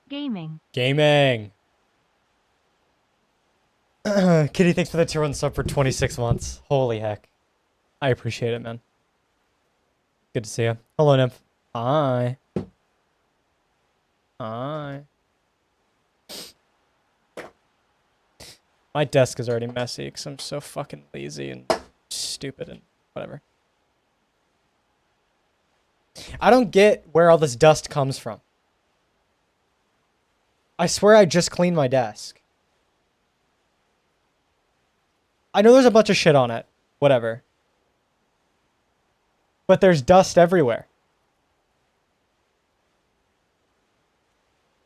Gaming. Gaming. Kitty, thanks for the tier 1 sub for 26 months. Holy heck. I appreciate it, man. Good to see you. Hello, Nymph. Hi. Hi. My desk is already messy because I'm so fucking lazy and stupid and whatever. I don't get where all this dust comes from. I swear I just cleaned my desk. I know there's a bunch of shit on it. Whatever. But there's dust everywhere.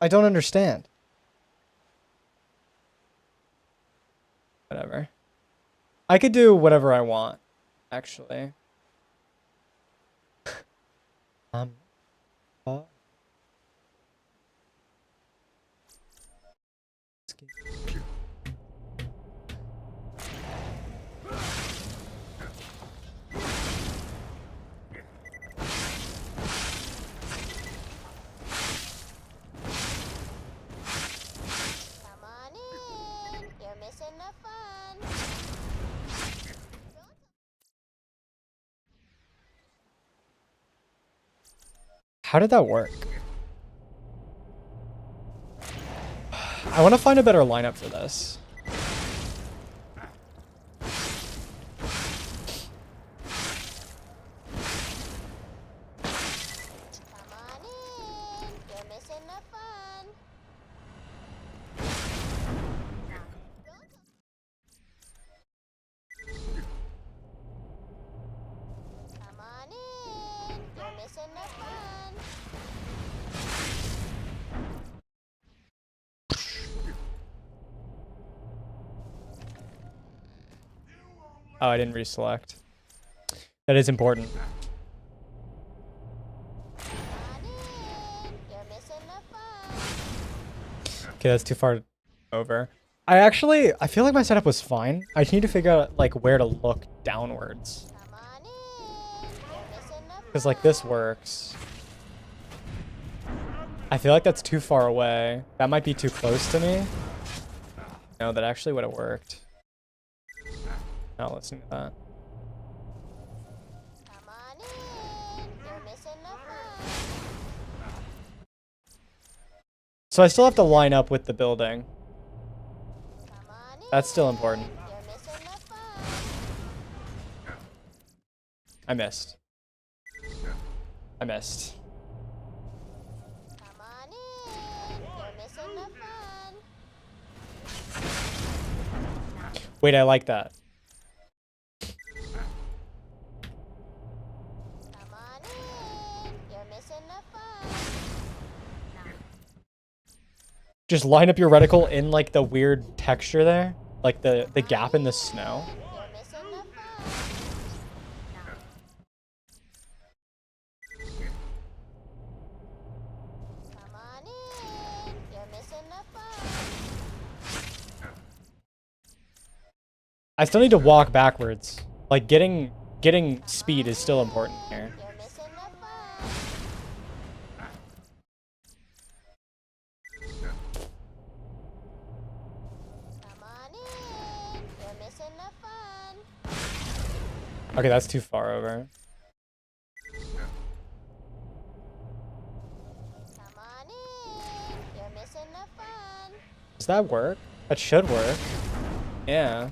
I don't understand. Whatever. I could do whatever I want, actually. Oh. Come on in. You're missing the fun. How did that work? I want to find a better lineup for this. Come on in. You're missing the fun. Come on in. You're missing the fun. Oh, I didn't reselect. That is important. Come on in. You're missing the fun. Okay, that's too far over. I feel like my setup was fine. I just need to figure out, like, where to look downwards. Come on in. You're missing the fun. Because, like, this works. I feel like that's too far away. That might be too close to me. No, that actually would have worked. Not listening to that. Come on in. You're missing the fun. So I still have to line up with the building. Come on in. That's still important. You're missing the fun. I missed. I missed. Come on in. You're missing the fun. Wait, I like that. Come on in. You're missing the fun. Just line up your reticle in, like, the weird texture there. Like, the gap in the snow. You're missing the fun. Come on in. You're missing the fun. I still need to walk backwards. Like, getting speed is still important here. You're missing the fun. Come on in. You're missing the fun. Okay, that's too far over. Come on in. You're missing the fun. Does that work? That should work. Yeah.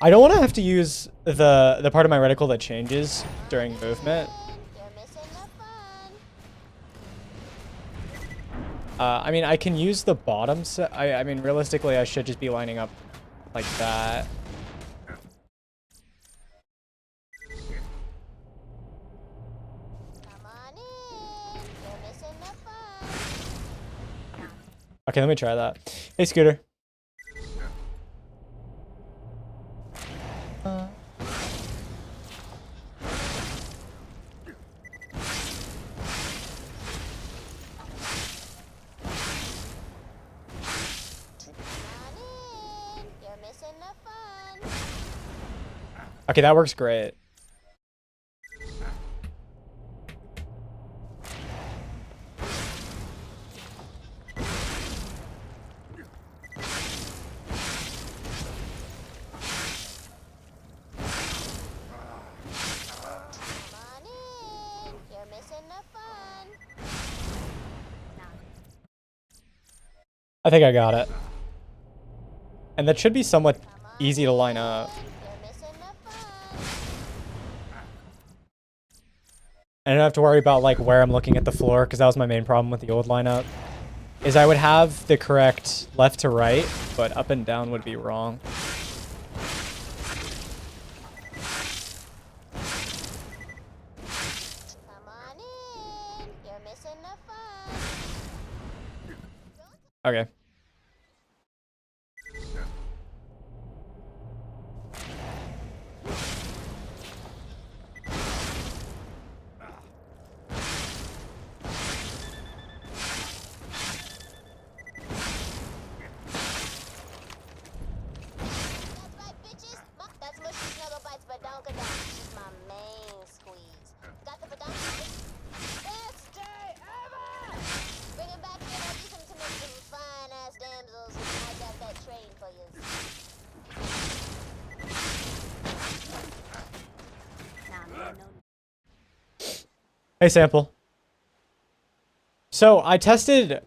I don't want to have to use the part of my reticle that changes during movement. You're missing the fun. I mean, I can use the bottom set. I mean, realistically, I should just be lining up like that. Come on in. You're missing the fun. Okay, let me try that. Hey, Scooter. Come on in. You're missing the fun. Okay, that works great. I think I got it. And that should be somewhat Come on easy to line up. in, you're missing the fun. I don't have to worry about like where I'm looking at the floor, because that was my main problem with the old lineup. Is I would have the correct left to right, but up and down would be wrong. Come on in, you're missing the fun. Okay. That's right, bitches. That's mushy snuggle bites, but don't go down. She's my main squeeze. Got the badonk? Best day ever! Bring him back here, I'll use him to make some fine-ass damsels. I got that train for you. Hey, Sample. So I tested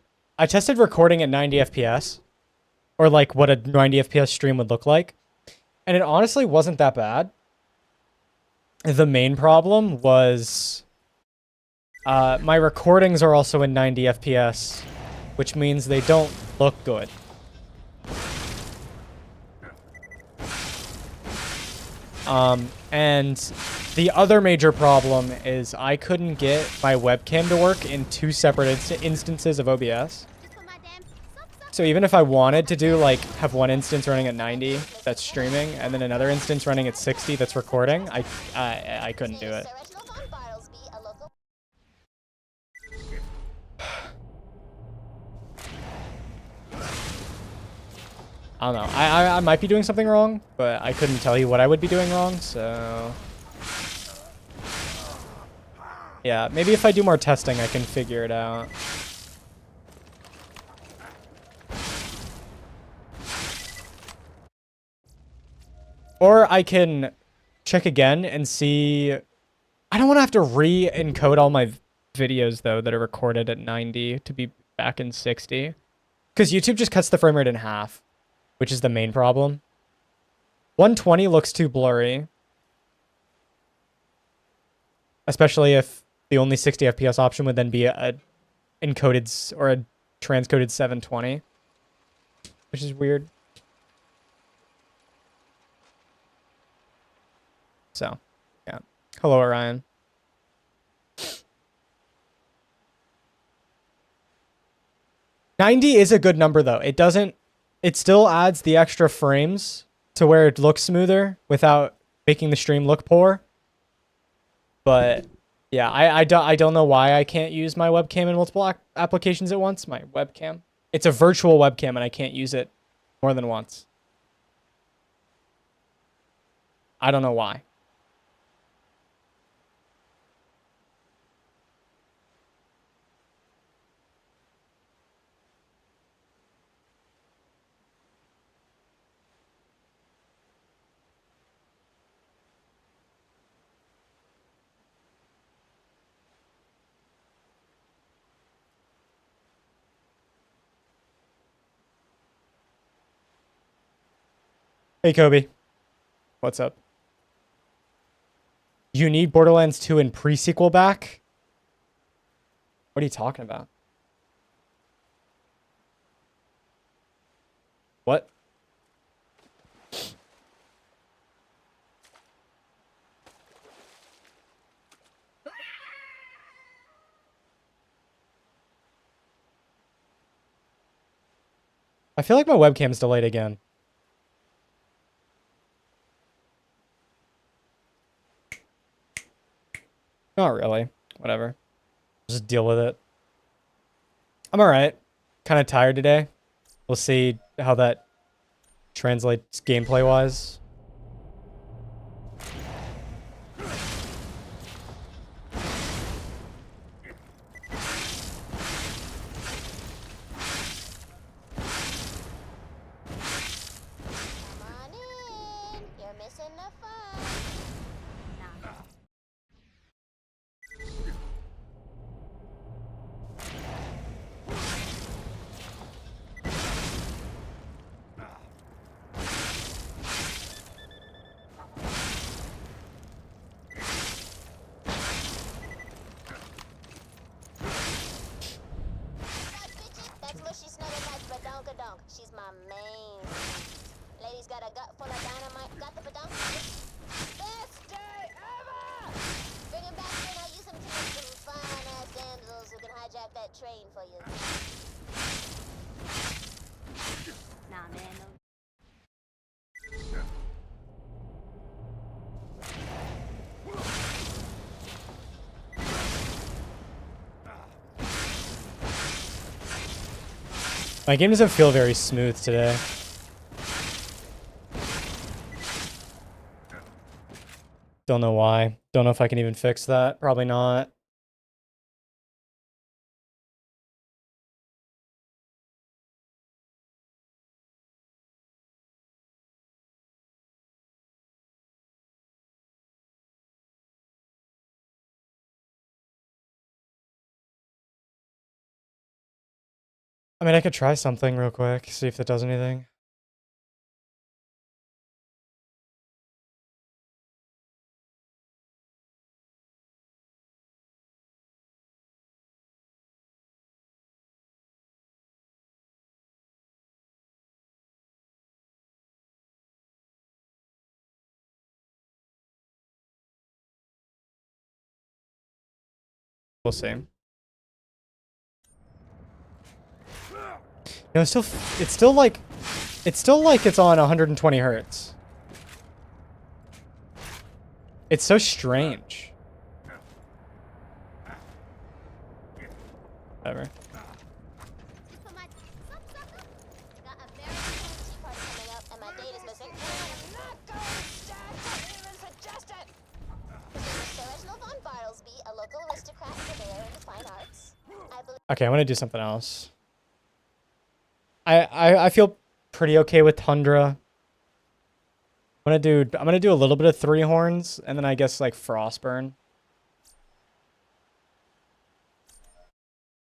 recording at 90 FPS, or like what a 90 FPS stream would look like, and it honestly wasn't that bad. The main problem was my recordings are also in 90 FPS, which means they don't look good. And the other major problem is I couldn't get my webcam to work in two separate instances of OBS. So even if I wanted to do like have one instance running at 90 that's streaming and then another instance running at 60 that's recording, I couldn't do it. Sir Reginald von Bartlesby, a local... I don't know. I might be doing something wrong, but I couldn't tell you what I would be doing wrong, so... Yeah, maybe if I do more testing, I can figure it out. Or I can check again and see... I don't want to have to re-encode all my videos, though, that are recorded at 90 to be back in 60. Because YouTube just cuts the frame rate in half, which is the main problem. 120 looks too blurry. Especially if the only 60 FPS option would then be a encoded or a transcoded 720. Which is weird. So, yeah. Hello, Orion. $90 is a good number, though. It doesn't... It still adds the extra frames to where it looks smoother without making the stream look poor. But, yeah, I don't know why I can't use my webcam in multiple applications at once. My webcam. It's a virtual webcam, and I can't use it more than once. I don't know why. Hey, Kobe. What's up? You need Borderlands 2 and pre-sequel back? What are you talking about? What? I feel like my webcam's delayed again. Not really. Whatever. Just deal with it. I'm alright. Kind of tired today. We'll see how that translates gameplay-wise. Come on in, you're missing the fun. my main squeeze. Ladies got a gut full of dynamite. Got the badonka. Best day ever! Bring him back in. I'll use him to make some fine-ass damsels who can hijack that train for you. Nah, man. No. My game doesn't feel very smooth today. Don't know why. Don't know if I can even fix that. Probably not. I mean, I could try something real quick, see if that does anything. We'll see. No, it's still like it's on 120 hertz. It's so strange. Whatever. For my sucker. Got a very cool tea party coming up, and my date is missing. I'm not going to even suggest it. Mr. Reginald Von Bartlesby, a local aristocrat purveyor in the fine arts. I believe. Okay, I'm gonna do something else. I feel pretty okay with Tundra. I'm gonna do a little bit of Three Horns, and then I guess like Frostburn.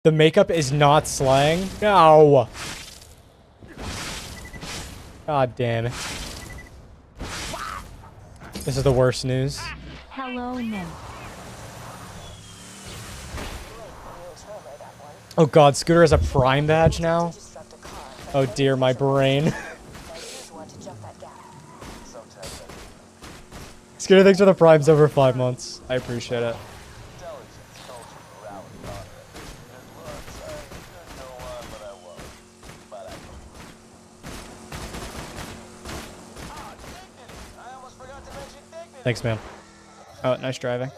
The makeup is not slaying. No. God damn it. This is the worst news. Hello, Nymph. Oh god, Scooter has a Prime badge now? Oh dear, my brain. Scooter, thanks for the Primes over 5 months. I appreciate it. Thanks, man. Oh, nice driving.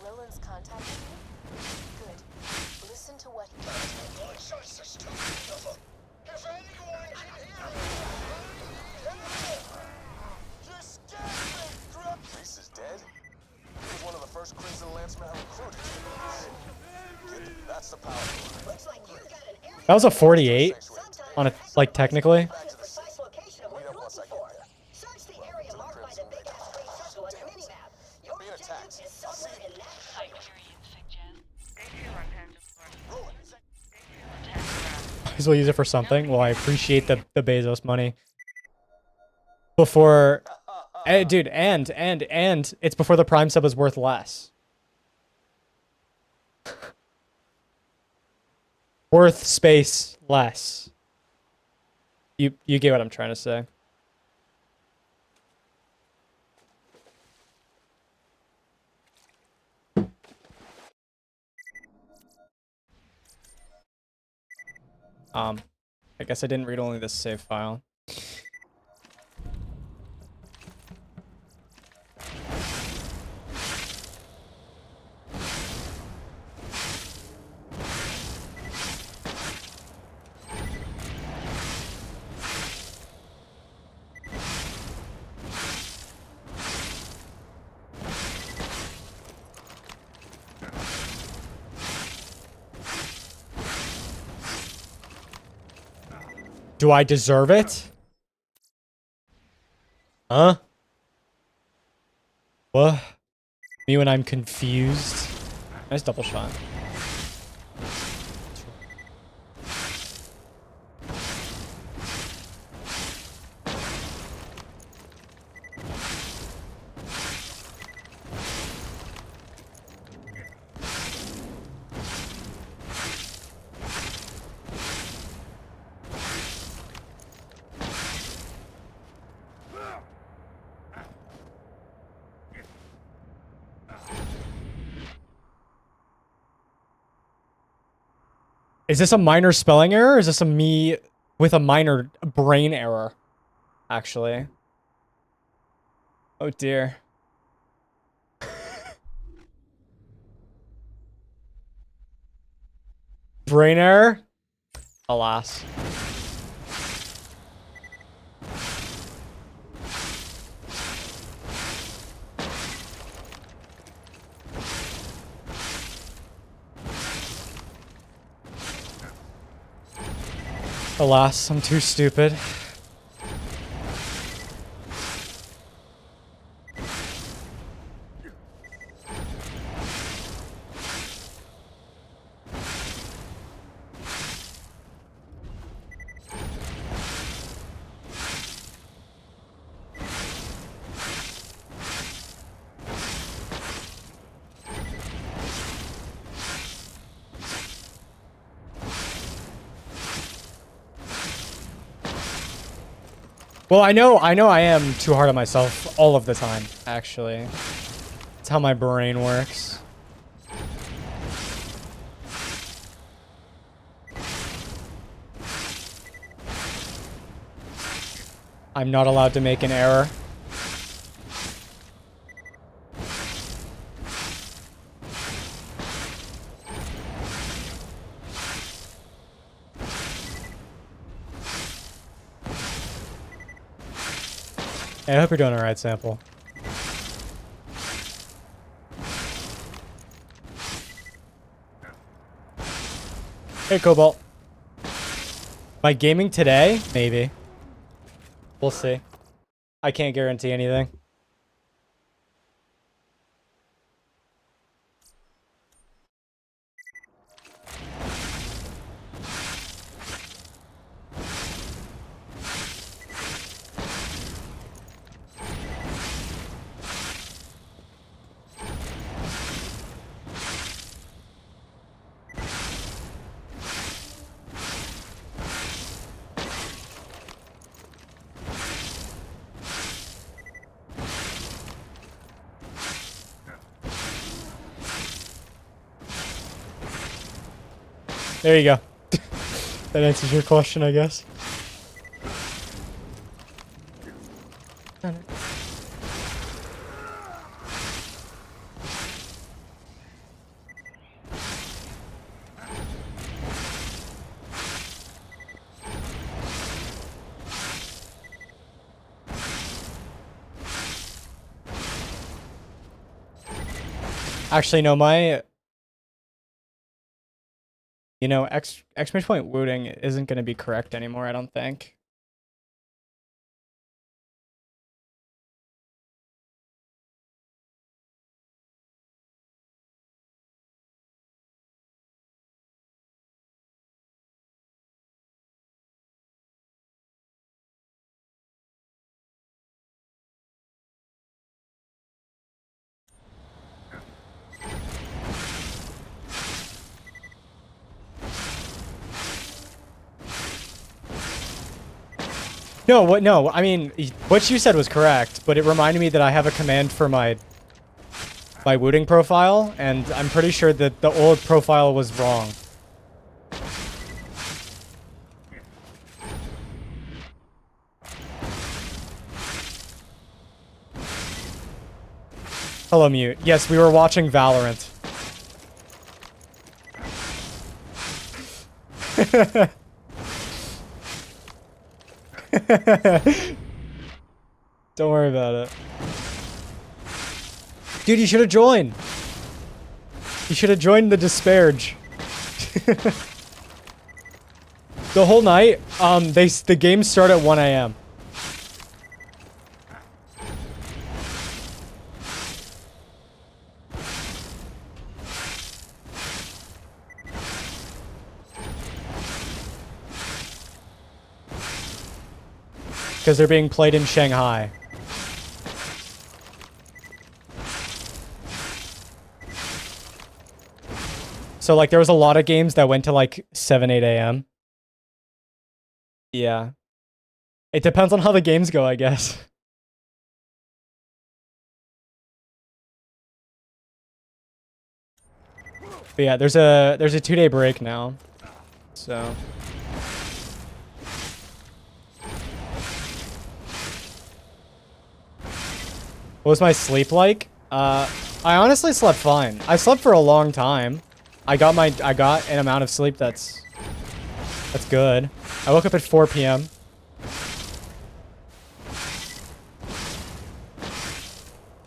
Roland's contacted me? Good. Listen to what he says. If anyone can hear me, Reese is dead? He was one of the first Crimson Lancemen I recruited. That's the power. Looks like you got an area. That was a 48 on a, like, technically. Precise location of what you're looking for. Search the area marked by the big ass gray circle on the minimap. Your objective is somewhere in that Because we'll use it for something. Well, I appreciate the Bezos money. Before, dude, and it's before the Prime sub is worth less. Worth space less. You get what I'm trying to say. I guess I didn't read only this save file. Do I deserve it? Huh? What? Me when I'm confused. Nice double shot. Is this a minor spelling error? Or is this a me with a minor brain error? Actually. Oh dear. Brain error? Alas. Alas, I'm too stupid. Well, I know I am too hard on myself all of the time, actually. It's how my brain works. I'm not allowed to make an error. Hey, I hope you're doing alright, Sample. Hey, Cobalt. Am I gaming today? Maybe. We'll see. I can't guarantee anything. There you go. That answers your question, I guess. Actually, no, my... You know, exclamation point wooting isn't going to be correct anymore, I don't think. No, what? No, I mean, what you said was correct, but it reminded me that I have a command for my wooting profile, and I'm pretty sure that the old profile was wrong. Hello, Mute. Yes, we were watching Valorant. Don't worry about it. Dude, you should have joined. You should have joined the disparage. The whole night, the games start at 1 a.m. because they're being played in Shanghai. So like there was a lot of games that went to like 7, 8 a.m. Yeah. It depends on how the games go, I guess. But yeah, there's a 2-day break now. So what was my sleep like? I honestly slept fine. I slept for a long time. I got an amount of sleep that's good. I woke up at 4 p.m.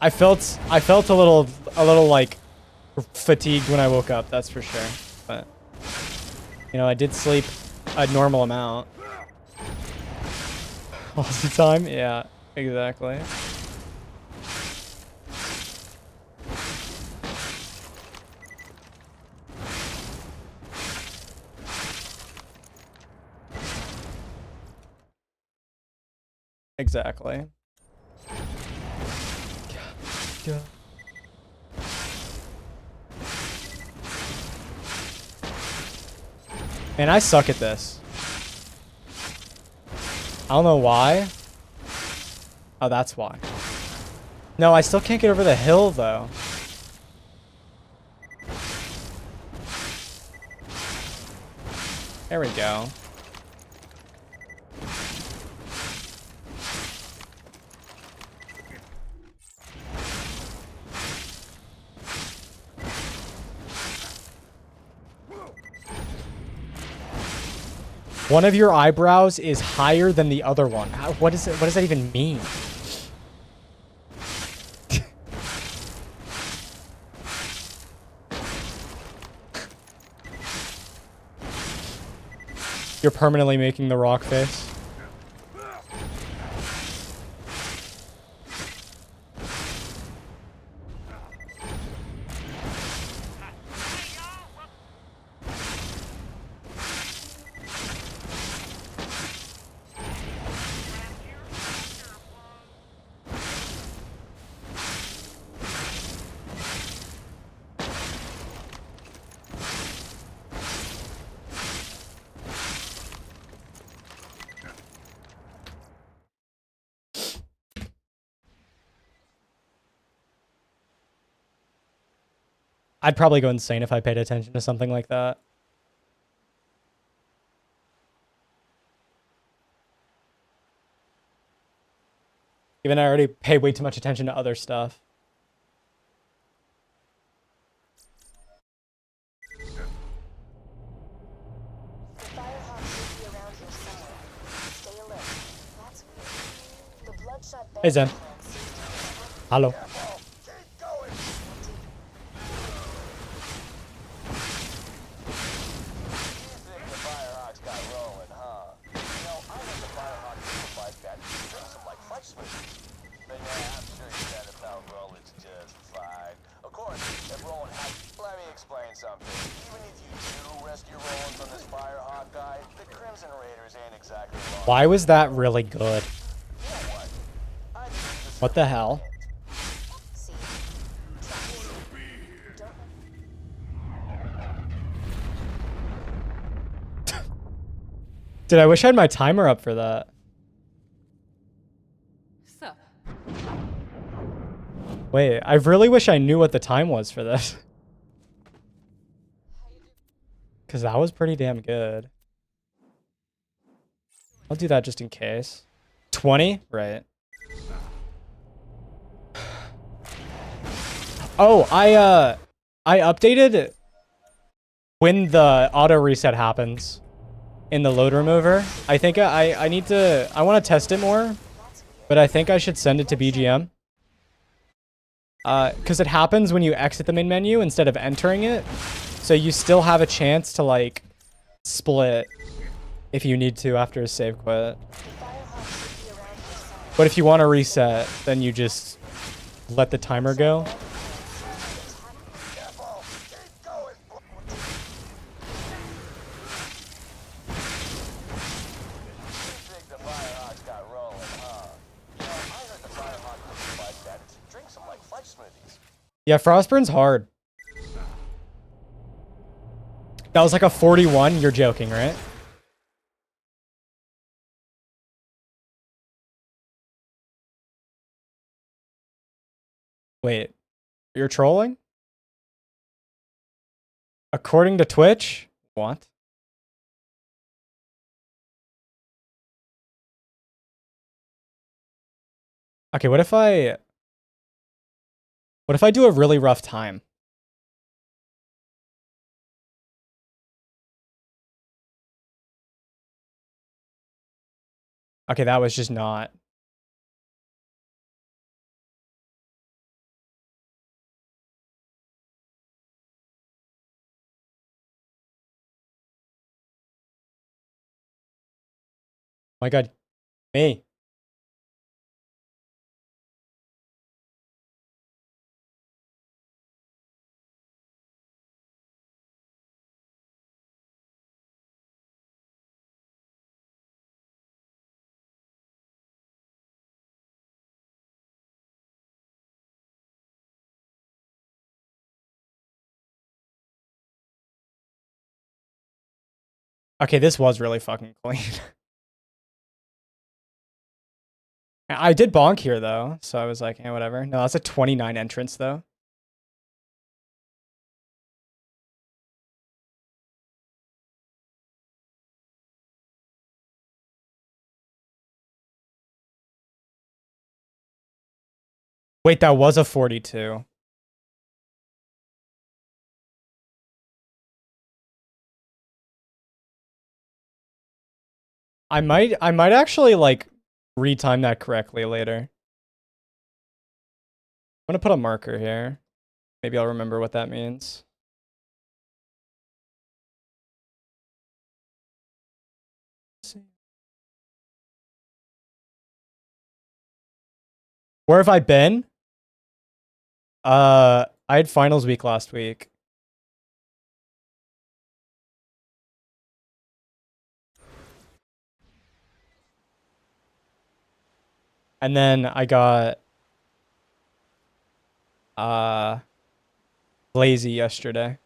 I felt a little like fatigued when I woke up, that's for sure. But you know, I did sleep a normal amount. All the time? Yeah, exactly. Exactly. Yeah. Man, I suck at this. I don't know why. Oh, that's why. No, I still can't get over the hill, though. There we go. One of your eyebrows is higher than the other one. What does that even mean? You're permanently making the rock face. I'd probably go insane if I paid attention to something like that. Even I already pay way too much attention to other stuff. The Firehawk should be around here somewhere. Stay alert. That's weird. The bloodshot Hey, Zen. plant seems to be attacking. Hello. Keep going. You think the Firehawks got rolling, huh? You know, I think the Firehawk people like that. Drinks them like fight smoothies. But yeah, I'm sure you said about Roland's just fine. Of course, if Roland had... Let me explain something. Even if you do rescue Roland from this Firehawk guy, the Crimson Raiders ain't exactly wrong. Why was that really good? You know what? I think you deserve What the hell? See? Don't Dude, I wish I had my timer up for that. Sup? Wait, I really wish I knew what the time was for this. Because that was pretty damn good. I'll do that just in case. 20? Right. Oh, I updated when the auto reset happens in the load remover. I think I need to... I want to test it more, but I think I should send it to BGM. Because it happens when you exit the main menu instead of entering it. So you still have a chance to, like, split if you need to after a save quit. But if you want to reset, then you just let the timer go. Careful! Keep going! You think the Firehawks got rolling, Yeah, Frostburn's hard. That was like a 41. You're joking, right? Wait, you're trolling? According to Twitch? What? Okay, what if I do a really rough time? Okay, that was just not. My God, me. Okay, this was really fucking clean. I did bonk here though, so I was like, yeah, whatever. No, that's a 29 entrance though. Wait, that was a 42. I might actually like retime that correctly later. I'm gonna put a marker here. Maybe I'll remember what that means. Where have I been? I had finals week last week. And then I got lazy yesterday.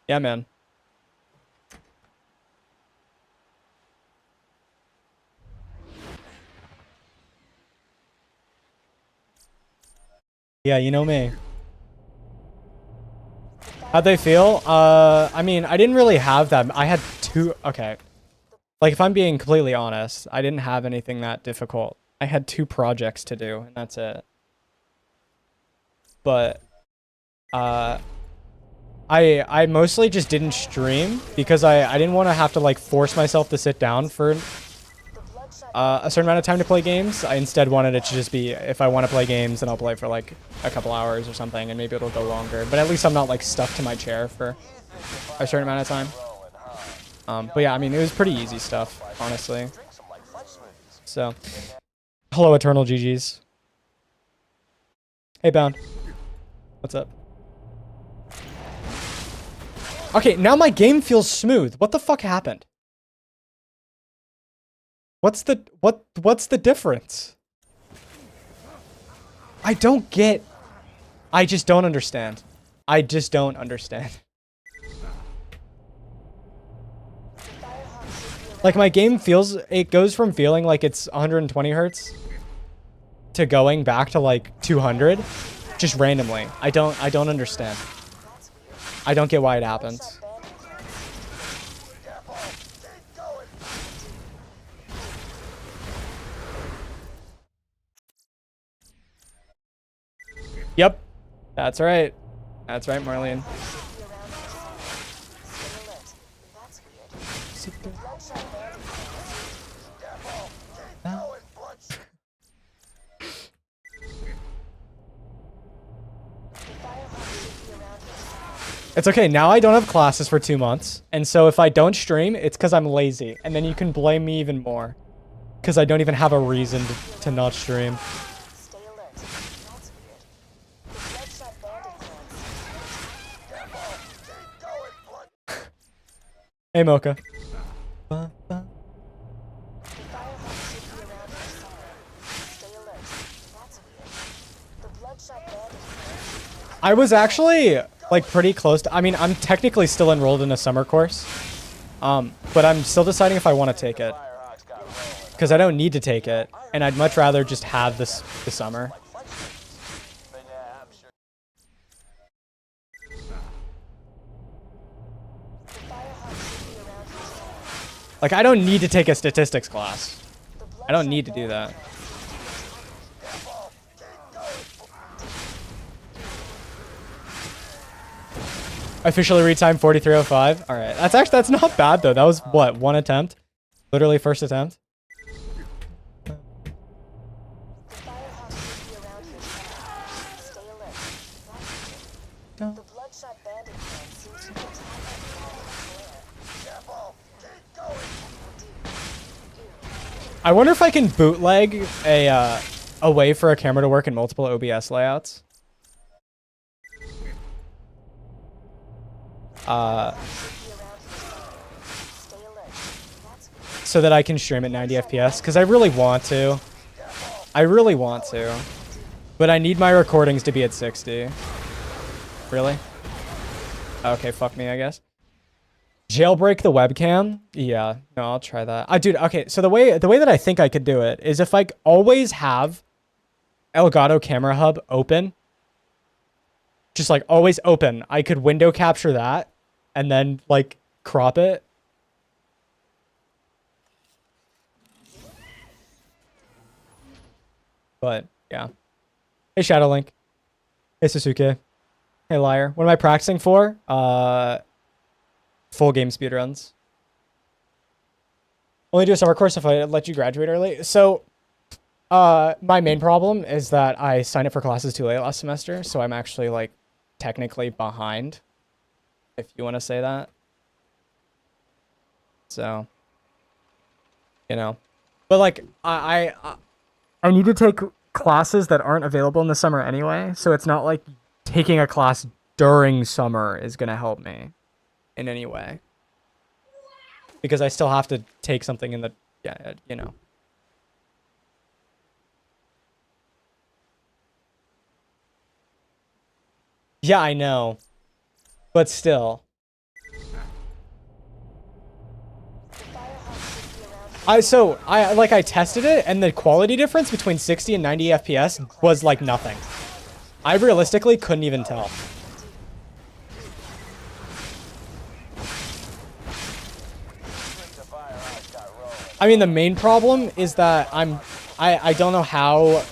Yeah, man. Yeah, you know me. How'd they feel? I mean, I didn't really have that. I had two. Okay. Like, if I'm being completely honest, I didn't have anything that difficult. I had 2 projects to do, and that's it. But, I mostly just didn't stream because I didn't want to have to, like, force myself to sit down for a certain amount of time to play games. I instead wanted it to just be, if I want to play games, then I'll play for, like, a couple hours or something, and maybe it'll go longer. But at least I'm not, like, stuck to my chair for a certain amount of time. But yeah, I mean, it was pretty easy stuff, honestly. So, hello, Eternal GGs. Hey, Bound. What's up? Okay, now my game feels smooth. What the fuck happened? What's the difference? I don't get. I just don't understand. I just don't understand. Like, my game feels, it goes from feeling like it's 120 hertz to going back to like 200 just randomly. I don't understand. I don't get why it happens. Yep. That's right. That's right, Marlene. It's okay, now I don't have classes for 2 months, and so if I don't stream, it's because I'm lazy, and then you can blame me even more. Because I don't even have a reason to not stream. Stay alert. That's weird. Hey, Mocha. The Firehawk should be around here somewhere. Stay alert. That's weird. The Bloodshot Bandit. I was actually like pretty close to, I mean, I'm technically still enrolled in a summer course. But I'm still deciding if I want to take it. Firehawks got rolling. Because I don't need to take it. And I'd much rather just have this summer. Like flight suits. But yeah, I'm sure. The Firehawk should be around here somewhere. Like, I don't need to take a statistics class. The I don't Bloodshot need to do Bandit that. Officially read time 43:05. All right, that's not bad though. That was what, one attempt, literally first attempt. The Firehawk should be around here somewhere. Stay alert. That's weird. The Bloodshot Bandit clan seems to be attacking Careful. Keep going. I wonder if I can bootleg a way for a camera to work in multiple OBS layouts. So that I can stream at 90 FPS, because I really want to. I really want to. But I need my recordings to be at 60. Really? Okay, fuck me, I guess. Jailbreak the webcam? Yeah, no, I'll try that. Dude, okay, so the way that I think I could do it is if I always have Elgato Camera Hub open, just like always open, I could window capture that and then like crop it. But yeah. Hey Shadowlink. Hey Sasuke. Hey Liar. What am I practicing for? Full game speedruns. Only do a summer course if I let you graduate early. So my main problem is that I signed up for classes too late last semester, so I'm actually like technically behind, if you want to say that. So, you know, but like I need to take classes that aren't available in the summer anyway, so it's not like taking a class during summer is going to help me in any way. Because I still have to take something in the, yeah, you know. Yeah, I know. But still. I tested it and the quality difference between 60 and 90 FPS was like nothing. I realistically couldn't even tell. I mean, the main problem is that I don't know how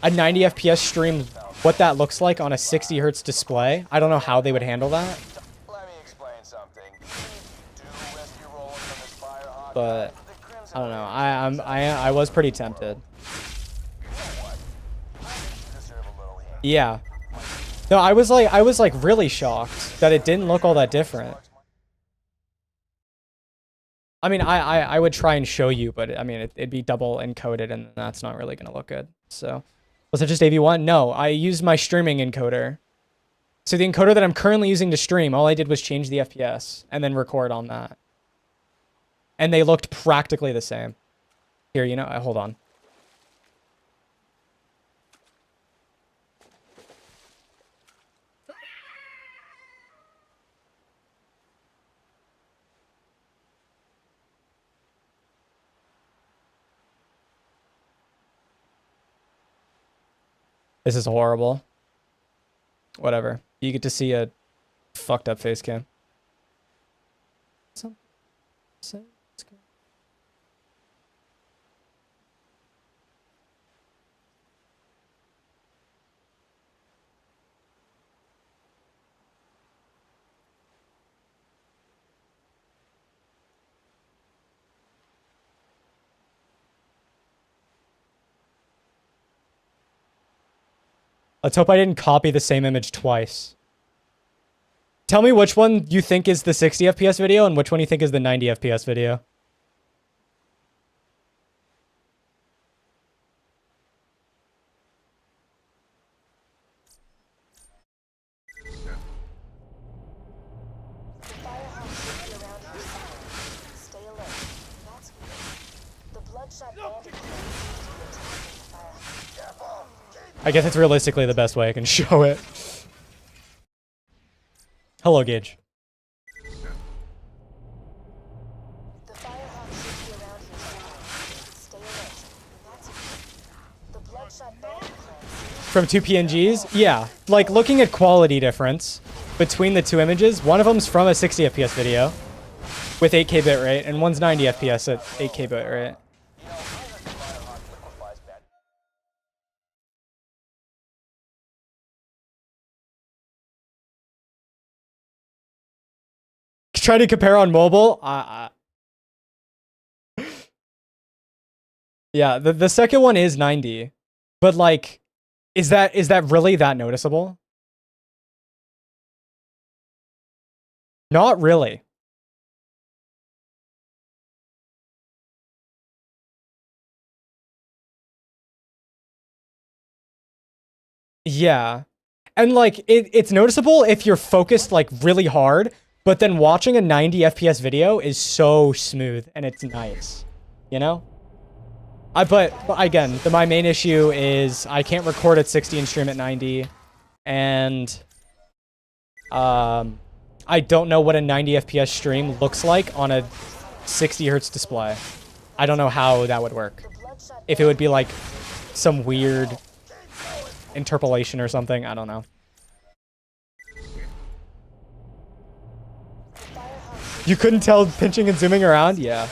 a 90 FPS stream, what that looks like on a 60 hertz display. I don't know how they would handle that. Let me explain something. Do rescue rolling from this Firehawk. But I don't know. I was pretty tempted. Yeah. No, I was like really shocked that it didn't look all that different. I mean, I would try and show you, but I mean, it'd be double encoded and that's not really gonna look good. So, was it just AV1? No, I used my streaming encoder. So the encoder that I'm currently using to stream, all I did was change the FPS and then record on that. And they looked practically the same. Here, you know, hold on. This is horrible. Whatever. You get to see a fucked up face cam. Let's hope I didn't copy the same image twice. Tell me which one you think is the 60 FPS video and which one you think is the 90 FPS video. I guess it's realistically the best way I can show it. Hello, Gage. The Firehawk should be around here somewhere. Stay alert. That's the Bloodshot Bandit clan. From two PNGs? Yeah. Like, looking at quality difference between the two images, one of them's from a 60 FPS video with 8K bitrate, and one's 90 FPS at 8K bitrate. You know, I heard the Firehawk liquefies bad. Try to compare on mobile. Yeah, the second one is 90, but like, is that really that noticeable? Not really. Yeah. And like it's noticeable if you're focused like really hard, but then watching a 90 FPS video is so smooth and it's nice. You know? But again, my main issue is I can't record at 60 and stream at 90, and I don't know what a 90 FPS stream looks like on a 60 hertz display. I don't know how that would work. If it would be like some weird interpolation or something, I don't know. You couldn't tell pinching and zooming around? Yeah.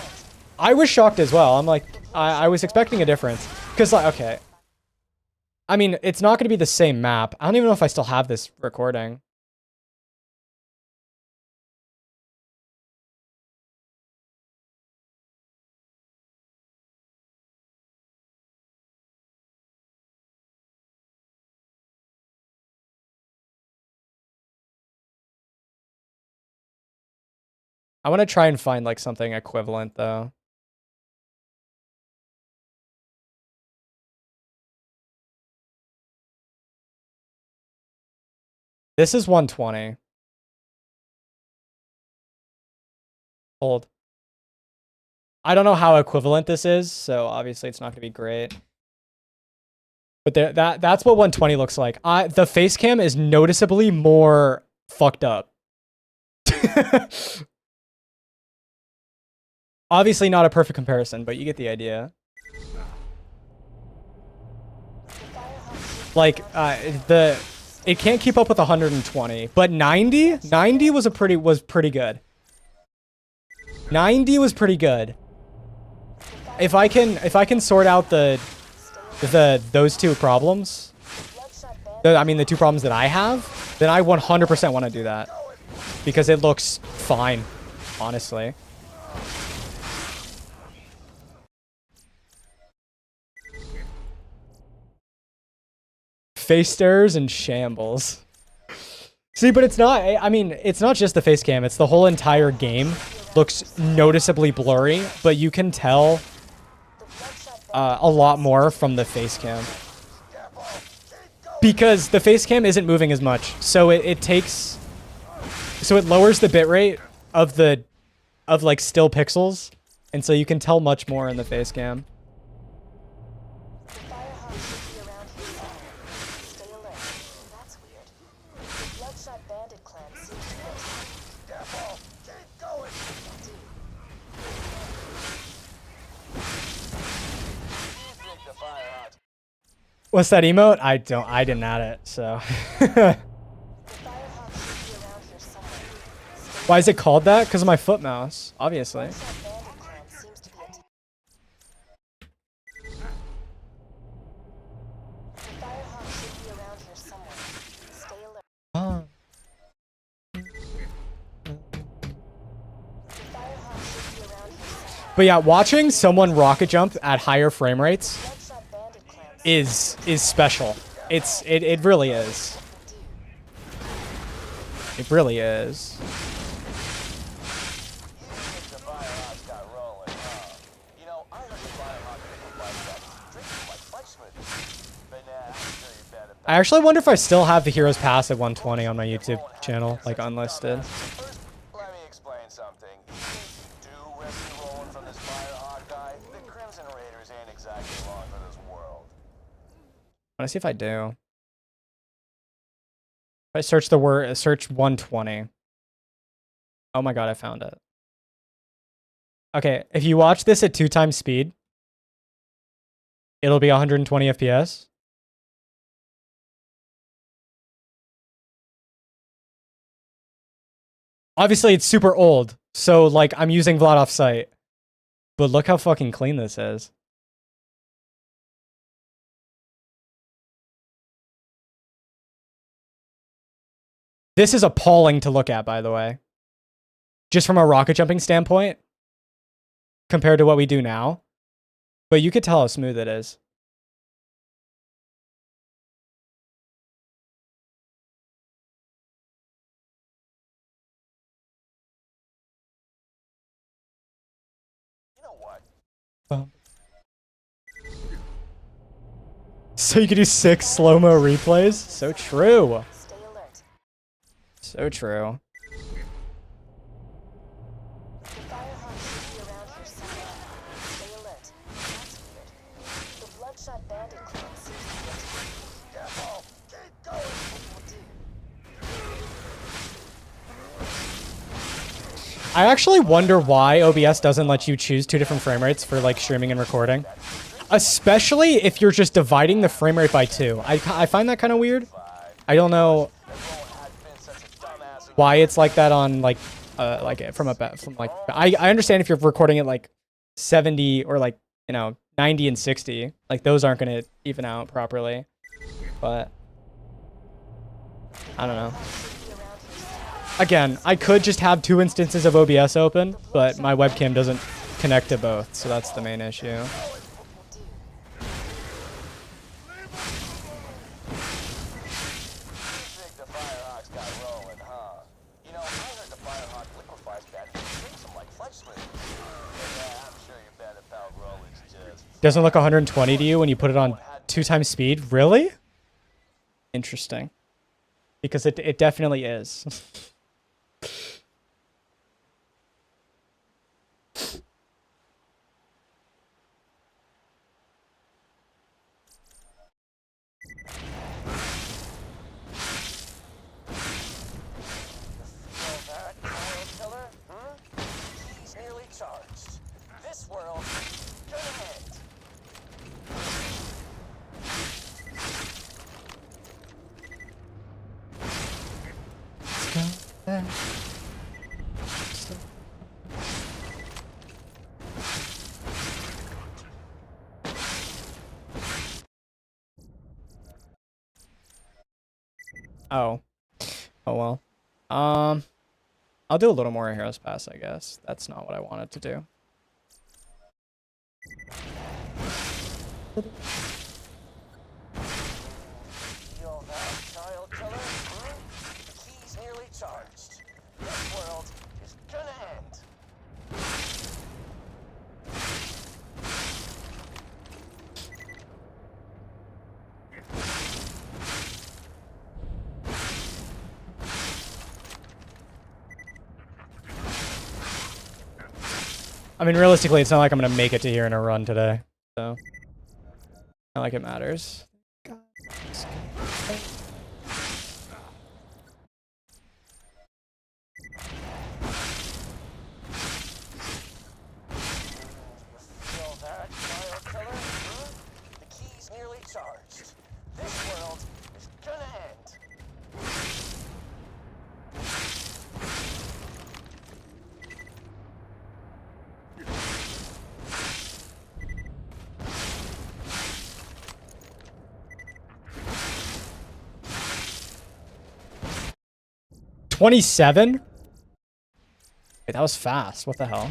I was shocked as well. I'm like, I was expecting a difference. Because, like, okay. I mean, it's not going to be the same map. I don't even know if I still have this recording. I want to try and find, like, something equivalent, though. This is 120. Hold. I don't know how equivalent this is, so obviously it's not going to be great. But that's what 120 looks like. The face cam is noticeably more fucked up. Obviously not a perfect comparison, but you get the idea. Like, it can't keep up with 120, but 90 was pretty good. 90 was pretty good. If I can sort out those two problems, the two problems that I have, then I 100% want to do that because it looks fine, honestly. Face stirs and shambles. See, but it's not, I mean, it's not just the face cam, it's the whole entire game looks noticeably blurry, but you can tell a lot more from the face cam. Because the face cam isn't moving as much, so it lowers the bitrate of like still pixels, and so you can tell much more in the face cam. What's that emote? I didn't add it, so. Why is it called that? Because of my foot mouse, obviously. But yeah, watching someone rocket jump at higher frame rates is special. It really is. It really is. I actually wonder if I still have the Heroes Pass at 120 on my YouTube channel, like unlisted. Let me explain something. You do rescue rolling from this Firehawk guy. The Crimson Raiders ain't exactly long for this world. Let's see if I do. If I search the word, search 120. Oh my god, I found it. Okay, if you watch this at 2 times speed, it'll be 120 FPS. Obviously, it's super old, so like I'm using Vlad off site. But look how fucking clean this is. This is appalling to look at, by the way. Just from a rocket jumping standpoint, compared to what we do now. But you could tell how smooth it is. You know what? So you could do 6 slow-mo replays? So true. Stay alert. So true. The Firehawk should be around here somewhere. Stay alert. That's weird. The Bloodshot Bandit clan seems to be attacking. Careful! Keep going! I actually wonder why OBS doesn't let you choose 2 different frame rates for like streaming and recording. Especially if you're just dividing the frame rate by 2. I find that kind of weird. I don't know why it's like that on like from like I understand if you're recording at like 70 or like, you know, 90 and 60. Like those aren't going to even out properly. But I don't know. Again, I could just have 2 instances of OBS open, but my webcam doesn't connect to both, so that's the main issue. Think the Firehawks got rolling, huh? You know, I heard the Firehawk liquefies bad drinks them like flesh smoothie. Yeah, I'm sure your bandit pal Roland's just Doesn't look 120 to you when you put it on 2 times speed? Really? Interesting. Because it definitely is. feel that, child killer? Hmm? He's nearly charged. This world gonna end. Oh. Oh well. I'll do a little more Heroes Pass, I guess. That's not what I wanted to do. Feel that, child killer? Hmm? The key's nearly charged. This world is gonna end. I mean, realistically, it's not like I'm going to make it to here in a run today. So, not like it matters. Feel that, child killer? Hmm? The key's nearly charged. This world is gonna end. $27? Wait, that was fast. What the hell?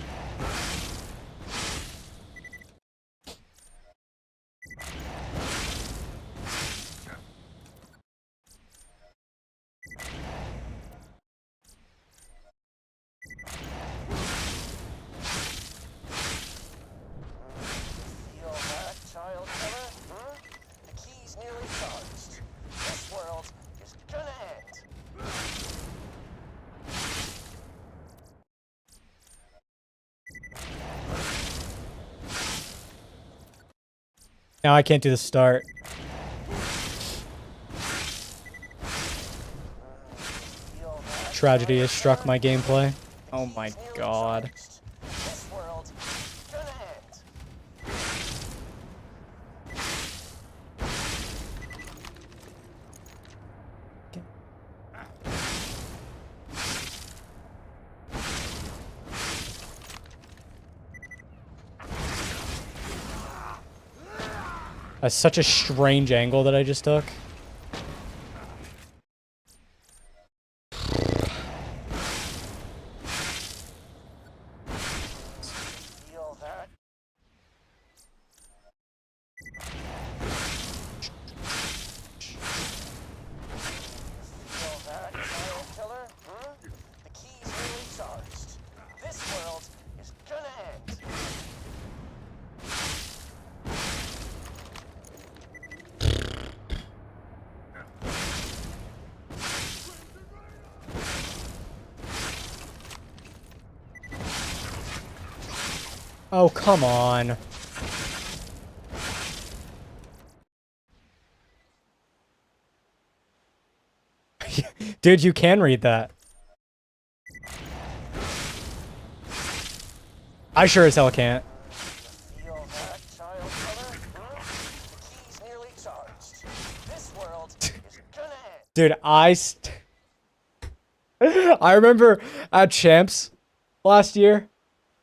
Feel that, child killer? Hmm? The key's nearly charged. This world is gonna end. Now I can't do the start. Tragedy has struck my gameplay. Oh my god. This world gonna end. That's such a strange angle that I just took. Feel that? Feel that, child killer? Huh? The key's really charged. This world is gonna end. Oh, come on. Dude, you can read that. I sure as hell can't. Feel that, child killer? Huh? The key's nearly charged. This world is gonna end. Dude, I remember at Champs last year,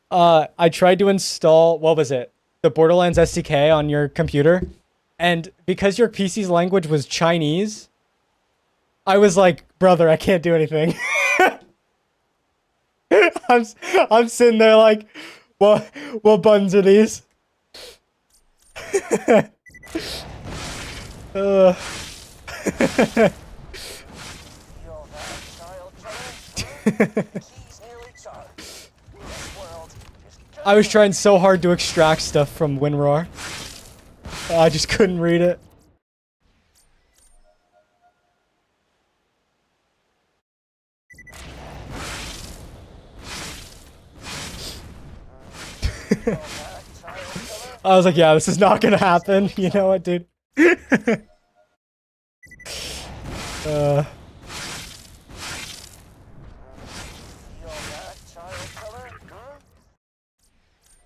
I tried to install, what was it? The Borderlands SDK on your computer. And because your PC's language was Chinese, I was like, brother, I can't do anything. I'm sitting there like, what buttons are these? Feel that, child killer? The key's nearly charged. This world is gonna I was trying so hard to extract stuff from WinRAR. I just couldn't read it. I was like, yeah, this is not gonna happen. You know what, dude? Feel that, child killer? Huh?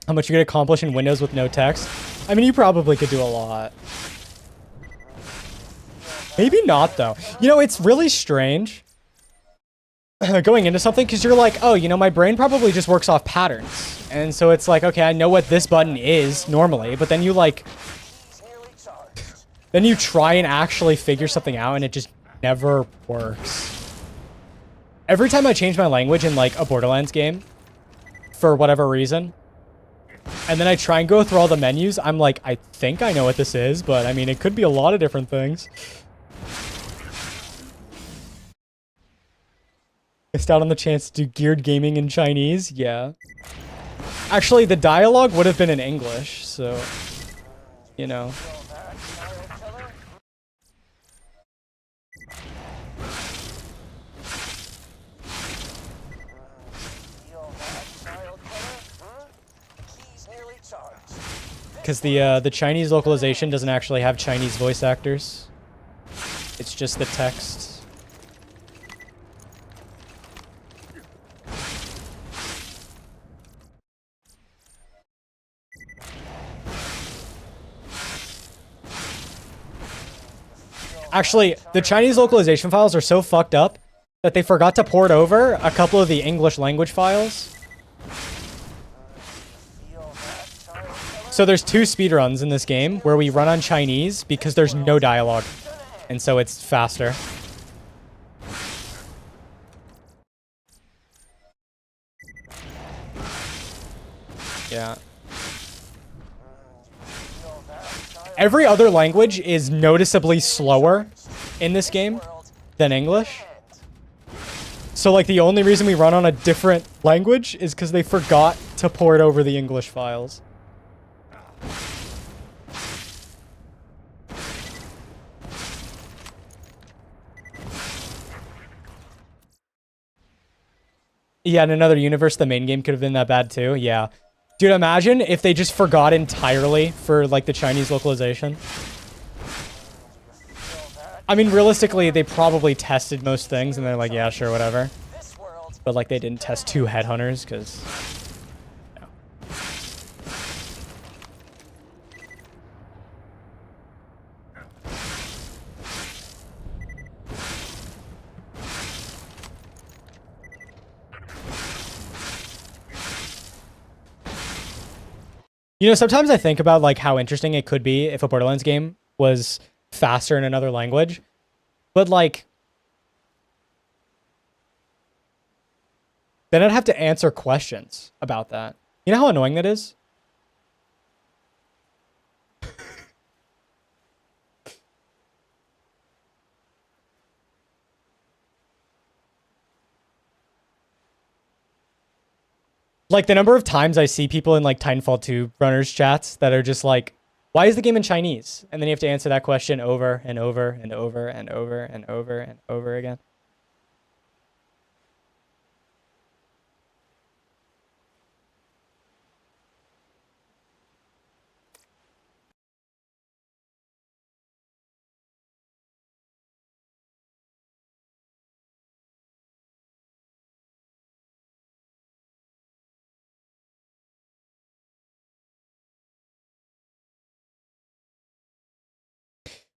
How much you could accomplish in Windows with no text? I mean, you probably could do a lot. Maybe not, though. You know, it's really strange going into something because you're like, oh, you know, my brain probably just works off patterns. And so it's like, okay, I know what this button is normally, but then you like, Key's nearly charged. then you try and actually figure something out and it just never works. Every time I change my language in like a Borderlands game, for whatever reason, and then I try and go through all the menus, I'm like, I think I know what this is, but I mean, it could be a lot of different things. Missed out on the chance to do geared gaming in Chinese? Yeah. Actually, the dialogue would have been in English, so, you know. Feel that, child killer? Feel that, child killer? Huh? The key's nearly charged. Because the Chinese localization doesn't actually have Chinese voice actors. It's just the text. Actually, the Chinese localization files are so fucked up that they forgot to port over a couple of the English language files. Feel that, child killer? So there's 2 speedruns in this game where we run on Chinese because there's no dialogue. And so it's faster. Yeah. Feel that, child Every other language is noticeably slower in this game world than English. end. So like the only reason we run on a different language is because they forgot to port over the English files. Yeah, in another universe, the main game could have been that bad too. Yeah. Dude, imagine if they just forgot entirely for like the Chinese localization. I mean, realistically, they probably tested most things and they're like, yeah, sure, whatever. This but like they didn't test 2 headhunters because. You know, sometimes I think about like how interesting it could be if a Borderlands game was faster in another language, but like then I'd have to answer questions about that. You know how annoying that is? Like the number of times I see people in like Titanfall 2 runners chats that are just like, why is the game in Chinese? And then you have to answer that question over and over and over and over and over and over again.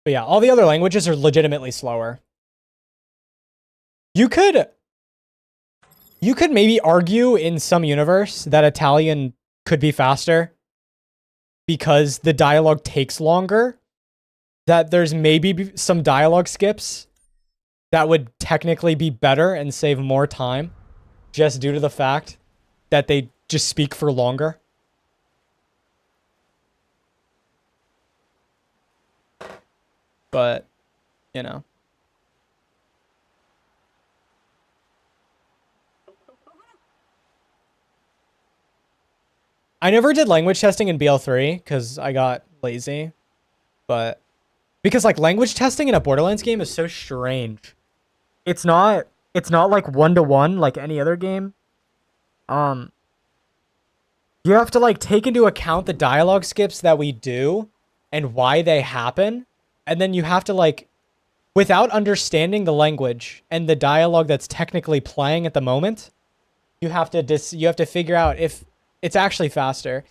But yeah, all the other languages are legitimately slower. You could maybe argue in some universe that Italian could be faster because the dialogue takes longer. That there's maybe some dialogue skips that would technically be better and save more time just due to the fact that they just speak for longer. But, you know. I never did language testing in BL3 because I got lazy. But because like language testing in a Borderlands game is so strange. It's not like 1-to-1 like any other game. You have to like take into account the dialogue skips that we do and why they happen. And then you have to like, without understanding the language and the dialogue that's technically playing at the moment, you have to figure out if it's actually faster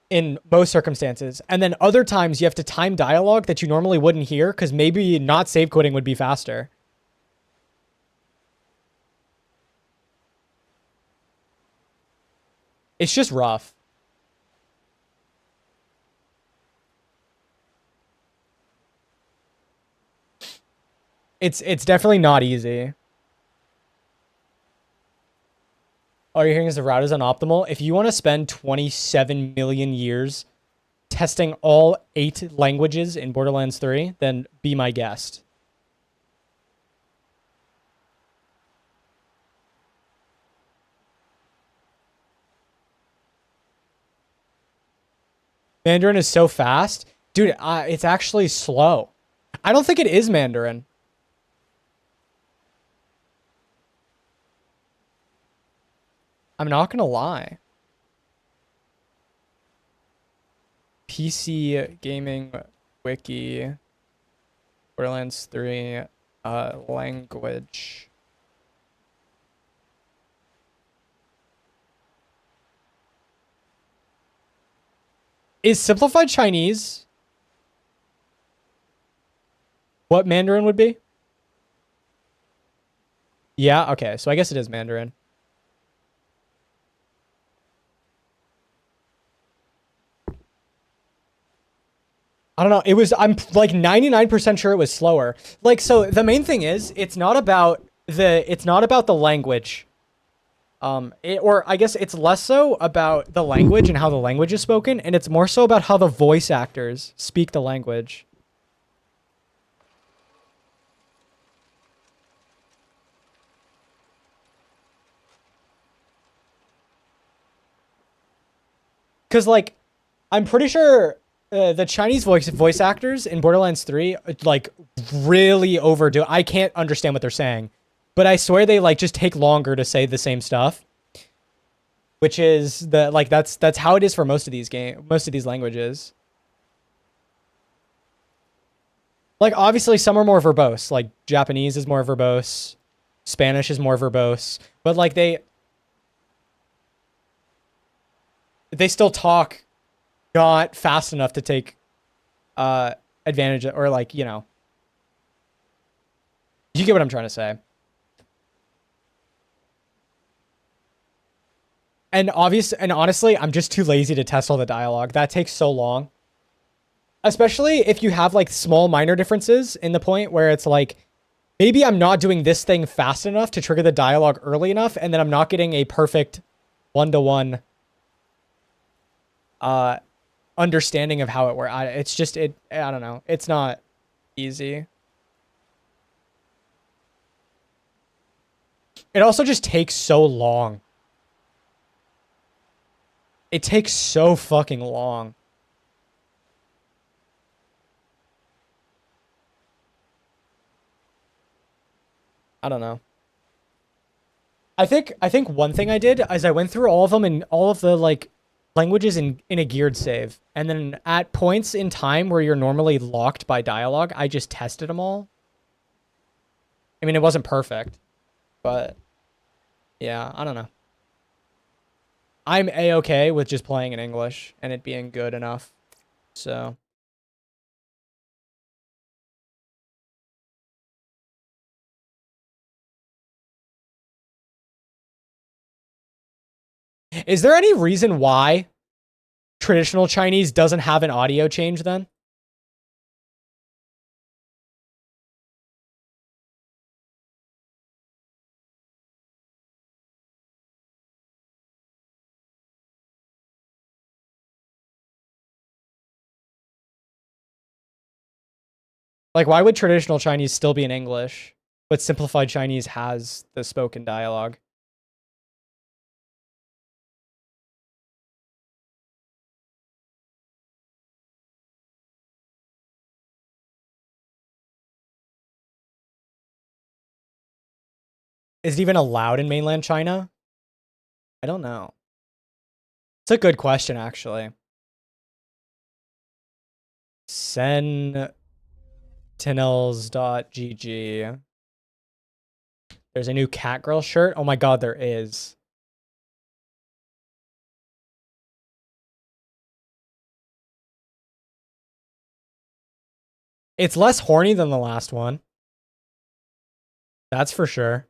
in most circumstances. And then other times you have to time dialogue that you normally wouldn't hear because maybe not save quitting would be faster. It's just rough. It's definitely not easy. All you're hearing is the route is unoptimal. If you want to spend 27 million years testing all 8 languages in Borderlands 3, then be my guest. Mandarin is so fast. Dude, it's actually slow. I don't think it is Mandarin. I'm not gonna lie. PC gaming wiki Borderlands 3 language. Is simplified Chinese what Mandarin would be? Yeah, okay. So I guess it is Mandarin. I don't know. I'm like 99% sure it was slower. Like, so the main thing is it's not about the language. Or I guess it's less so about the language and how the language is spoken, and it's more so about how the voice actors speak the language. Cause like, I'm pretty sure the Chinese voice actors in Borderlands 3 like really overdo it. I can't understand what they're saying, but I swear they like just take longer to say the same stuff. Which is that's how it is for most of these languages. Like obviously some are more verbose. Like Japanese is more verbose. Spanish is more verbose, but like they still talk not fast enough to take advantage of, or like, you know, you get what I'm trying to say. And honestly, I'm just too lazy to test all the dialogue. That takes so long. Especially if you have like small minor differences in the point where it's like, maybe I'm not doing this thing fast enough to trigger the dialogue early enough, and then I'm not getting a perfect one-to-one understanding of how it works. It's just, I don't know. It's not easy. It also just takes so long. It takes so fucking long. I don't know. I think one thing I did is I went through all of them and all of the like languages in a geared save. And then at points in time where you're normally locked by dialogue, I just tested them all. I mean, it wasn't perfect, but yeah, I don't know. I'm A-okay with just playing in English and it being good enough. So. Is there any reason why traditional Chinese doesn't have an audio change then? Like, why would traditional Chinese still be in English, but simplified Chinese has the spoken dialogue? Is it even allowed in mainland China? I don't know. It's a good question, actually. Sentinels.gg. There's a new Catgirl shirt. Oh my god, there is. It's less horny than the last one. That's for sure.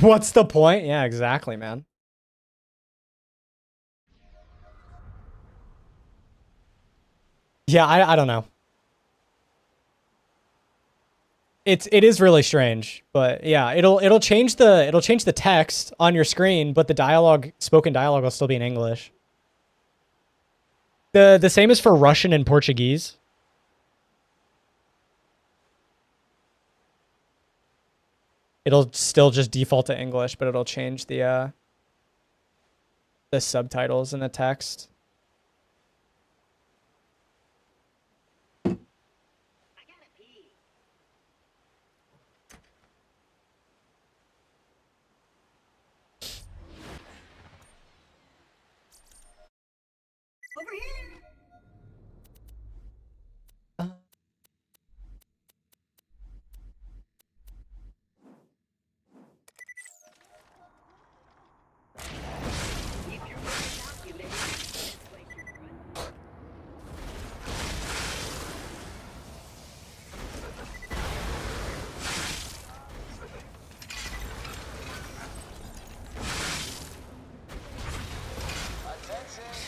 What's the point? Yeah, exactly, man. Yeah, I don't know. It is really strange, but yeah, it'll change the text on your screen, but the dialogue, spoken dialogue, will still be in English. The same is for Russian and Portuguese. It'll still just default to English, but it'll change the subtitles and the text. Over here.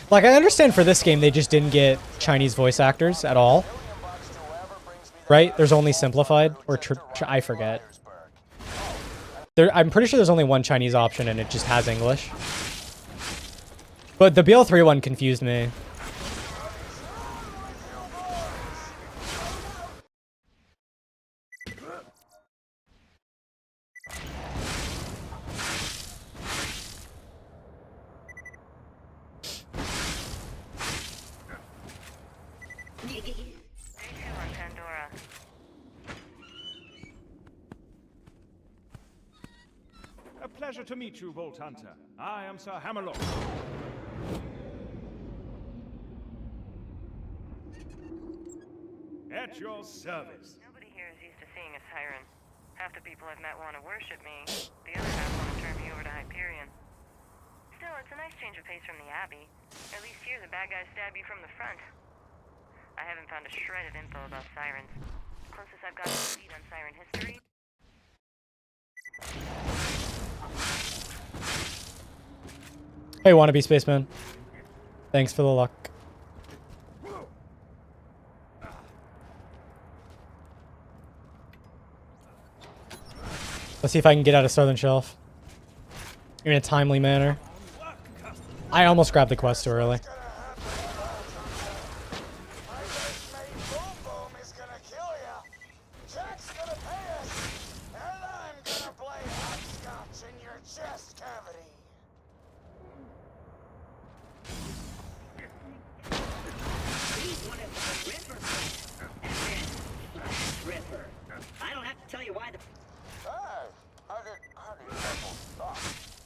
Like, I understand for this game, they just didn't get Chinese voice actors at all. Right? There's only simplified, or I forget. I'm pretty sure there's only one Chinese option, and it just has English. But the BL3 one confused me. A pleasure to meet you, Vault Hunter. I am Sir Hammerlock. at your service. Nobody here is used to seeing a siren. Half the people I've met want to worship me. The other half want to turn me over to Hyperion. Still, it's a nice change of pace from the Abbey. At least here the bad guys stab you from the front. I haven't found a shred of info about sirens. Closest I've got is a lead on siren history. Hey, wannabe spaceman. Thanks for the luck. Let's see if I can get out of Southern Shelf in a timely manner. I almost grabbed the quest too early. My mate Boom Boom is gonna kill ya. Jack's gonna pay us. And I'm gonna play hopscotch in your chest cavity. He's one of the Ripper Boys. And then Flash Ripper. I don't have to tell you why the... Hey,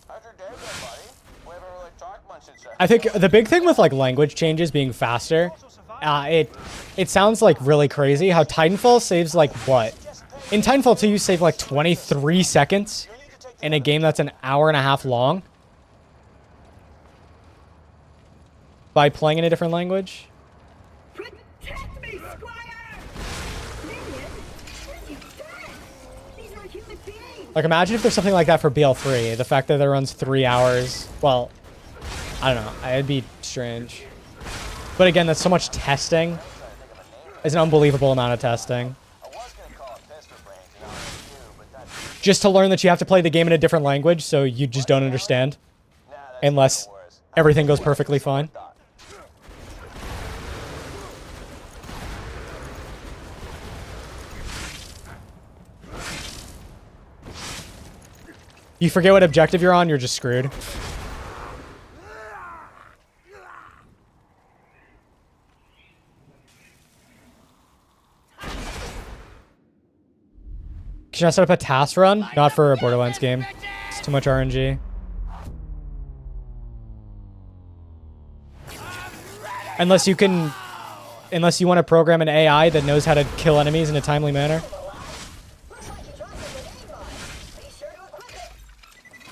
how's your day been, buddy? We haven't really talked much since I think the big thing with like language changes being faster, it sounds like really crazy how Titanfall saves like what? In Titanfall 2 you save like 23 seconds in a game that's an hour and a half long by playing in a different language. Protect me, Squire! Minion? What you done? These are human beings! Like imagine if there's something like that for BL3, the fact that it runs 3 hours, well, I don't know, it'd be strange. But again, that's so much testing. It's an unbelievable amount of testing. Just to learn that you have to play the game in a different language, so you just don't understand. Unless everything goes perfectly fine. You forget what objective you're on, you're just screwed. Should I set up a task run? Not for a Borderlands game. It's too much RNG. Unless you want to program an AI that knows how to kill enemies in a timely manner.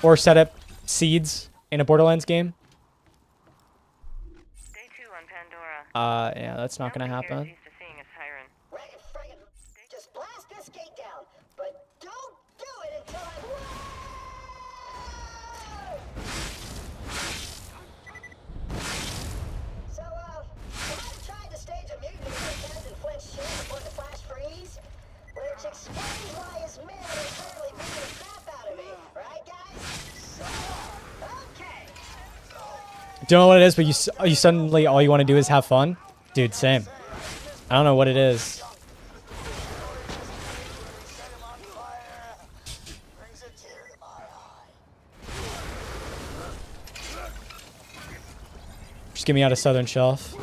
Or set up seeds in a Borderlands game. Day 2 on Pandora. Yeah, that's not gonna Nobody here is happen. used to seeing a siren. Just blast this gate down, but don't do it until I... So, I might have tried to stage a mutiny with Captain Flint's ship before the flash freeze, which explains why his men are currently beating the crap out of me, right, guys? Okay. Don't know what it is, but you suddenly all you want to do is have fun? Dude, same. I don't know what it is. Just get me out of Southern Shelf.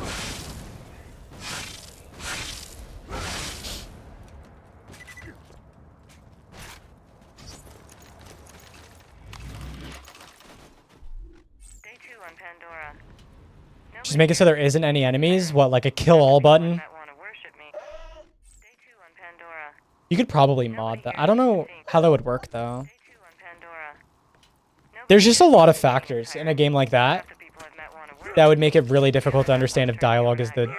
Day 2 on Pandora. Just make it so there isn't any enemies. What, like a kill all button? That want to worship me. Day 2 on Pandora. You could probably mod that. I don't know how that would work though. Day 2 on Pandora. There's just a lot of factors in a game like that Half the people I've met want to worship that would make it really difficult to understand if dialogue is the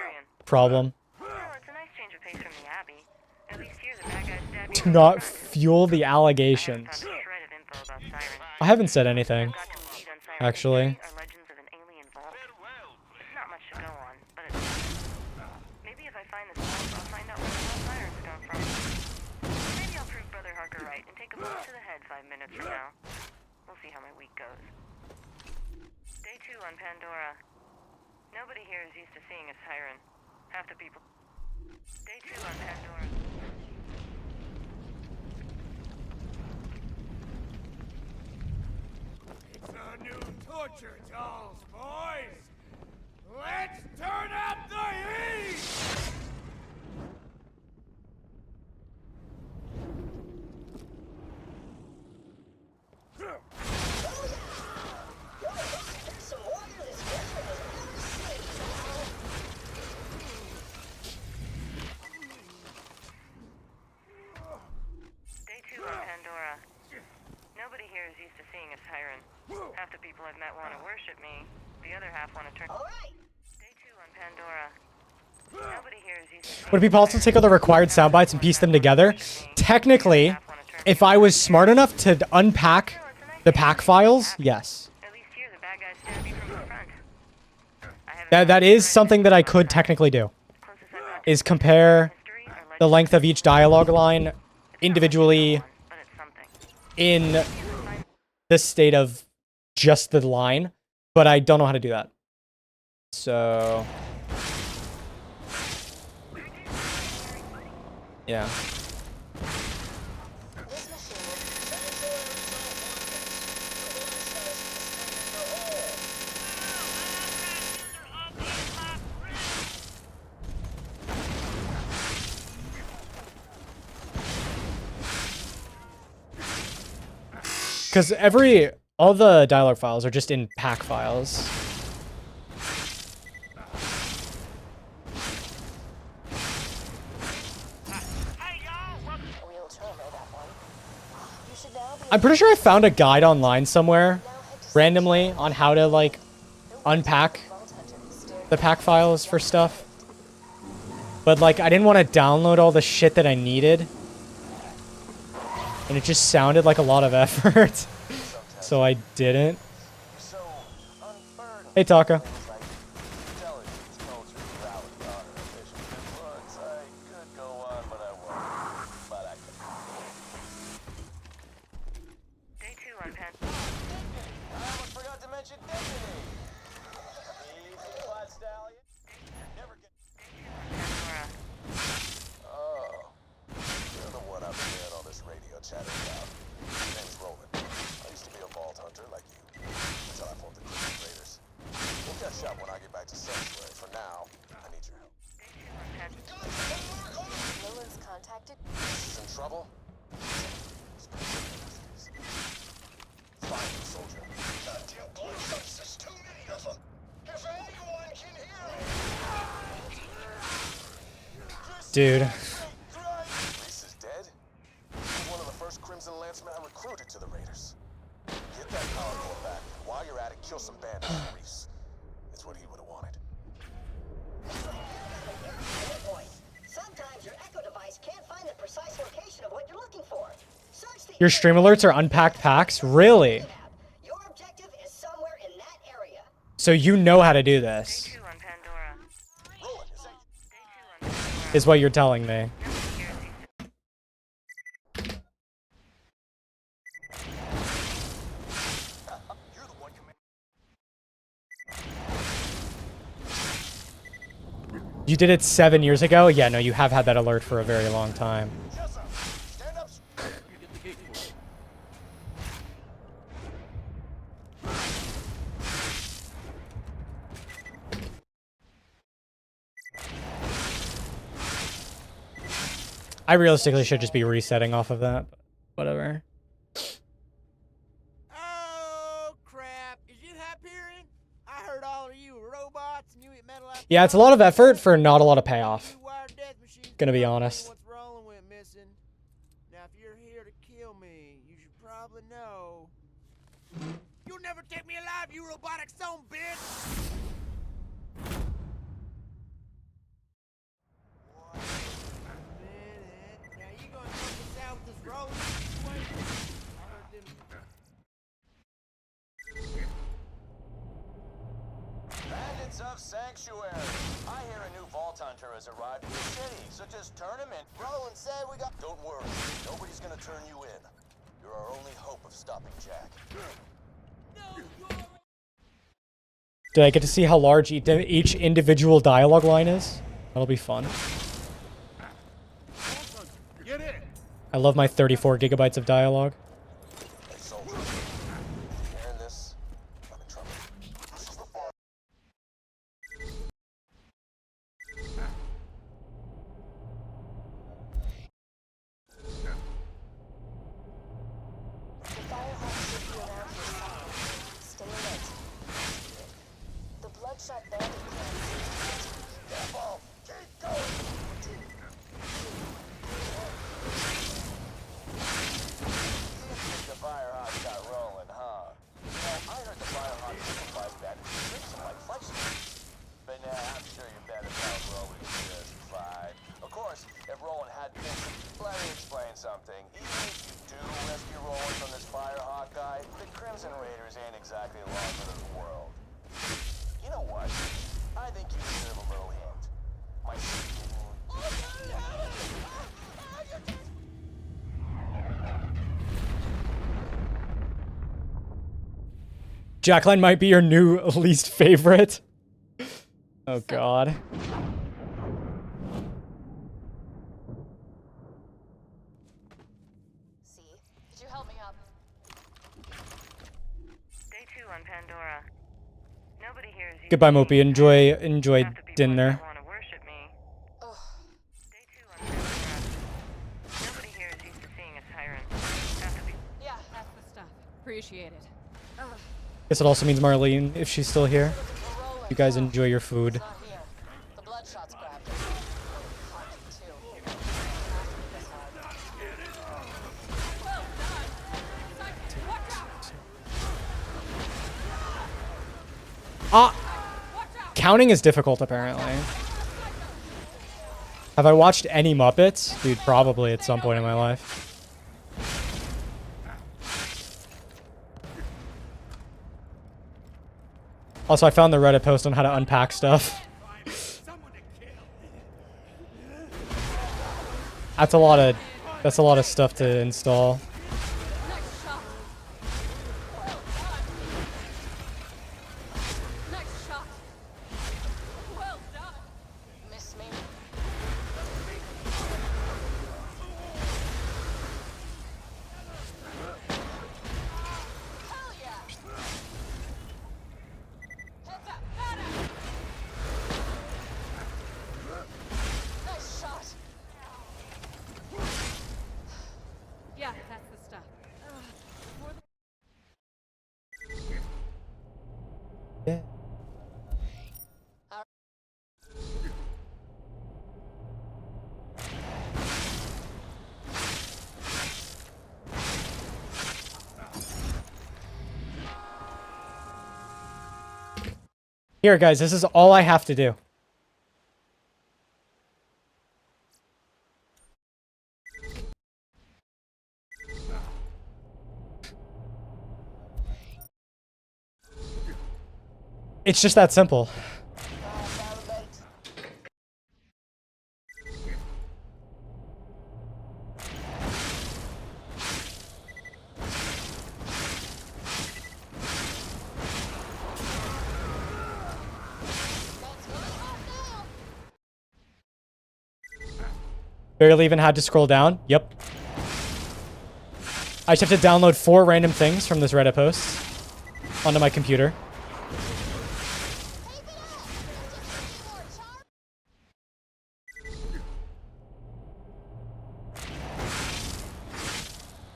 problem. Still, it's a nice change of pace from the Abbey. At least here the bad guys stab you Do from the not front. fuel the I haven't allegations. found a shred of info about sirens. I haven't said anything, Got to lead on siren actually. history or legends of an alien vault. It's not much to go on, but it's... Maybe if I find this vault, I'll find out where the lost sirens come from. Maybe I'll prove Brother Harker right and take a bullet to the head 5 minutes from now. We'll see how my week goes. Day 2 on Pandora. Nobody here is used to seeing a siren. Half the people... Day 2 on Pandora. It's our new torture dolls, boys! Let's turn up the heat! Some warriors as different as I've ever seen, I've met want to worship me. The other half want to turn. All right. Day 2 on Pandora. Nobody here is used to Would it be possible to take all the required sound bites and piece them together? Technically, if I was smart enough to unpack the pack files, yes. At least here, the bad guys stand me from the front. I haven't That is something that I could technically do. closest I've got Is compare history or the length of each dialogue line individually but it's something. in the state of just the line, but I don't know how to do that. So yeah. This machine Because all the dialogue files are just in pack files. real term or that one. You should now be I'm pretty sure I found a guide online somewhere randomly on how to like unpack Vault Hunter stared the pack files for stuff. But like I didn't want to download all the shit that I needed. And it just sounded like a lot of effort. So I didn't. So unfair Hey Taka. things like intelligence, culture, morality, honor, ambition, influence. I could go on, but I won't. But I can. Day 2 on Pandora. I almost forgot to mention dignity. Easy, flat stallion. Never get. Oh, you're the one I've been hearing all this radio chatter about. My name's Roland. I used to be a vault hunter like you, until I formed the Crimson Raiders. We'll catch up when I get back to Sanctuary. For now, I need your help. Nolan's contacted. This is in trouble? Find the soldier. Goddamn bloodsuckers, there's too many of them. If anyone can hear me. Dude. Reese is dead? He's one of the first Crimson Lancemen I recruited to the Raiders. Get that power core back. While you're at it, kill some bandits for Reese. It's what he would have wanted. Good point. Sometimes your echo device can't find the precise location of what you're looking for. Search the Your stream alerts are unpacked packs? Really? map. Your objective is somewhere in that area. So you know how to do this, 2 on Pandora. Roland, is that Day 2 on Pandora. is what you're telling me. Nobody here is used to. you're the one command. You did it 7 years ago? Yeah, no, you have had that alert for a very long time. Jessa, stand up. I realistically should just be resetting off of that. But whatever. Oh, crap. Is you Hyperion? I heard all of you were robots and you eat metal after Yeah, it's a lot of effort for not a lot of payoff. you wired death machines. Gonna be Tell me honest. What's wrong with missing? Now, if you're here to kill me, you should probably know. You'll never take me alive, you robotic son of a bitch! Minute. Now, you gonna help us out with this rolling situation? I heard them. Bandits of Sanctuary. I hear a new Vault Hunter has arrived in the city, so just turn him in. Roland said we got. Don't worry, nobody's gonna turn you in. You're our only hope of stopping Jack. Did I get to see how large each individual dialogue line is? That'll be fun. Get in! I love my 34 gigabytes of dialogue. Hey, soldier. Hearing this? I'm in trouble. This is the far. The Firehawk should be around here somewhere. Stay alert. The Bloodshot Bandit clan seems to be Careful! Keep going! something. Even if you do rescue Roland from this Firehawk guy, the Crimson Raiders ain't exactly the life of the world. You know what? I think you deserve a little hint. My Jackline might be your new least favorite. Oh god. See? Did you help me up? Day 2 on Pandora. Nobody here is used Goodbye, to Mopey. seeing Enjoy Have to be dinner. one that wanna worship me. Ugh. Day 2 on Pandora. Nobody here is used to seeing a tyrant. Have to be. Yeah, That's the stuff. Appreciate it. Guess it also means Marlene, if she's still here. for Roland. You guys enjoy your food. He's not here. The Bloodshot's grabbed him. Hockey, too. After this hard. Counting is difficult, apparently. Have I watched any Muppets? Dude, probably at some point in my life. Also, I found the Reddit post on how to unpack stuff. That's a lot of stuff to install. Nice shot. Nice shot. Well done. Miss me? Hell yeah! Heads up! Nice shot! Yeah, that's the stuff. More the Yeah. Here, guys, this is all I have to do. It's just that simple. Barely even had to scroll down. Yep. I just have to download 4 random things from this Reddit post onto my computer.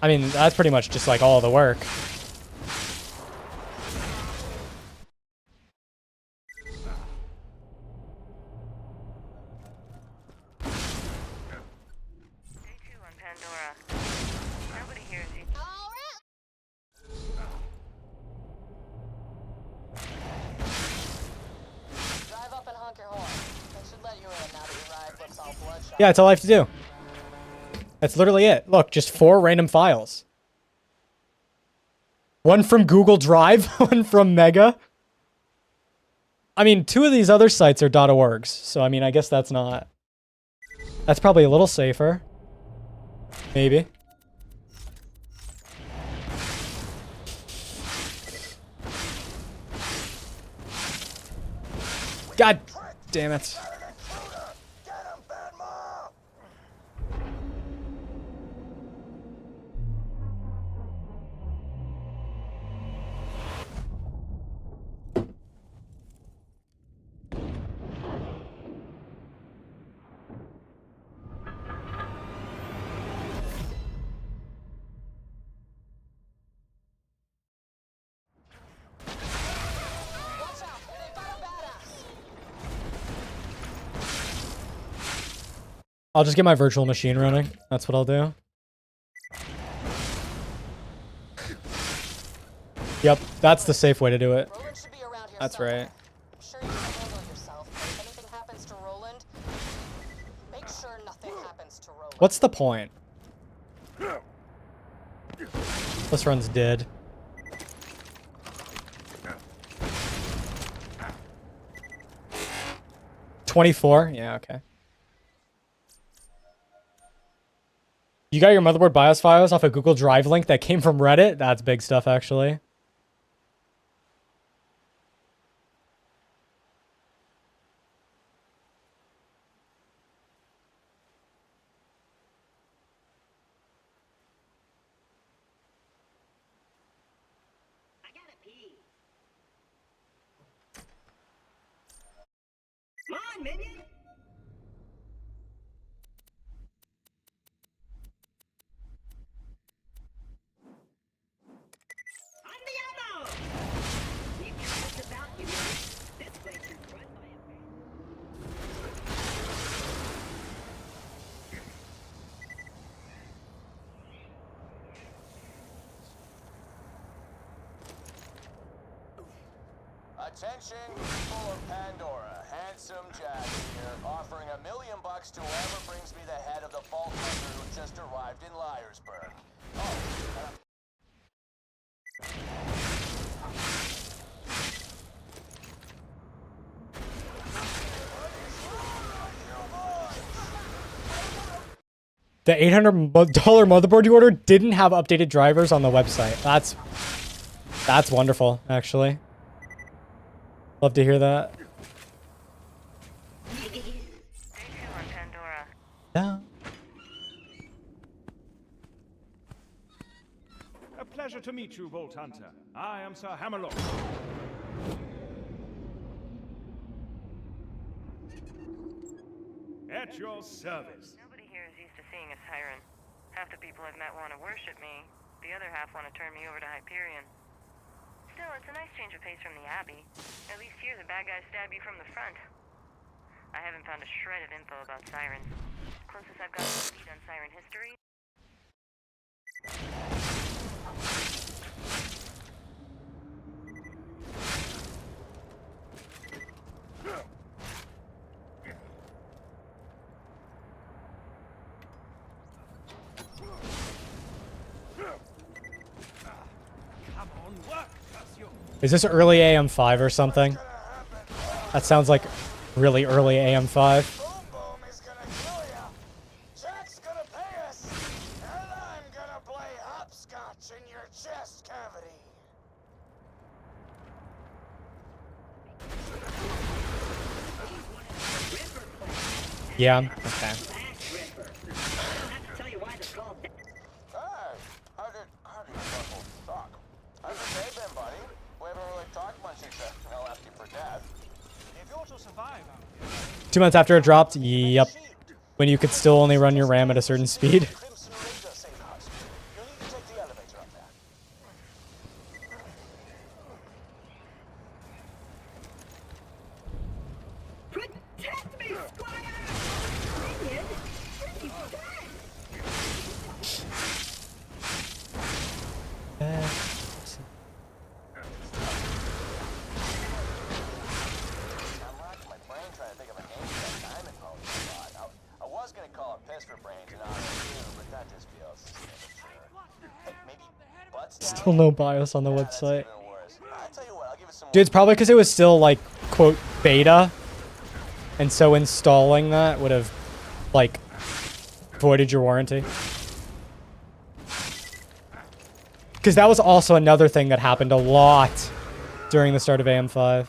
I mean, that's pretty much just like all the work. Day 2 on Pandora. Nobody here is used. Drive up and honk your horn. They should let you in now that your ride looks all bloodshot. Yeah, that's all I have to do. That's literally it. Look, just 4 random files. One from Google Drive, one from Mega. I mean, 2 of these other sites are .orgs, so I mean, I guess that's not... That's probably a little safer. Maybe. God damn it. Get him, Bad Mom! Watch out! They've got a badass! I'll just get my virtual machine running. That's what I'll do. Yep, that's the safe way to do it. Roland should be around here That's somewhere. right. I'm sure you can handle yourself, but if anything happens to Roland, make sure nothing happens to Roland. What's the point? This run's dead. $24? Yeah, okay. You got your motherboard BIOS files off a Google Drive link that came from Reddit? That's big stuff, actually. I gotta pee. Come on, minion! On the ammo! Leave your wits about you, minion. This place is run by a man. Attention, people of Pandora. Handsome Jack here, offering $1 million to whoever brings me the head of the Vault Hunter who just arrived in Liarsburg. Oh, The $800 motherboard you ordered didn't have updated drivers on the website. That's wonderful, actually. Love to hear that. Day 2 on Pandora. Yeah. A pleasure to meet you, Vault Hunter. I am Sir Hammerlock. At your service. Nobody here is used to seeing a siren. Half the people I've met want to worship me. The other half want to turn me over to Hyperion. Still, it's a nice change of pace from the Abbey. At least here the bad guys stab you from the front. I haven't found a shred of info about sirens. Closest I've got to lead on siren history. Come on, work, Cassio. Is this early AM5 or something? That sounds like really early AM5. Boom Boom is gonna kill ya. Jack's gonna pay us, and I'm gonna play hopscotch in your chest cavity. Yeah, okay. Back Ripper. I don't have to tell you why they're called that. Hey, how did Russell talk? How's your day been, buddy? We haven't really talked much since I left you for dead. If you're to survive out here, 2 months after it dropped? Yep. When you could still only run your RAM at a certain speed. Crimson Ranger safe house. You'll need to take the elevator up there. Protect me, Squire! Minion, what you done? I'm racking my brain trying to think of a name for that diamond pony I bought. I was gonna call it Piss for Brains in honor of you, but that just feels immature. Hey, maybe Butts down? Still no BIOS on the website. Even worse. I'll tell you what, I'll give it some Dude, it's probably because it was still, like, quote, beta. And so installing that would have, like, voided your warranty. Because that was also another thing that happened a lot during the start of AM5.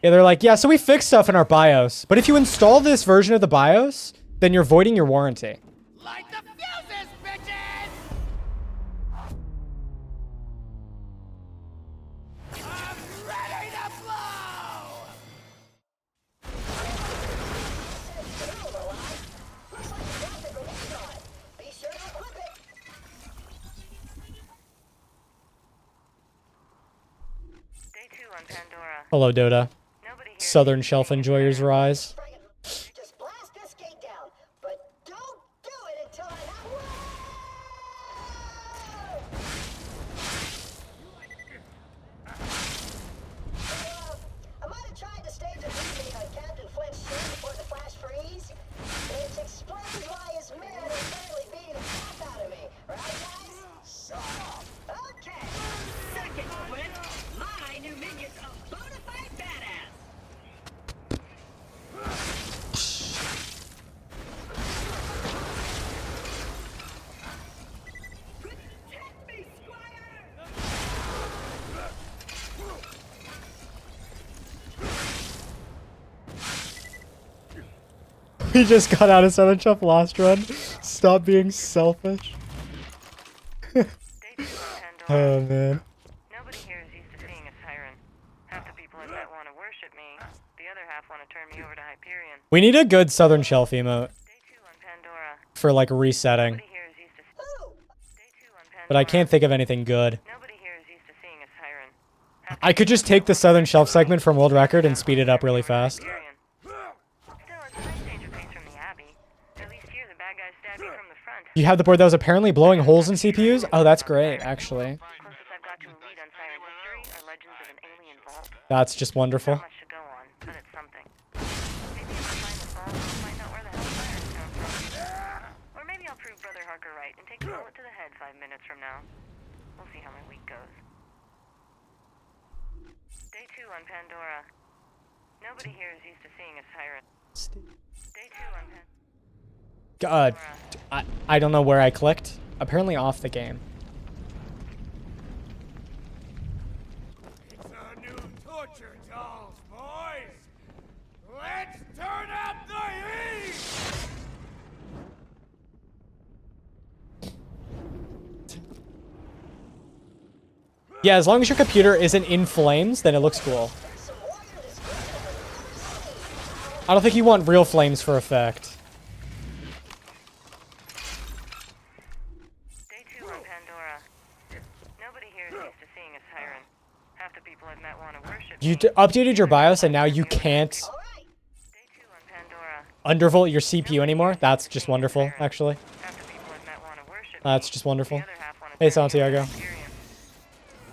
Yeah, they're like, yeah, so we fixed stuff in our BIOS. But if you install this version of the BIOS, then you're voiding your warranty. light the fuses, bitches! I'm ready to blow! Be sure to equip it. Day 2 on Pandora. Hello, Dota. Nobody here Southern is Shelf seeing a Enjoyers siren. rise. Just blast this gate down, but don't do it until I have. I might have tried to stage a meeting on Captain Flint's ship before the flash freeze. It explains why his men are barely beating the crap out of me, right? We just got out of Southern Shelf last run. Stop being selfish. Day 2 on Pandora. Oh man. Nobody here is used to seeing a siren. Half the people I've met want to worship me. The other half want to turn me over to Hyperion. We need a good Southern Shelf emote Day 2 on Pandora. for like resetting. Nobody here is used to. Day 2 on Pandora. But I can't think of anything good. Nobody here is used to seeing a siren. I could just take the Southern Shelf segment from World Record and speed it up really fast. Hyperion. Still, it's a nice change of pace from the Abbey. At least here, the bad guys stab you from the front. You have the board that was apparently blowing holes in CPUs? Oh, that's great, actually. Closest I've got to a lead on siren history are legends of an alien vault. That's just wonderful. Not much to go on, but it's something. Maybe if I find the vault, I'll find out where the hell sirens come from. Or maybe I'll prove Brother Harker right and take a bullet to the head 5 minutes from now. We'll see how my week goes. Day 2 on Pandora. Nobody here is used to seeing a siren. Day 2 on Pandora. I don't know where I clicked. Apparently off the game. It's a new torture dolls, boys! Let's turn up the heat! Yeah, as long as your computer isn't in flames, then it looks cool. I don't think you want real flames for effect. Day 2 on Pandora. Nobody here is used to seeing a siren. Half the people I've met want to worship You me. updated your BIOS and now you can't Day 2 on Pandora. undervolt your CPU anymore? That's just wonderful, actually. Half the people I've met want to worship me. That's just wonderful. The other half want to Hey, turn me over to Santiago. Hyperion.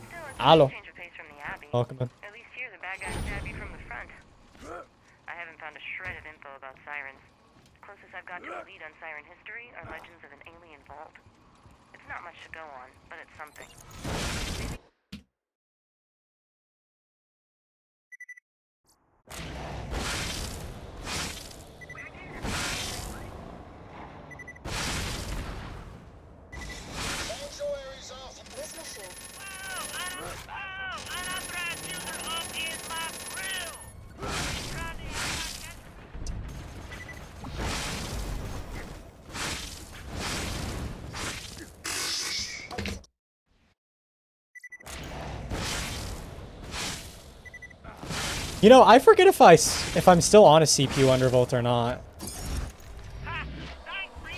Still, it's a Hello. nice change of pace from the Abbey. Welcome in. At least here, the bad guys stab you from the front. I haven't found a shred of info about sirens. Closest I've got to a lead on siren history are legends of an alien vault. It's not much to go on, but it's something. This machine. You know, I forget if I'm still on a CPU undervolt or not.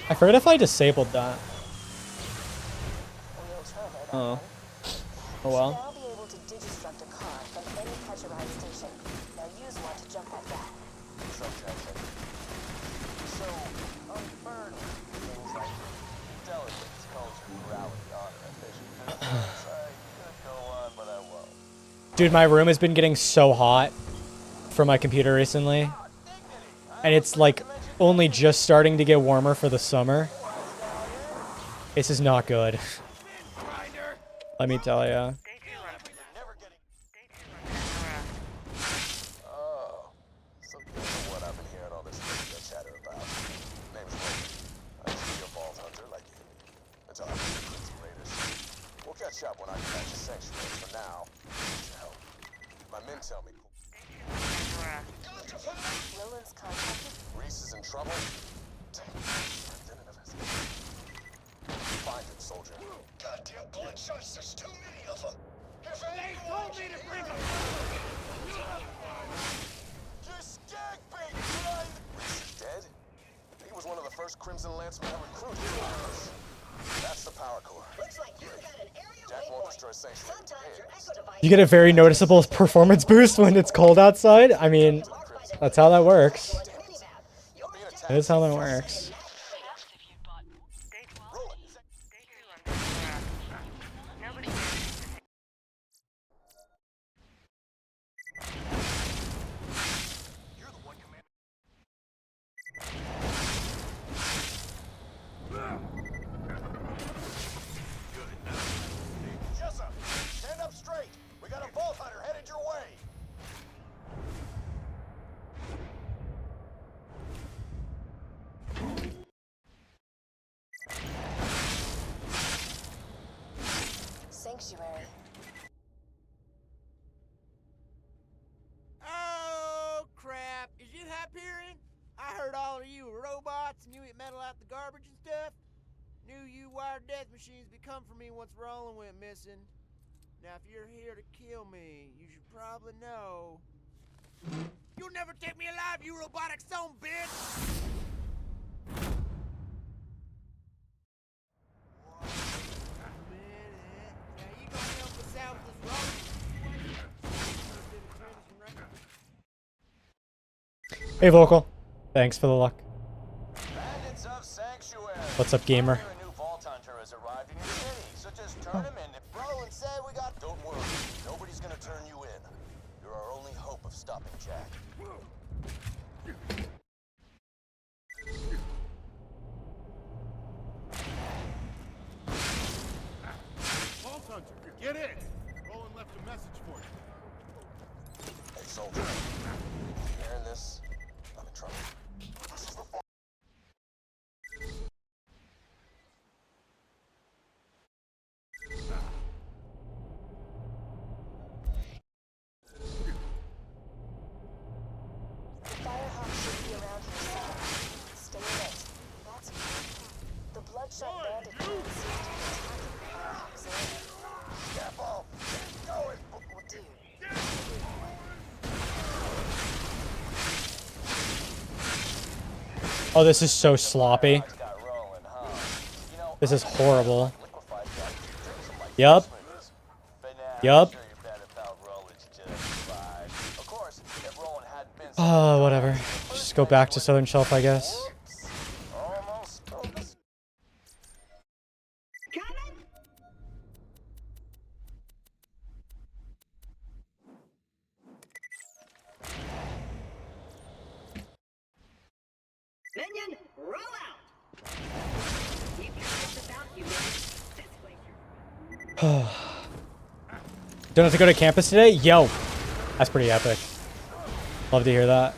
I forget if I disabled that. We'll try that. Oh. Oh well. Now be able to digistruct a car from any pressurized station. Now use one to jump at that. Subject. So, on burn, things like intelligence, culture, morality, honor, ambition, I could go on, but I won't. Dude, my room has been getting so hot for my computer recently. And it's like only just starting to get warmer for the summer. This is not good. Let me tell ya. Day 2 on Pandora. Oh, so you know what I've been hearing all this radio chatter about. Name's Logan. I used to be a vault hunter like you. Until I met the Raiders. We'll catch up when I get back to Sanctuary. For now, I need your help. My men tell me Pandora. Roland's contacted. Reese is in trouble. Damn, preventative has find him, soldier. Goddamn bloodshots, there's too many of them! If they told me to bring them! You're skag bait, right? Reese is dead? He was one of the first Crimson Lancemen I recruited. That's the power core. Looks like you got an area Jack won't destroy Sanctuary. Sometimes your echo device You get a very noticeable performance boost when it's cold outside. I mean, that's how that works. That is how that works. Day 2 on Pandora. Nobody here is used to seeing. Jessup, stand up straight. We got a vault hunter headed your way. Sanctuary. Oh, crap. Is it Hyperion? I heard heard all of you are robots and you eat metal out the garbage and stuff. Knew you wired death machines be come for me once Roland went missing. Now, if you're here to kill me, you should probably know. You'll never take me alive, you robotic son of a bitch! Now, you gonna help us out with this Roland situation? Hey, Vocal. Thanks for the luck. Bandits of Sanctuary. What's up, gamer? A new Vault Hunter has arrived in your city, so just turn him in. If Roland said we got... Don't worry, nobody's gonna turn you in. You're our only hope of stopping Jack. Vault Hunter, get in! Roland left a message for you. Hey, soldier. You hearing this? I'm in trouble. This is the... The Firehawk should be around here somewhere. Stay alert. That's good. The Bloodshot Bandit clan seems to be attacking the Firehawk's area. Careful! Keep going! Well, dude. Oh, this is so sloppy. Got Roland, huh? You know, This is horrible. liquefied that. Drink some like Yup. smoothies. But nah, Yup. I'm sure you bet about Roland's just fine. Of course, if Roland hadn't been Oh, whatever. Just go back to Southern Shelf, I guess. Whoops. Almost spilled this. Coming? Minion, roll out! Keep your wits about you, minion. This way. Don't have to go to campus today? Yo! That's pretty epic. Love to hear that.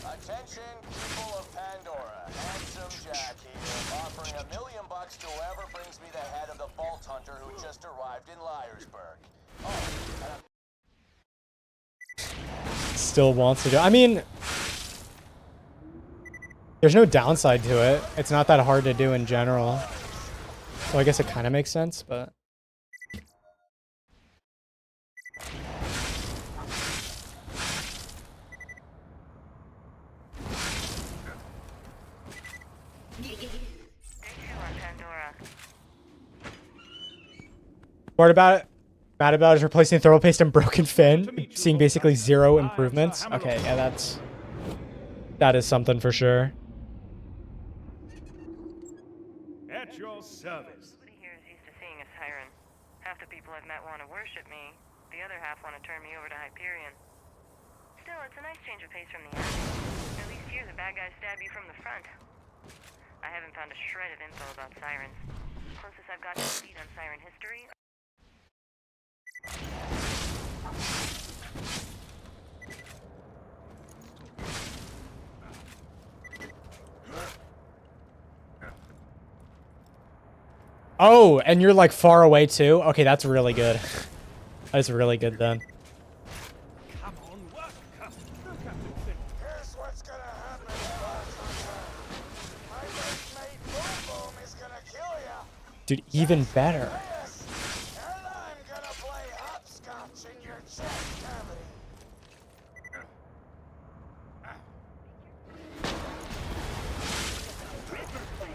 Attention, people of Pandora. Handsome Jack here, offering $1 million to whoever brings me the head of the Vault Hunter who just arrived in Liarsburg. Oh, and Still wants to do. I mean, there's no downside to it. It's not that hard to do in general. So I guess it kind of makes sense, but... Day 2 on Pandora. Mad about is replacing thermal paste and broken fin, seeing basically 0 improvements. Okay, yeah, that is something for sure. At your service. Nobody here is used to seeing a siren. Half the people I've met want to worship me. The other half want to turn me over to Hyperion. Still, it's a nice change of pace from the end. At least here, the bad guys stab you from the front. I haven't found a shred of info about sirens. Closest I've got to a beat on siren history. Oh, and you're like far away too? Okay, that's really good. That's really good then. Come on, work, Captain. Captain Thick. here's what's gonna happen, Vault Hunter. My mate Boom Boom is gonna kill ya. Dude, even better. Yes, and I'm gonna play hopscotch in your chest cavity. Ripper plan.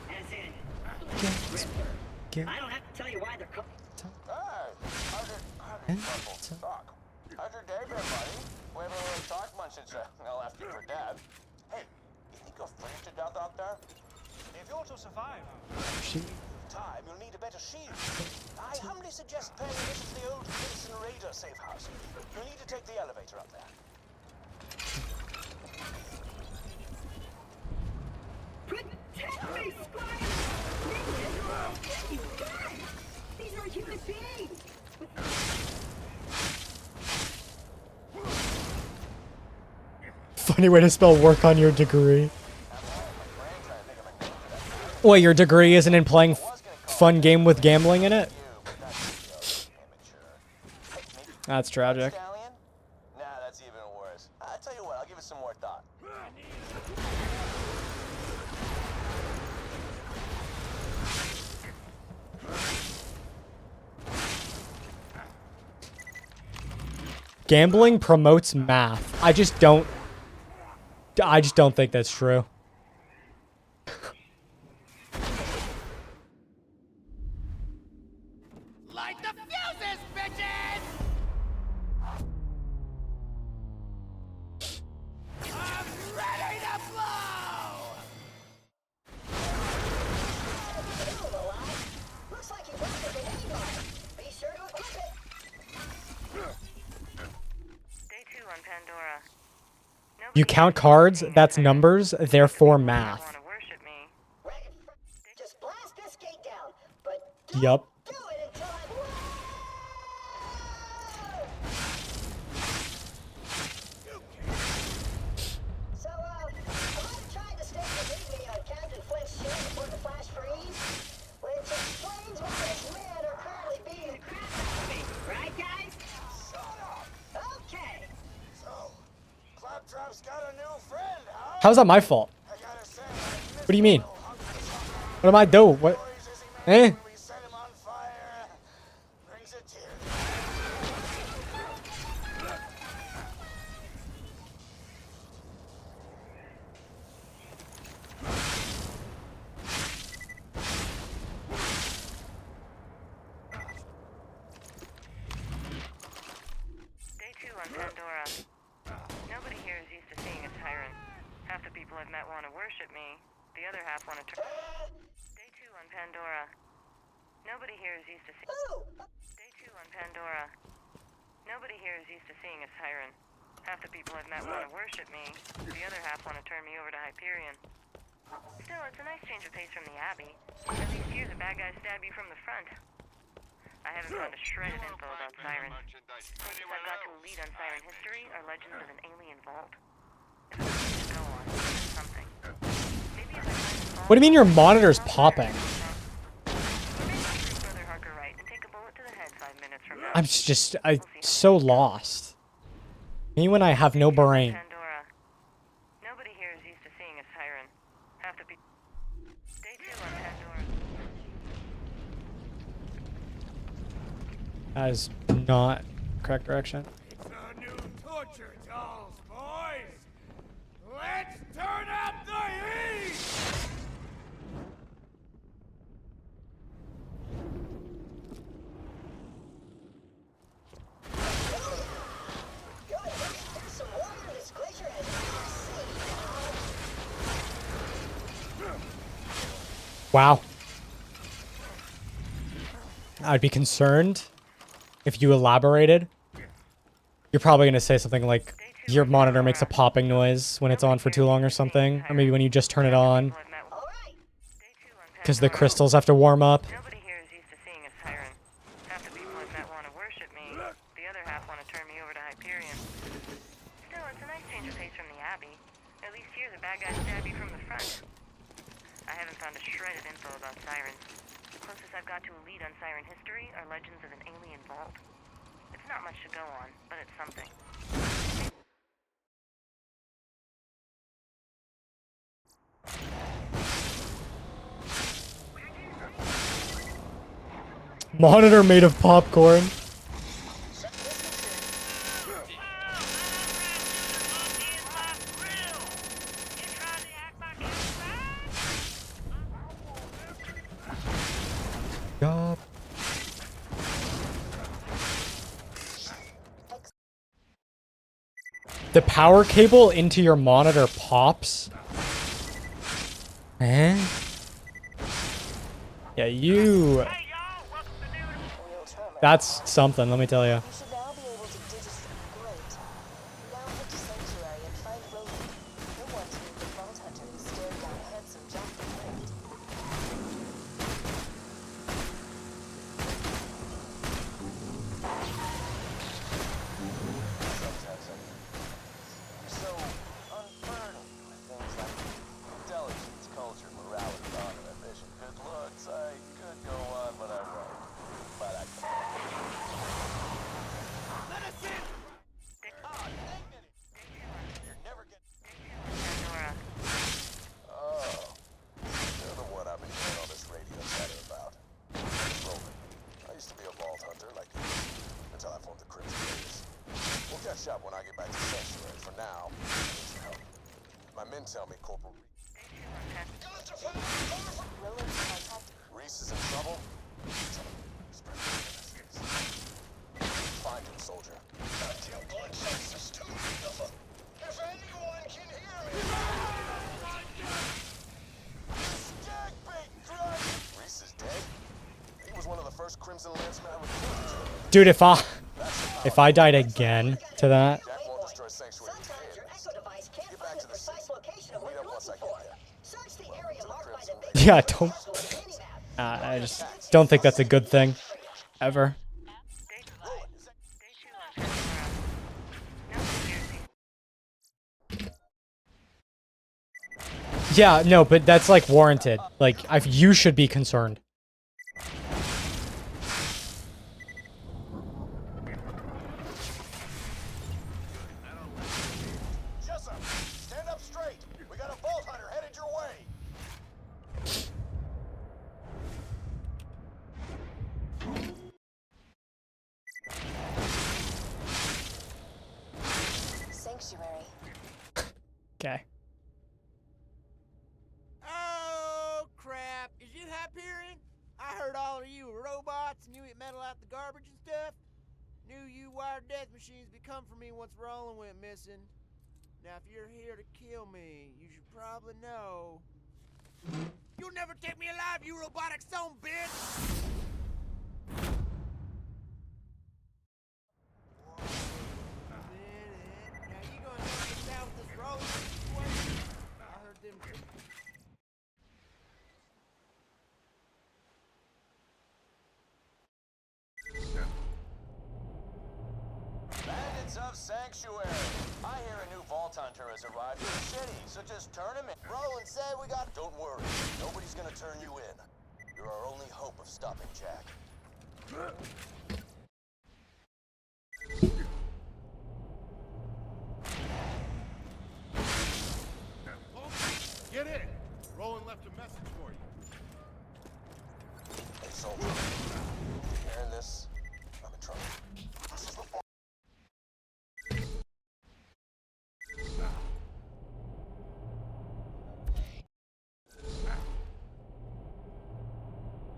As in, Ripper. I don't have to tell you why they're called. Hey, how's your talk? How's your day been, buddy? We haven't really talked much since I left you for dead. Hey, you think you'll freeze to death out there? If you're to survive time, you'll need a better shield. I humbly suggest paying a visit to the old Crimson Raider safe house. You'll need to take the elevator up there. Protect me, Squire! Minion! You guys! These are human beings! Funny way to spell work on your degree. What, your degree isn't in playing fun game with gambling in it? That's tragic. Stallion? Nah, that's even worse. I tell you what, I'll give it some more thought. Gambling promotes math. I just don't think that's true. Light the fuses, bitches! I'm ready to blow! Looks like you brought the grenade bar. Be sure to equip it. Day 2 on Pandora. You count cards, that's numbers, therefore math. Want to worship me? Right. Just blast this gate down, but don't Yup. do it until I'm... So, I might have tried to stick the me on Captain Flint's ship before the flash freeze, which explains why his men are currently beating the crap out of me. Right, guys? Shut up! Okay. So, Claptrap's got a new friend, huh? How's that my fault? I gotta say, What do you mean? What am I do? What? Eh? we set him on fire. Brings a tear. Day 2 on Pandora. Nobody here is used to seeing a tyrant. Half the people I've met want to worship me. The other half want to turn. Day 2 on Pandora. Nobody here is used to see. Ooh. Day 2 on Pandora. Nobody here is used to seeing a tyrant. Half the people I've met want to worship me. The other half want to turn me over to Hyperion. Still, it's a nice change of pace from the Abbey. At least here's a bad guy stab you from the front. I haven't found a shred of info about Siren. Closest I've got to a lead on Siren history are legends of an alien vault. If it's going to go on, something. Maybe if I find What do you mean your monitor's popping? Maybe I'll prove Brother Harker right and take a bullet to the head 5 minutes from now. I'm so lost. Me when I have no brain. Pandora. Nobody here is used to seeing a siren. Have to be. Day 2 on Pandora. That is not correct direction. It's a new torture dolls, boys! Let's turn up the heat! Good. There's some water in this glacier as you can see. Wow. I'd be concerned if you elaborated. You're probably going to say something like your monitor makes a popping noise when it's on for too long or something. Or maybe when you just turn it on All right. Day 2 on because the Pandora. crystals have to warm up. Nobody here is used to seeing a siren. Half the people I've met want to worship me. The other half want to turn me over to Hyperion. Still, it's a nice change of pace from the Abbey. At least here's a bad guy stab you from the front. I haven't found a shred of info about sirens. The closest I've got to a lead on siren history are legends of an alien vault. It's not much to go on, but it's something. Monitor made of popcorn. Yup. The power cable into your monitor pops. Eh? Yeah, you. Real terminal. That's something, let me tell you. You should now be able to digitally. Great. Now head to Sanctuary and find Roland. He'll want to meet the Vault Hunter who stared down a handsome job for Flint. So, unburdened with things like intelligence, culture, morality, honor, ambition, good looks, I could go on, but I won't. But I can. intel me, Corporal. Roland's contact. Reese is in trouble. Find him, soldier. Goddamn bloodshot's are stupid. If anyone can hear me. Skag bait, Christ! Reese is dead. He was one of the first Crimson Lancemen I recruited. Dude, if I died again to that, Jack won't destroy Sanctuary. Sometimes your echo device can't Get find back the to the precise scene. location of what Meet you're up once I looking get for. there. Search the area marked by the big yeah, don't. circle on the minimap. I just don't think that's a good thing, ever. Stay tuned on Pandora. Nobody hears you. Yeah, no, but that's like warranted. Like, you should be concerned. Jessup, stand up straight. We got a Vault Hunter headed your way. Sanctuary. Okay. Oh, crap. Is you Hyperion? I heard all of you were robots and you eat metal out the garbage and stuff. Knew you wired death machines be come for me once Roland went missing. Now, if you're here to kill me, you should probably know. You'll never take me alive, you robotic son of a bitch! Now, you gonna help us out with this Roland situation? I heard them. Bandits of Sanctuary. I hear a new Vault Hunter has arrived in the city, so just turn him in. Roland said we got... Don't worry. Nobody's gonna turn you in. You're our only hope of stopping Jack. Get in! Roland left a message for you. Hey, soldier. Hearing this? I'm in trouble. This is the Vault.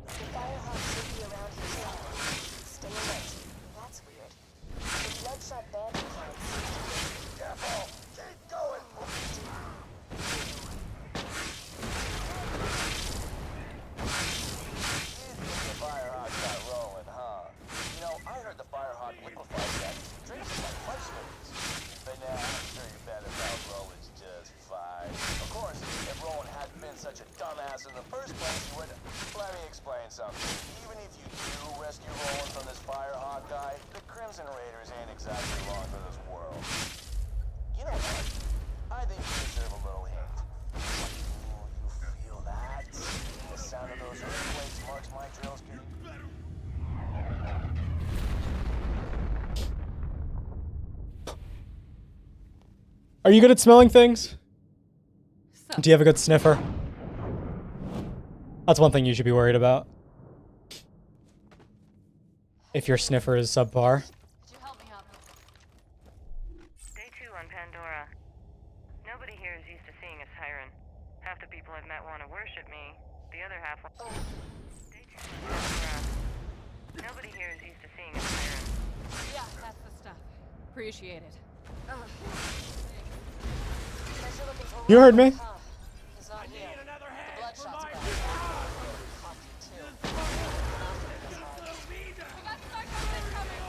The Firehawk should be around here somewhere. Stay alert. That's weird. The Bloodshot bandit clan seems to be... Careful! Keep going! The Firehawk got rolling, huh? You know, I heard the Firehawk liquefied that. Drinks like flesh smoothies. But now I'm sure you better know Roland's just fine. Of course, if Roland hadn't been such a dumbass in the first place, he would... Let me explain something. Even if you do rescue Roland from this Firehawk guy, the Crimson Raiders ain't exactly long for this world. You know what? I think you deserve a little hint. Ooh, you feel that? The sound of those earthquakes marks my drills getting... Are you good at smelling things? So, Do you have a good sniffer? That's one thing you should be worried about. If your sniffer is subpar. could you help me up? Day 2 on Pandora. Nobody here is used to seeing a siren. Half the people I've met want to worship me. The other half want... Day 2 on Pandora. Nobody here is used to seeing a siren. Yeah, that's the stuff. Appreciate it. Guess you're looking for You heard me. Roland, huh? He's not here. Another The hand for Bloodshot's my... back. Hockey, too. We got Psycho incoming!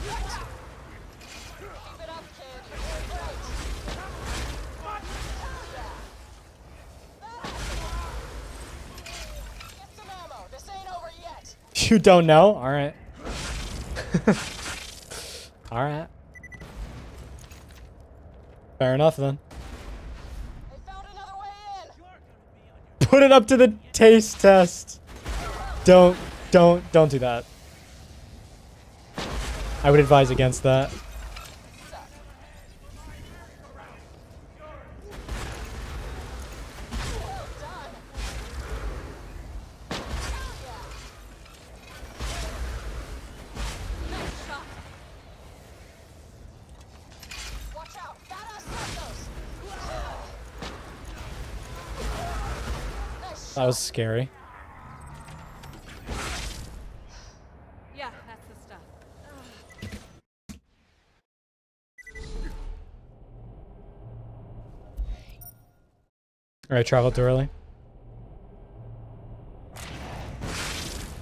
Psycho! Keep it up, kid. You're doing great. Get some ammo. This ain't over yet. You don't know? Alright. Alright. Fair enough then. They found another way in. Put it up to the taste test. Don't do that. I would advise against that. Well done. Nice shot! Watch out. Badass Santos. That was scary. Yeah, that's the stuff. Alright, traveled too early.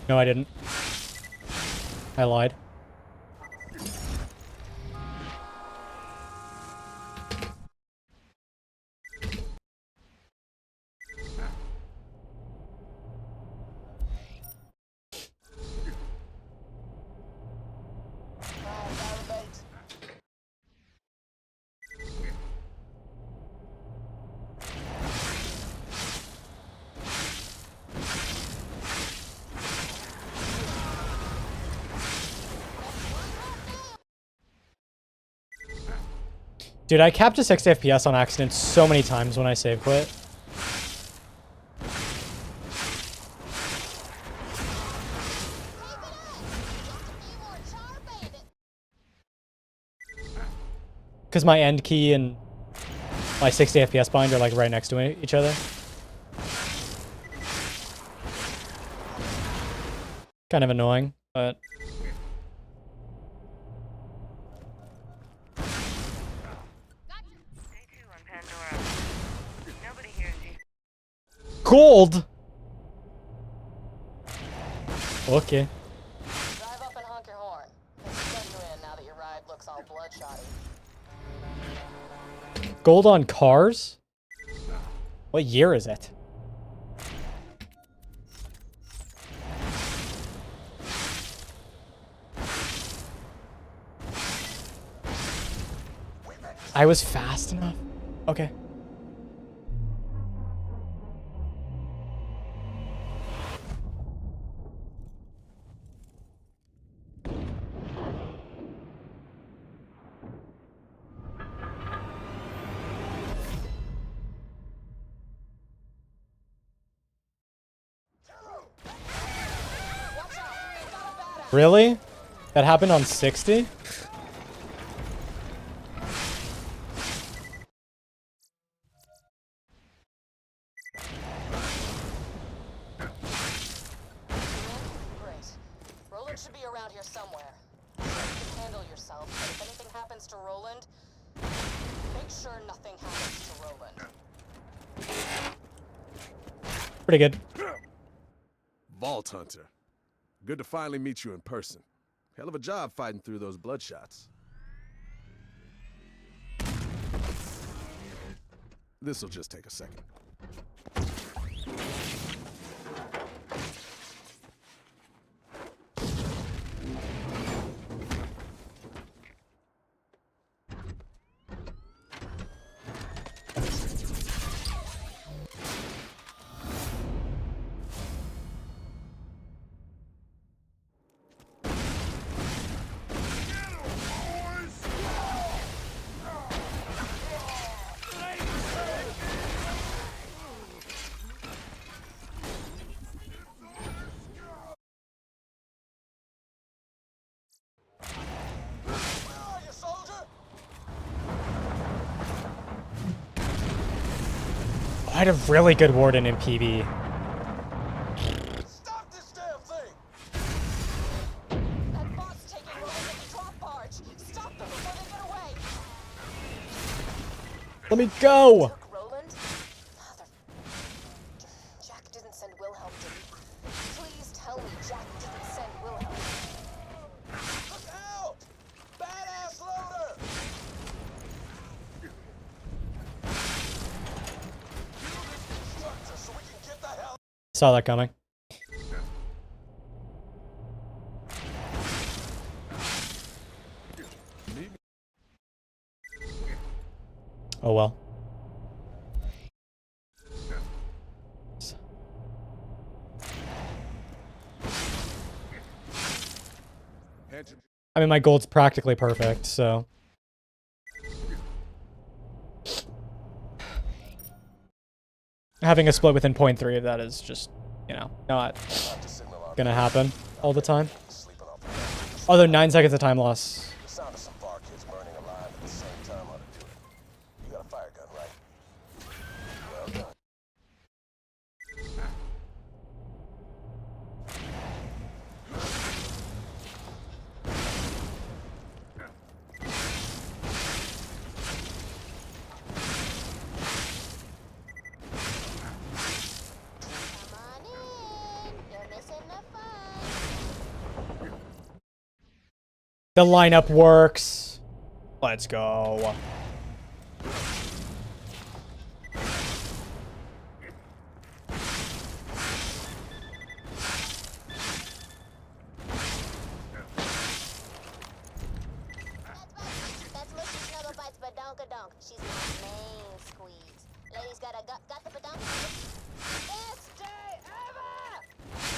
No, I didn't. I lied. Dude, I capped to 60 FPS on accident so many times when I save quit. Because my end key and my 60 FPS bind are like right next to each other. Kind of annoying, but... Day 2 on Pandora. Nobody hears you. Gold! Okay. Drive up and honk your horn. Let's get you in now that your ride looks all bloodshotty. Gold on cars? What year is it? I was fast enough? Okay. Really? That happened on 60? Great. Roland should be around here somewhere. You can handle yourself, but if anything happens to Roland, make sure nothing happens to Roland. Pretty good. Vault Hunter. Good to finally meet you in person. Hell of a job fighting through those bloodshots. This'll just take a second. I had a really good warden in PB. Stop this damn thing! That bot's taking Roland at the drop barge. Stop them before they get away. Let me go! Took Roland? Mother... Jack didn't send Wilhelm, did he? Please tell me Jack didn't send Wilhelm. Look out! Badass loader! Structure so we can get the hell. Saw that coming. Oh well. I mean, my gold's practically perfect, so... Having a split within 0.3 of that is just, you know, not gonna happen all the time. Although 9 seconds of time loss. The sound of some bar kids burning alive at the same time ought to do it. You got a fire gun, right? Well done. The lineup works. Let's go. That's Mushy Snuggle Bites Badonkadonk. She's my main squeeze. Ladies got the badonkadonk. Best day ever!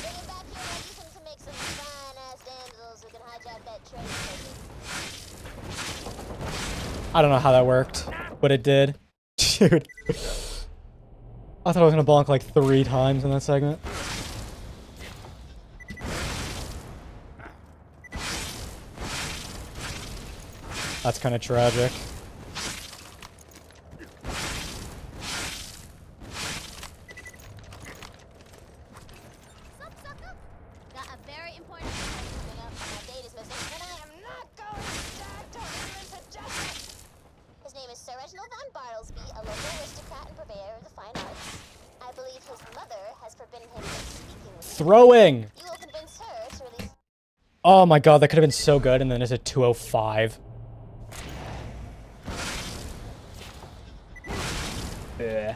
Bring him back here and I'll use him to make some fine-ass damsels who can hijack that train ticket. I don't know how that worked, but it did. Dude. I thought I was gonna bonk like 3 times in that segment. That's kind of tragic. Sup, sucker? Got a very important message coming up. My date is missing, and I am not going back to even suggest it. His name is Sir Reginald von Bartlesby, a local aristocrat and purveyor of the fine arts. I believe his mother has forbidden him from speaking with you. Throwing! You will convince her to release. Oh my god, that could have been so good, and then it's a 205. Yeah.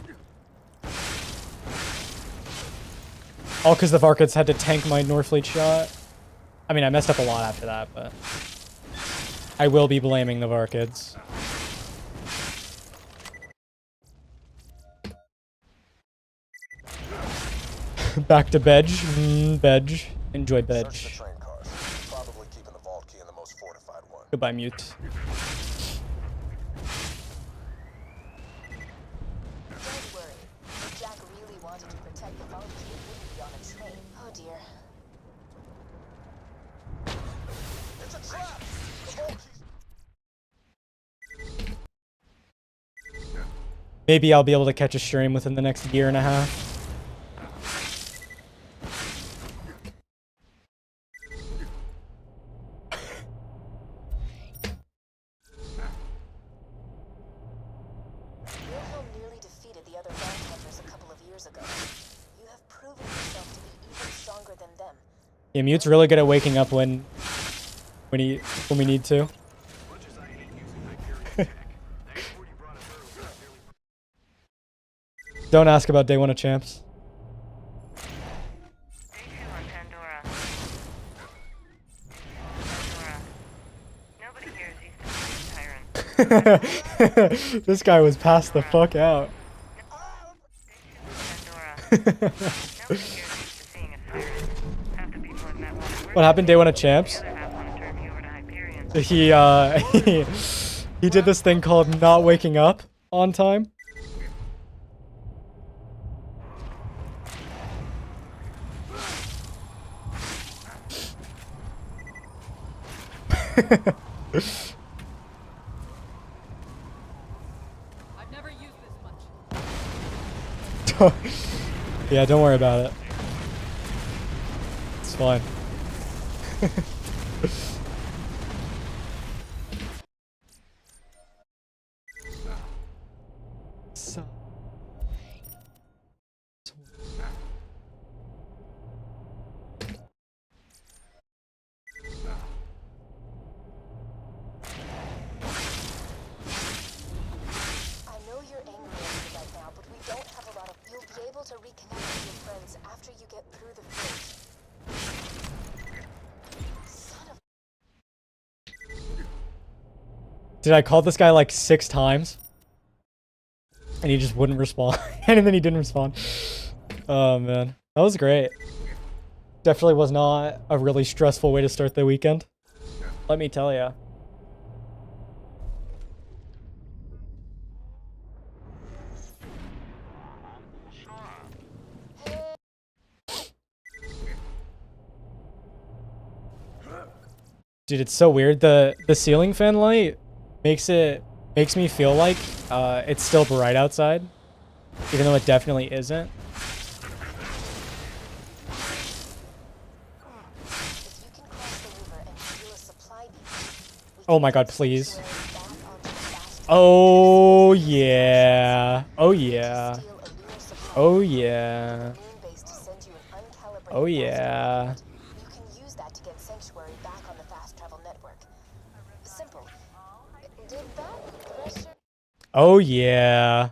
All because the Varkids had to tank my Norfleet shot. I mean, I messed up a lot after that, but I will be blaming the Varkids. Back to Bedge. Bedge. Enjoy Search the Bedge. train cars. Probably keeping the vault key in the most fortified one. Goodbye, Mute. Don't worry. If Jack really wanted to protect the vault, he wouldn't be on a train. Oh dear. It's a trap! The vault key's... Maybe I'll be able to catch a stream within the next year and a half. Wilhelm nearly defeated the other Vault Hunters a couple of years ago. You have proven yourself to be even stronger than them. Yeah, Mute's really good at waking up when we need to. Don't ask about day 1 of champs. Day 2 on Pandora. Pandora. Nobody here is used to being a tyrant. This guy was passed the fuck out. Day 2 on Pandora. Nobody here is used to seeing a tyrant. Half the people I've met want to work What happened day 1 of the champs? other half want to turn me over to Hyperion. He did this thing called not waking up on time. I've never used this much. Yeah, don't worry about it. It's fine. So. I know you're angry at me right now, but we don't have a lot of... You'll be able to reconnect with your friends after you get through the fridge. Son of... Did I call this guy like 6 times? And he just wouldn't respond. And then he didn't respond. Oh man. That was great. Definitely was not a really stressful way to start the weekend. Let me tell ya. Dude, it's so weird. The ceiling fan light makes me feel like it's still bright outside, even though it definitely isn't. If you can cross the river and steal a supply beacon, we Oh can my get god, please. Sanctuary back onto the fast track. Oh yeah. Oh yeah. Steal a lunar supply Oh beacon yeah. from the moon base to send you an uncalibrated Oh fast yeah. travel. You can use that to get Sanctuary back on the fast travel network. Oh yeah.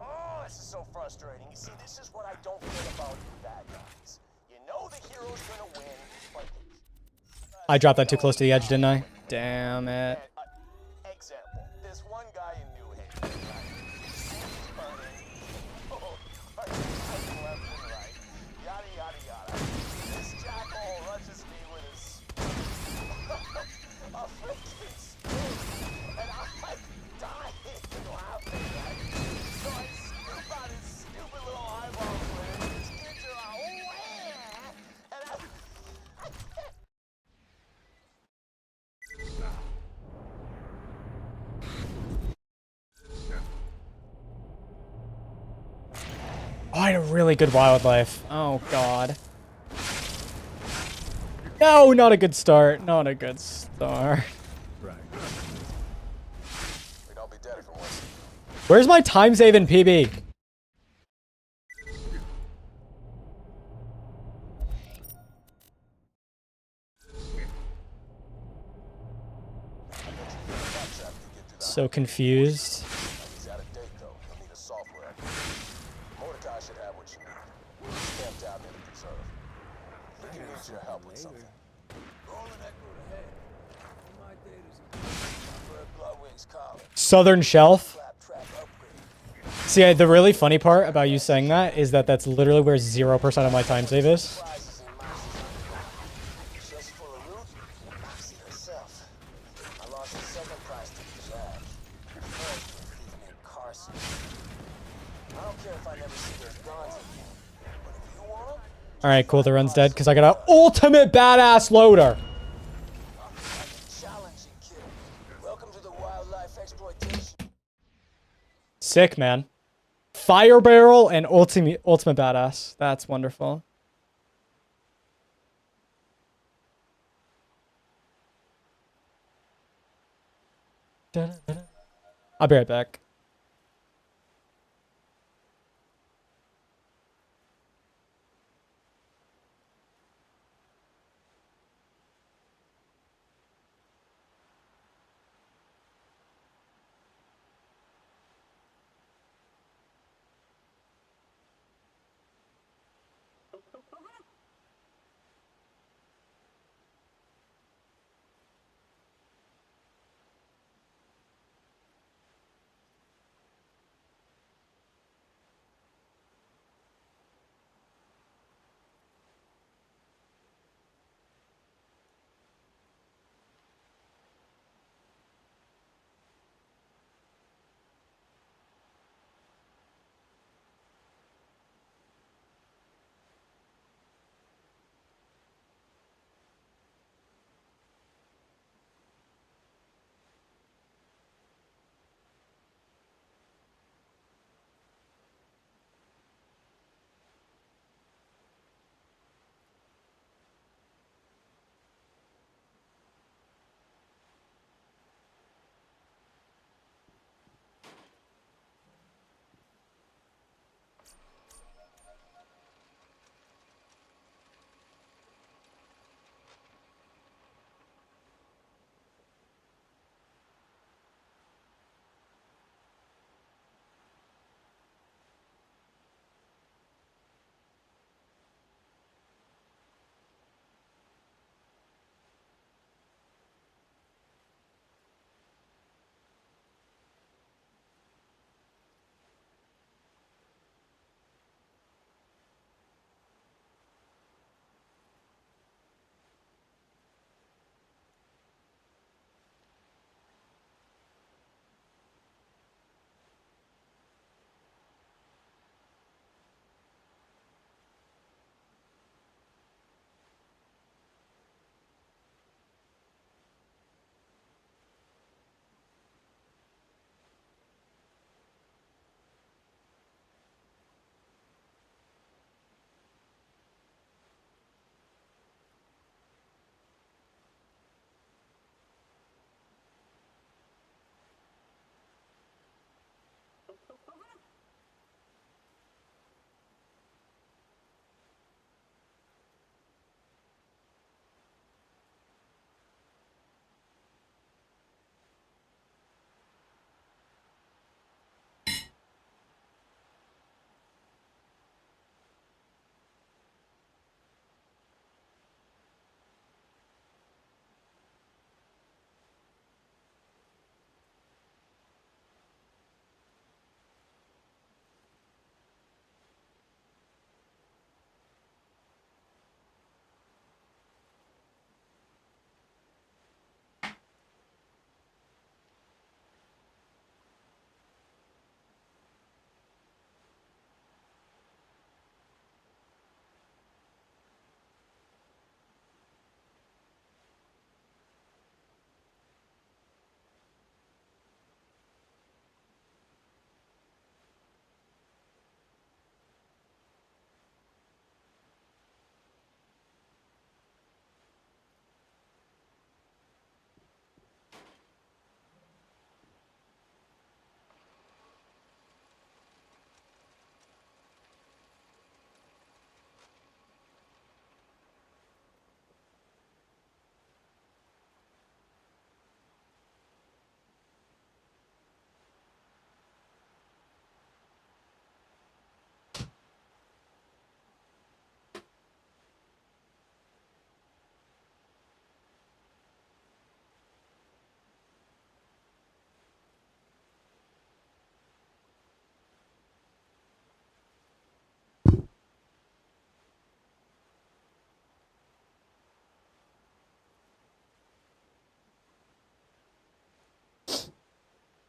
Oh, this is so frustrating. You see, this is what I don't get about you bad guys. You know the hero's gonna win, but... I dropped that too close to the edge, didn't I? Damn it. Example, this one guy in New Haven, right? He's burning. Oh, right, left and right. Yada, yada, yada. This jackhole rushes me with his... a freaking spoon. And I'm dying laughing, right? So I scoop out his stupid little eyeball fluid. His kids are like, oh, yeah. And I can't... Oh, I had a really good wildlife. Oh god. No, not a good start. Not a good start. Right. We'd all be dead if it wasn't. Where's my time save in PB? So confused. He's out of date, though. He'll need a software upgrade. Mordecai should have what you need. Stamped out in the preserve. I think he needs your help with something. Rolling Echo ahead. My data's for Bloodwing's calling. Southern Shelf. Claptrap upgrade. See, the really funny part about you saying that is that that's literally where 0% of my time save is. Prizes in Moxie's underground. Just for a root, Moxie herself. I lost the second prize to Kazak. Third to a thief named Carson. I don't care if I never see those guns again. But if you want them, Alright, cool, the run's dead because I got an ultimate badass loader. challenging kill. Welcome to the wildlife exploitation. Sick, man. Fire barrel and ultimate badass. That's wonderful. I'll be right back.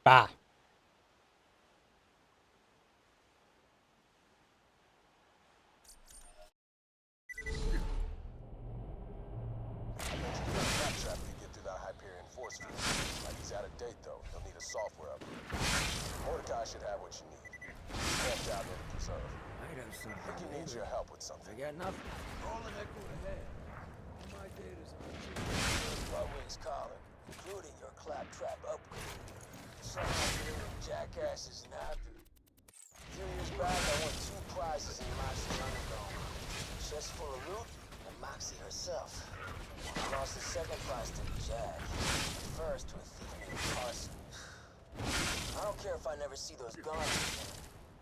Bah. Claptrap can get through that Hyperion force field. Like he's out of date though. He'll need a software upgrade. Mordecai should have what you need. Camped out there to preserve. I got something. I think he needs your help with something. I got nothing. Rolling echo ahead. All my data's Bloodwing's calling, including your Claptrap upgrade. Some of you jackasses napping. A few years back, I won 2 prizes in Moxie's Underdome. Chest full of loot and Moxie herself. I lost the second prize to Jack. The first to a thief named Carson. I don't care if I never see those guns again.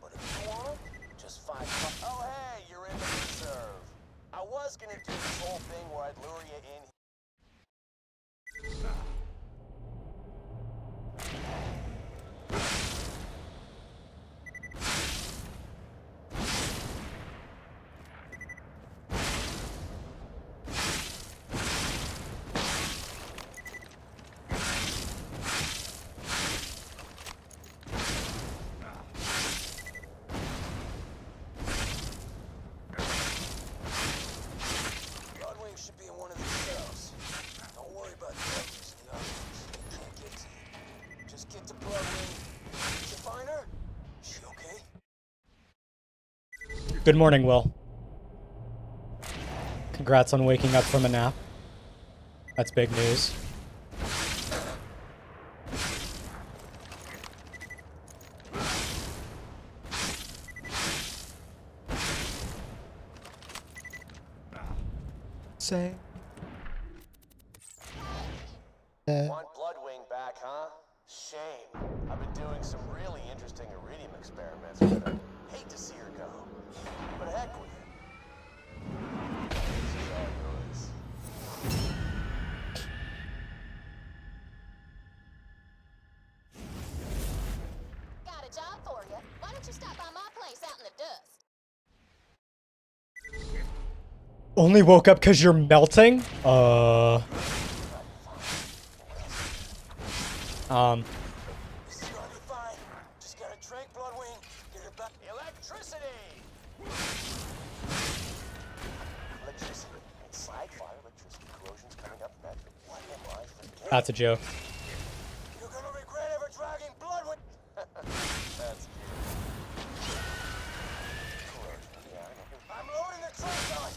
But if you want them, just find... Oh, hey, you're in the reserve. I was gonna do this whole thing where I'd lure you in. Bloodwing should be in one of these cells. Don't worry about the others. The others they can't get to you. Just get to Bloodwing. Did you find her? Is she okay? Good morning, Will. Congrats on waking up from a nap. That's big news. Say. Want Bloodwing back, huh? Shame. I've been doing some really interesting iridium experiments with her. Hate to see her go. But heck with it. This is all yours. Got a job for you. Why don't you stop by my place out in the dust? Only woke up because you're melting? This is gonna be fine. Just gotta drink Bloodwing. Get her back. Electricity! Electricity. Inside fire, electricity corrosion's coming up next. What am I forgetting? That's a joke. You're gonna regret ever dragging Bloodwing. That's cute. Corrosion, yeah. I'm loading the truck on.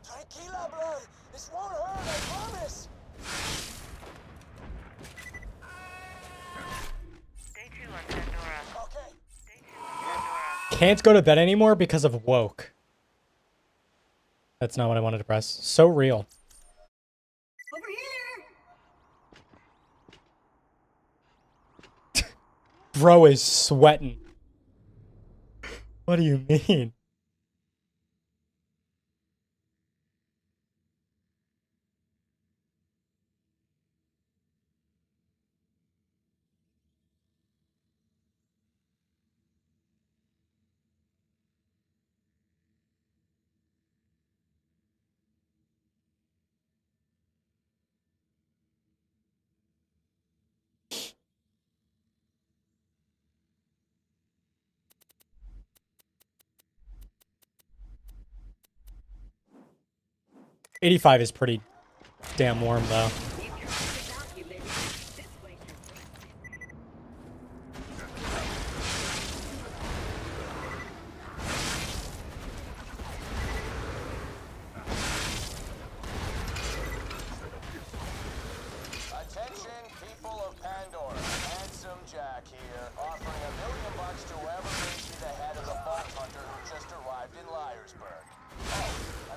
Tranquila, blood. This won't hurt, I promise. Day 2 on Pandora. Okay. Day 2 on Pandora. Can't go to bed anymore because of woke. That's not what I wanted to press. So real. Over here! Bro is sweating. What do you mean? $85 is pretty damn warm though. Attention, people of Pandora. Handsome Jack here, offering $1 million to whoever brings me the head of the Vault Hunter who just arrived in Liarsburg. Oh,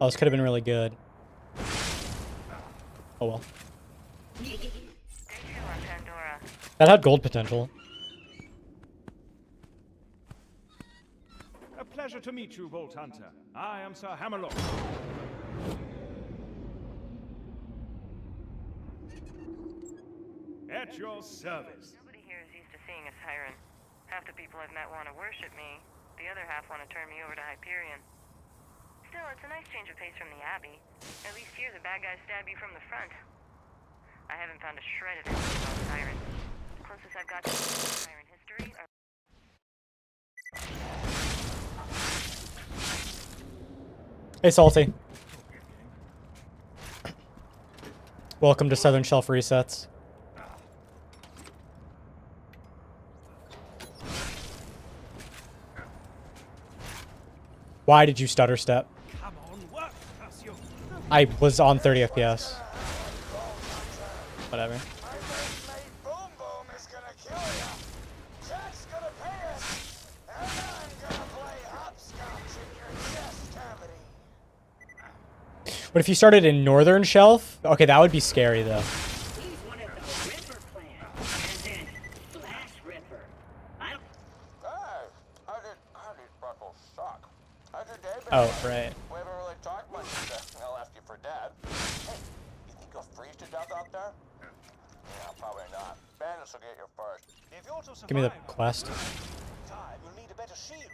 Oh, this could have been really good. Oh well. Day 2 on Pandora. That had gold potential. A pleasure to meet you, Vault Hunter. I am Sir Hammerlock. At your service. Nobody here is used to seeing a siren. Half the people I've met want to worship me. The other half want to turn me over to Hyperion. Still, it's a nice change of pace from the Abbey. At least here, the bad guys stab you from the front. I haven't found a shred of anything about sirens. The closest I've got to siren history are... Hey, Salty. Welcome to Southern Shelf Resets. Why did you stutter step? Come on, work, Casio. I was on 30 FPS. Whatever. My mate Boom Boom is gonna kill ya. Jack's gonna pay us. And I'm gonna play hopscotch in your chest cavity. What if you started in Northern Shelf? Okay, that would be scary though. He's one of the Ripper clan, as in Flash Ripper. I don't Hey, how did Buckles suck? How's your day been? Oh, like? right. We haven't really talked much today. I'll ask you for Dad. Hey, you think you'll freeze to death out there? Yeah, probably not. Bandits will get you first. If you're to Give me the survive quest. time, you'll need a better shield.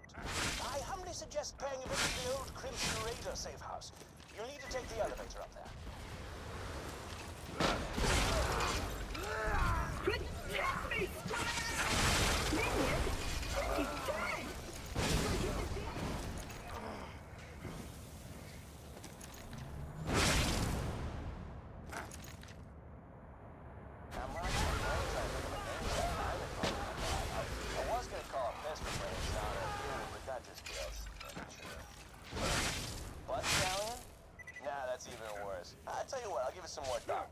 I humbly suggest paying a visit to the old Crimson Raider safe house. You'll need to take the elevator up there. I was gonna call a pistol, but it's not a but that just feels immature. Blood Stallion? Nah, that's even worse. I tell you what, I'll give it some more thought.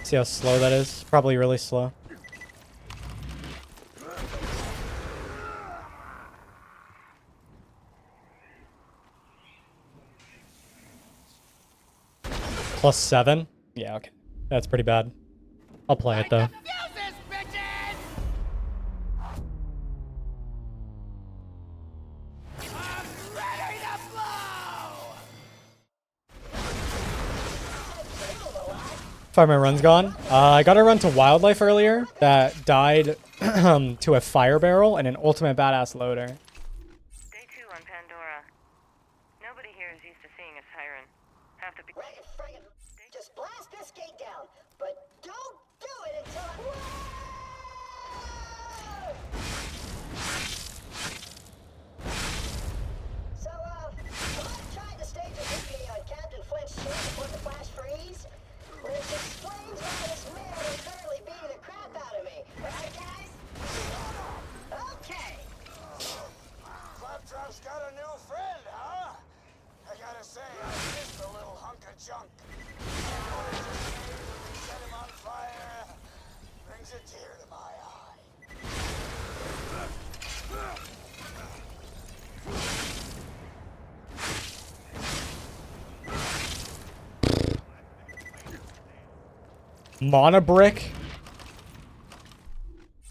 See how slow that is? Probably really slow. +7? Yeah, okay. That's pretty bad. I'll play it though. Fire my run's gone. I got a run to Wildlife earlier that died to a fire barrel and an ultimate badass loader. Day 2 on Pandora. Nobody here is used to seeing a siren. Half the people... Friggin', friggin', just blast this gate down, but don't do it until I... So, I tried to stage a mutiny on Captain Flint's ship before the flash freeze, which explains why this man is currently beating the crap out of me. Right, guys? Okay. Claptrap's got a new friend, huh? I gotta say, I missed the little hunk of junk. Set him on fire. Brings a tear to my eye. Monobrick?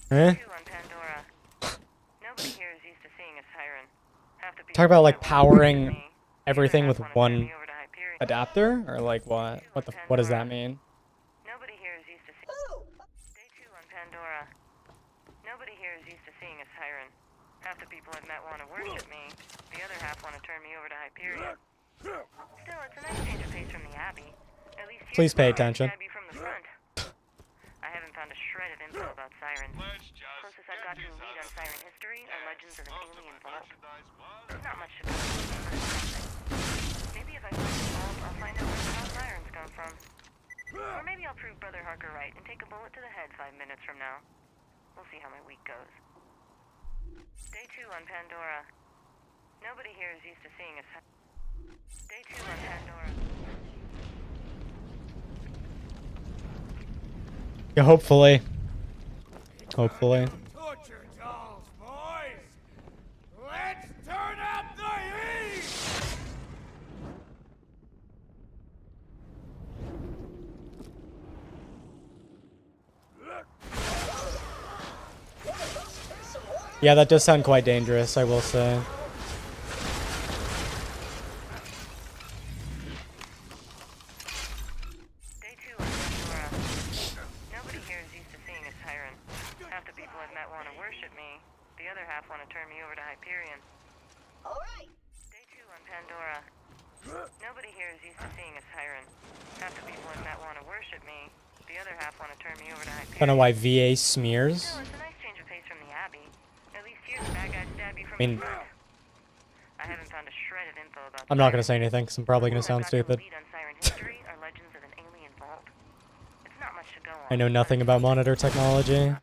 Eh? 2 on Pandora. Nobody here is used to seeing a siren. Half the people Talk about like that want to powering worship me. everything with The other half wanna turn one me over to Hyperion. adapter? Or like what? What does that mean? Nobody here is used to seeing... Ooh, Day 2 on Pandora. Nobody here is used to seeing a siren. Half the people I've met want to worship me. The other half want to turn me over to Hyperion. Still, it's a nice change of pace from the Abbey. At least here, Please pay the bad guys attention. stab you from the front. I haven't found a shred of info about sirens. Closest I've got to a lead on siren history are legends of an alien vault. There's not much to go over. Maybe if I find the vault, I'll find out where the hell sirens come from. Or maybe I'll prove Brother Harker right and take a bullet to the head 5 minutes from now. We'll see how my week goes. Day 2 on Pandora. Nobody here is used to seeing a siren. Day 2 on Pandora. Yeah, hopefully. Hopefully. Torture dolls, boys! Let's turn up the heat! yeah, those some more Yeah, that does sound quite dangerous, I will say. Day 2 on Pandora. Nobody here is used to seeing a tyrant. Half the people I've met want to worship me. The other half want to turn me over to Hyperion. All right. Day 2 on Pandora. Nobody here is used to seeing a tyrant. Half the people I've met want to worship me. The other half want to turn me over to Hyperion. Don't know why VA smears. Still, it's a nice change of pace from the Abbey. At least here the bad guys stab you from I mean- the front. I haven't found a shred of info about I'm not gonna say anything, because I'm probably gonna sound stupid. Lead on Siren history are legends of an alien vault. It's not much to go on. I know nothing about monitor technology.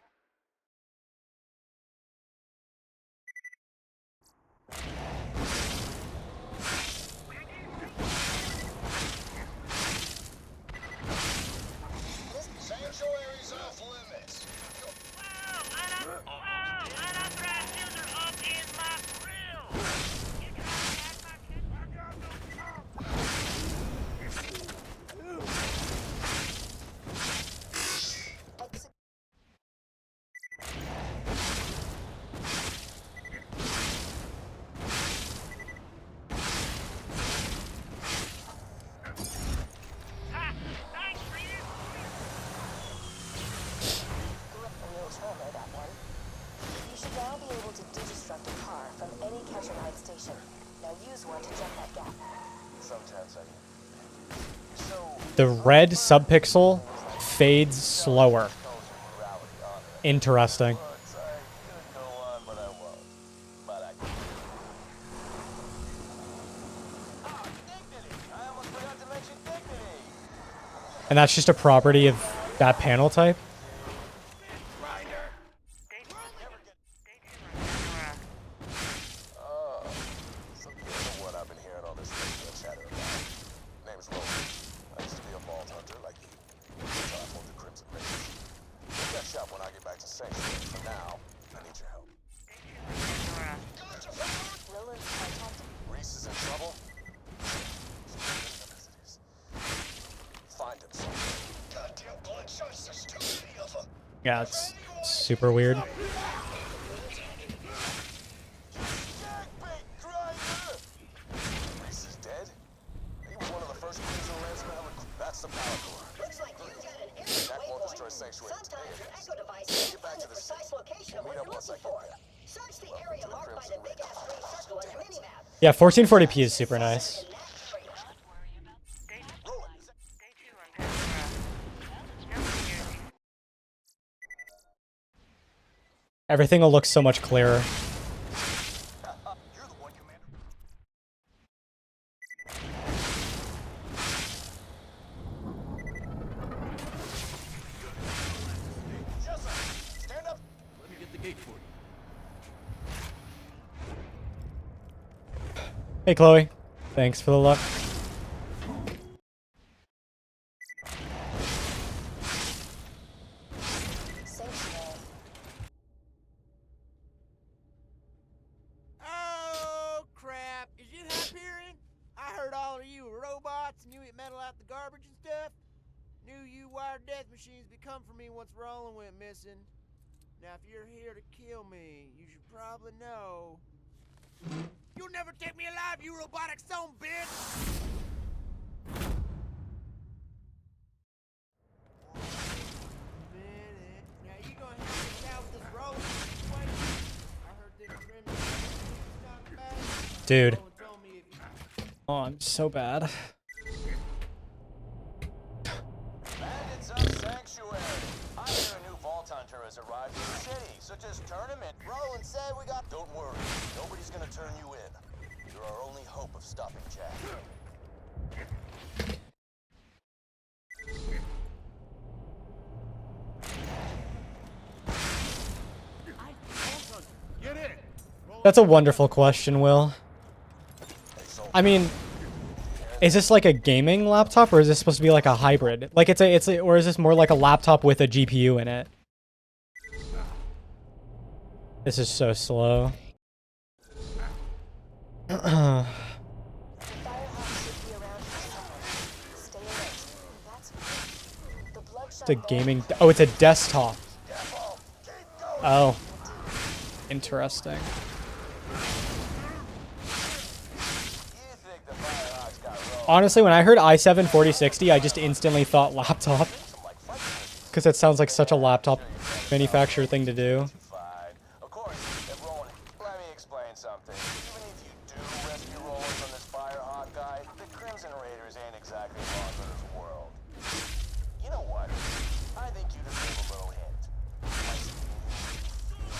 Sanctuary's off limits. Real charmer, that one. You should now be able to deconstruct a car from any Catcher Ride station. Now use one to jump that gap. Sometimes I. So, The red subpixel fades slower. morality on it. Interesting. But I could go on, but I won't. But I can. Dignity! I almost forgot to mention dignity! And that's just a property of that panel type. Day 2 on Pandora. So you're the one I've been hearing all this radio chatter about. Name's Roland. I used to be a vault hunter like you. Until I formed the Crimson Raiders. Get that shop when I get back to Sanctuary. For now, I need your help. Pandora. Roland's contact. Reese is in trouble. Find him somewhere. Goddamn bloodshots, there's too many of them. Yeah, it's super weird. Jackbait grinder! Reese is dead? He was one of the first queens of Lansman. That's the power core. Looks like you've got an area That won't destroy waypoint. Sanctuary Sometimes your today. echo device can Get back find to the the precise city. location of what Meet you're up once I looking get for. there. Search the area marked by the big ass green circle on your minimap. Yeah, 1440p is super nice. In that trailer. Day 2 on Pandora. Nobody here is used Everything will look so much clearer. You're the one, Commander. Jessa, stand up. Let me get the gate for you. Hey, Chloe. Thanks for the luck. Sanctuary. Oh, crap. Is you Hyperion? I heard all of you were robots and you eat metal out the garbage and stuff. Knew you wired death machines become for me once Roland went missing. Now, if you're here to kill me, you should probably know. You'll never take me alive, you robotic son of a bitch! Minute. Now, you gonna help me out with this Roland situation? I heard this friend was talking about it. Dude. Roland told me if you Oh, I'm so bad. Bandits of Sanctuary! I hear a new Vault Hunter has arrived in the city, so just turn him in. Roland said we got... Don't worry. Nobody's gonna turn you in. You're our only hope of stopping Jack. Get in! That's a wonderful question, Will. I mean, is this like a gaming laptop or is this supposed to be like a hybrid? Like or is this more like a laptop with a GPU in it? This is so slow. Firehawk should be around here somewhere. Stay alert. That's the bloodshot. It's a gaming. Oh, it's a desktop. Oh. Interesting. You think the Firehawks got rolling? Honestly, when I heard i7 4060, I just instantly thought laptop. Some like flight simulator. Because it sounds like such a laptop manufacturer thing to do. Fine. Of course, if Roland, let me explain something. Even if you do rescue Roland from this Firehawk guy, the Crimson Raiders ain't exactly Longmother's world. You know what? I think you deserve a little hint.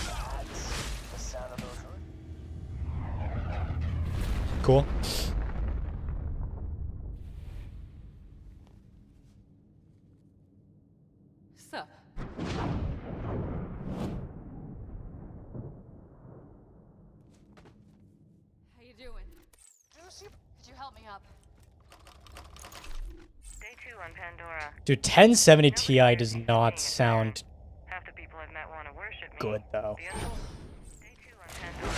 That's the sound of those roots. Cool. Sup? How you doing? Could you help me up? Day 2 on Pandora. Dude, 1070 Ti does not sound Half the people I've met want to worship me. good, though. The other- Day 2 on Pandora.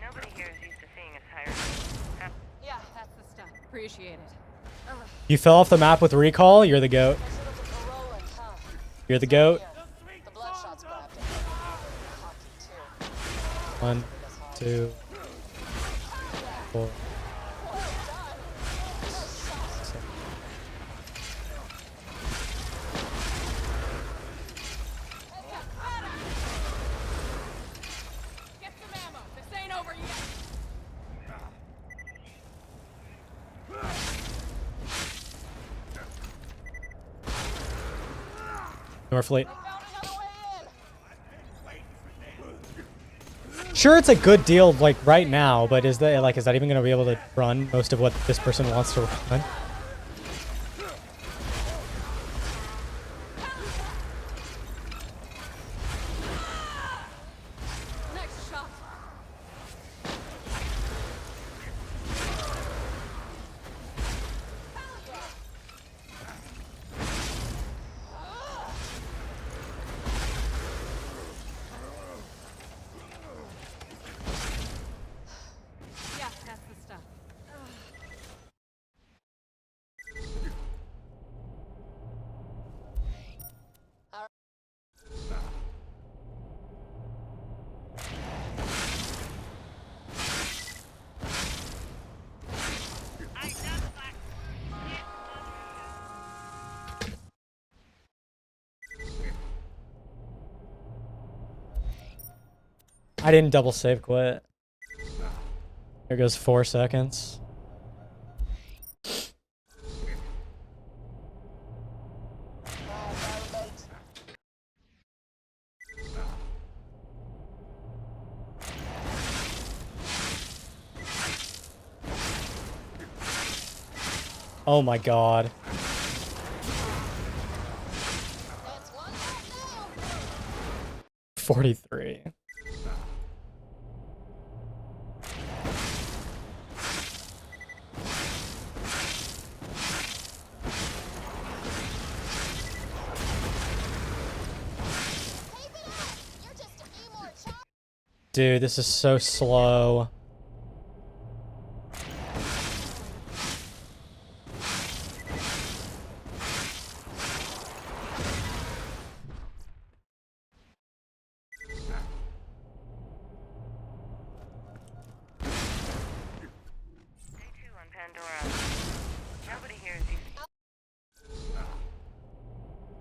Nobody here is used to seeing us tired. Yeah, that's the stuff. Appreciate it. Ugh. You fell off the map with recall? You're the goat. I should have looked for Roland, huh? You're the goat. Here, the Bloodshots grabbed him. Hockey, too. 1, 2, 4. Get some ammo. This ain't over yet. Norfleet. Found another way in. Sure, it's a good deal, like, right now, but is that even going to be able to run most of what this person wants to run? Next shot. Yeah, that's the stuff. I didn't double save quit. There goes 4 seconds. Oh my god. That's one shot now. 43. Keep it up. You're just a few more shots. Dude, this is so slow. Day 2 on Pandora. Nobody here is used to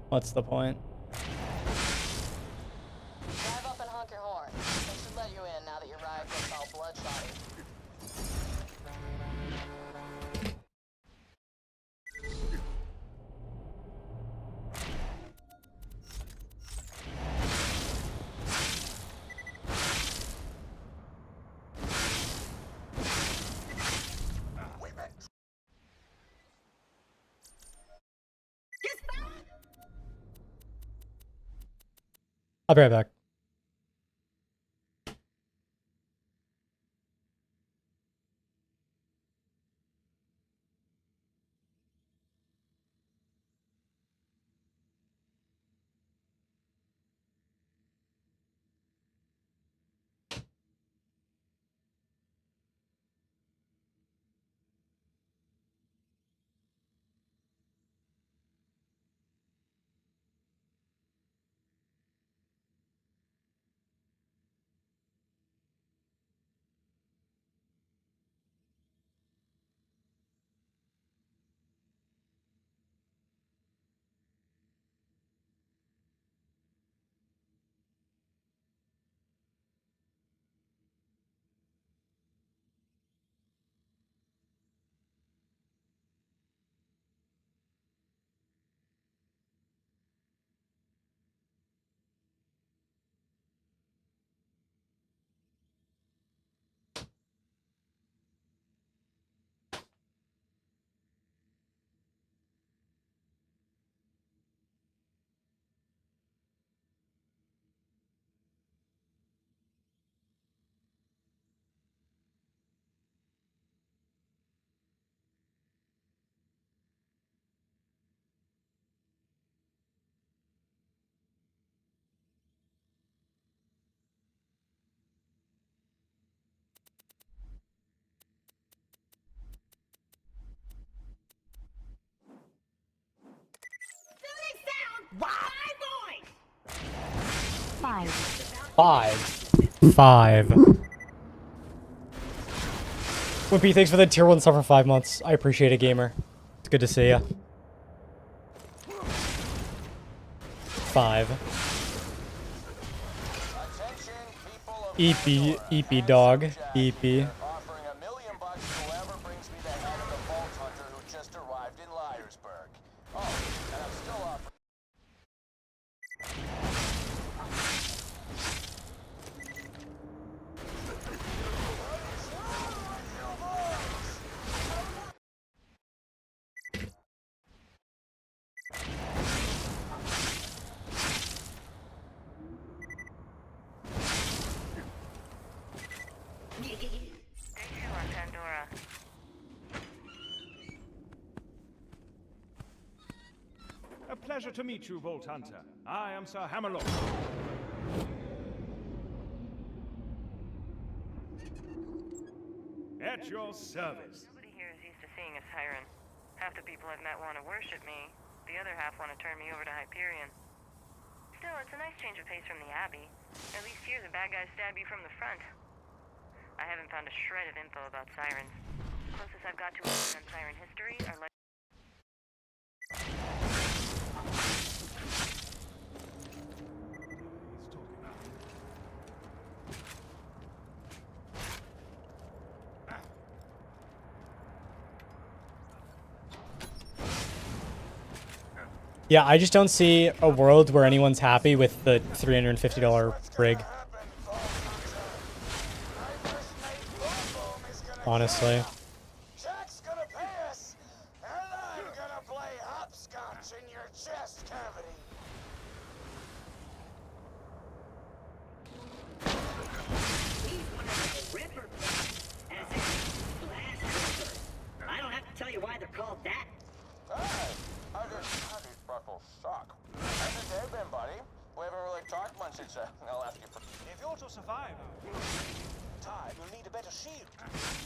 What's the point? Drive up and honk your horn. They should let you in now that your ride looks all bloodshotty. I'll be right back. 5. 5. Wimpy, thanks for the tier 1 sub for 5 months. I appreciate it, gamer. It's good to see ya. 5. Eepy dog. Eepy. Offering $1 million to whoever brings me the head of the Vault Hunter who just arrived in Liarsburg. Oh, and I'm still offering. Day 2 on Pandora. A pleasure to meet you, Vault Hunter. I am Sir Hammerlock. At your service. Nobody here is used to seeing a siren. Half the people I've met want to worship me. The other half want to turn me over to Hyperion. Still, it's a nice change of pace from the Abbey. At least here the bad guys stab you from the front. I haven't found a shred of info about sirens. Closest I've got to a on siren history are like... Yeah, I just don't see a world where anyone's happy with the $350 rig. Honestly. Jack's gonna pay us, and I'm gonna play hopscotch in your chest cavity. I don't have to tell you why they're called that. Hey, how did Freckles suck? How's your day been, buddy? We haven't really talked much since I'll ask you for... If you're to survive, Time, you'll need a better shield.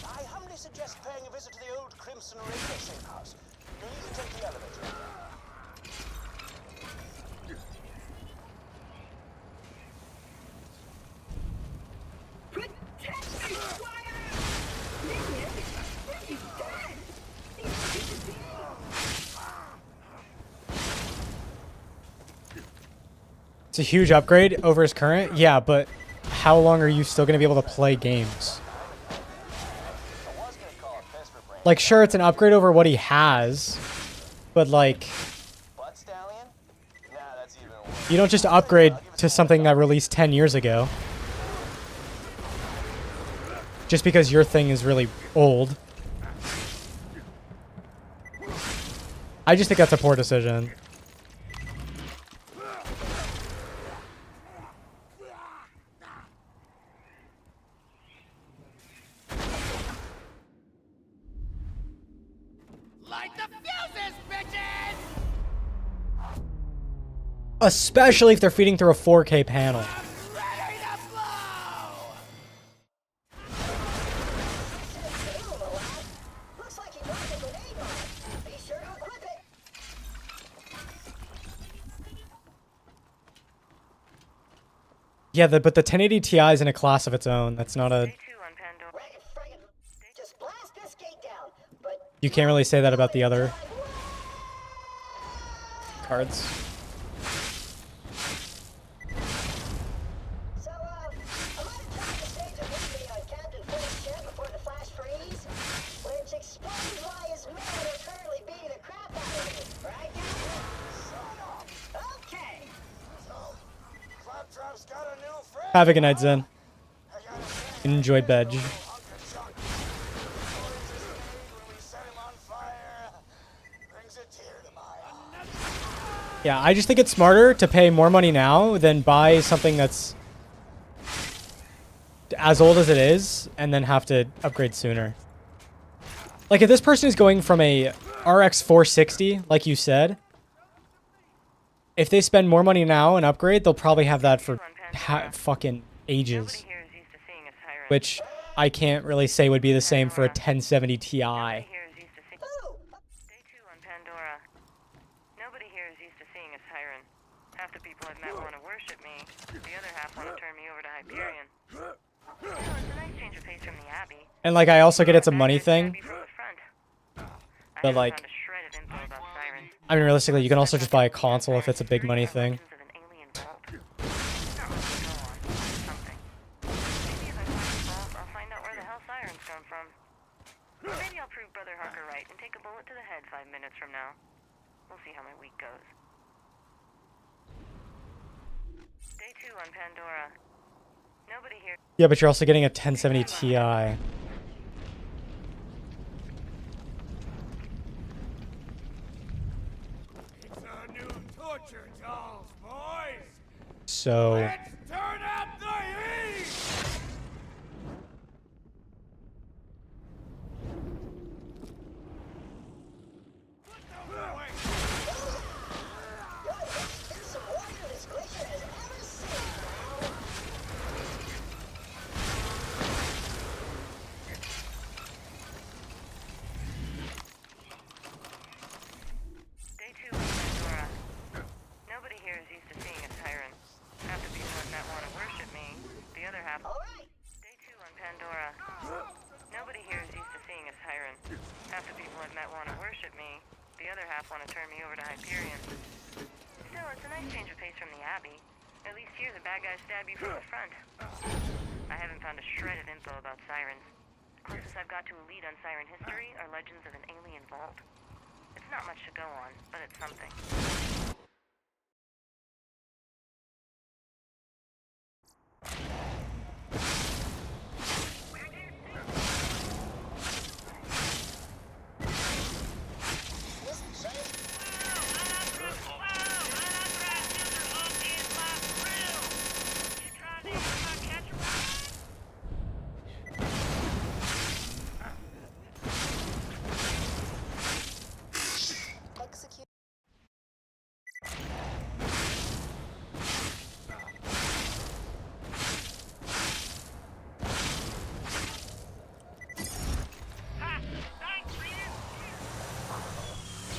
I humbly suggest paying a visit to the old Crimson Radio safe house. You'll need to take the elevator. Protect me, Squire! Minion! He's dead! It's a huge upgrade over his current. Yeah, but how long are you still going to be able to play games? Like, sure, it's an upgrade over what he has, but like, Butt Stallion? Nah, that's even worse. you don't just upgrade to something that released 10 years ago. Just because your thing is really old. I just think that's a poor decision. light the fuses, bitches! Especially if they're feeding through a 4K panel. Ready to blow! Looks like he dropped a grenade on it. Be sure to equip it. Yeah, but the 1080 Ti is in a class of its own. That's not a... Day 2 on Pandora. Just blast this gate down. But You can't really say that about the other cards. so, I might have tried to stage a movie on Captain Flint's ship before the flash freeze, which explains why his men are currently beating the crap out of me. Right, Captain? Okay. Claptrap's got a new friend. Have a good night, Zen. Enjoy bed. Yeah, I just think it's smarter to pay more money now than buy something that's as old as it is and then have to upgrade sooner. Like, if this person is going from a RX 460, like you said, if they spend more money now and upgrade, they'll probably have that for fucking ages. Nobody here is used to seeing a siren. Which I can't really say would be the same for a 1070 Ti. Nobody here is used to seeing... Day 2 on Pandora. Nobody here is used to seeing a siren. Half the people I've met want to worship me. The other half want to turn me over to Hyperion. Still, it's a nice change of pace from the Abbey. And like I also get it's a money Bad guys stab thing, you from the front. I but haven't like found a shred of info about Sirens. I mean realistically you can also just buy a console if it's a big money thing. Legends of an alien vault. Not much to go on, but something. Maybe if I find the vault, I'll find out where the hell Sirens come from. Or maybe I'll prove Brother Harker right and take a bullet to the head 5 minutes from now. We'll see how my week goes. Day 2 on Pandora. Nobody here. Yeah, but you're also getting a 1070 Ti. It's a new torture dolls, boys! So Let's turn up the heat! Put those away! Here's some water this glacier has ever seen, pal. Day 2 on Pandora. Nobody here is used to seeing a siren. Half the people I've met want to worship me. The other half. All right. Day 2 on Pandora. Nobody here is used to seeing a siren. Half the people I've met want to worship me. The other half want to turn me over to Hyperion. Still, it's a nice change of pace from the Abbey. At least here the bad guys stab you from the front. I haven't found a shred of info about Sirens. The closest I've got to a lead on Siren history are legends of an alien vault. It's not much to go on, but it's something. Execute.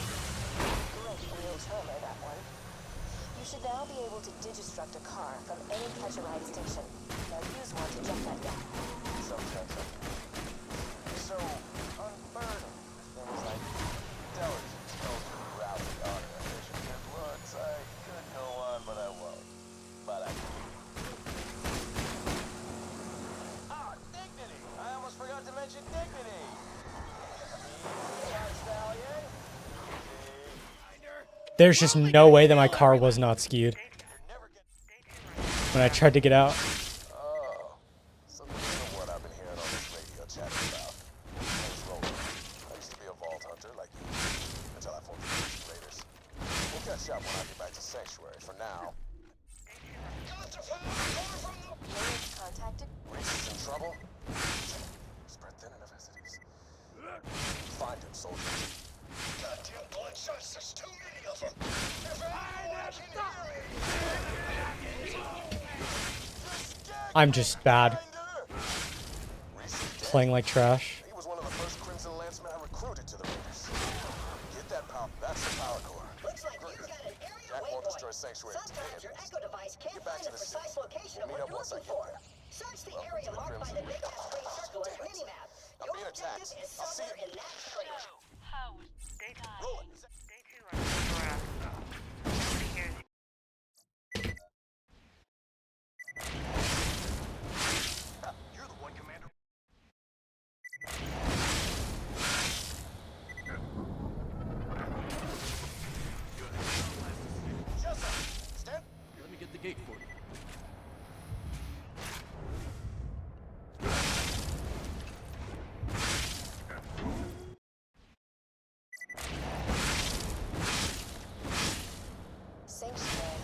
Great real trailer, that one. You should now be able to digistruct a car from any catch-a-ride station. Now use one to jump that gap. So, unburden things like intelligence, culture, morality, honor, ambition, good looks. I could go on, but I won't. But I can. Ah, dignity! I almost forgot to mention dignity! Stallion. there's just no way that my car was not skewed when I tried to get out. Oh, so this is what I've been hearing on this radio chatter about. Name's Roland. I used to be a vault hunter like you, until I formed the Raiders. We'll catch up when I get back to Sanctuary. For now, Units contacted. Reese's in trouble. Spread thin enough as it is. Find him, soldier. Goddamn bloodsuckers, there's too many of them. If anyone can hear me. I'm just bad. Reese is dead. Playing like trash. He was one of the first Crimson Lancemen I recruited to the Raiders. Get that power. That's the power core. Looks like you've got an area Jack won't destroy waypoint. Sanctuary Sometimes your today. Echo device can't Get back find to the the precise city. location of Meet what up you're once I looking get for. there. Search the Welcome area to the marked by Crimson. the big green circle on the Damn it. minimap. I'm Your being attacked. objective is I'll see somewhere you. in that crater. Day 2. Roll it. Day 2 on Pandora. Nobody here is You're the one, Commander. Jessup, stand. Let me get the gate for you. Sanctuary.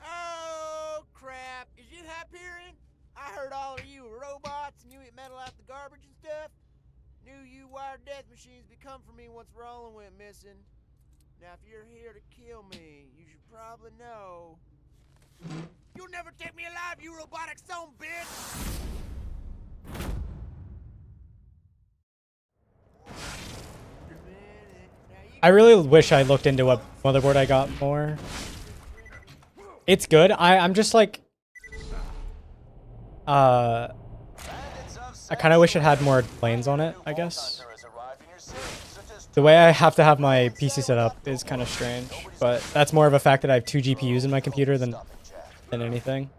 Oh, crap. Is you Hyperion? I heard all of you were robots and you eat metal out the garbage and stuff. Knew you wired death machines be come for me once Roland went missing. Now, if you're here to kill me, you should probably know. You'll never take me alive, you robotic son of a bitch! Now, you I really wish I looked into what motherboard I got more. It's good. I'm just like, I kind of wish it had more lanes on it, I guess. The way I have to have my PC set up is kind of strange, but that's more of a fact that I have 2 GPUs in my computer than anything.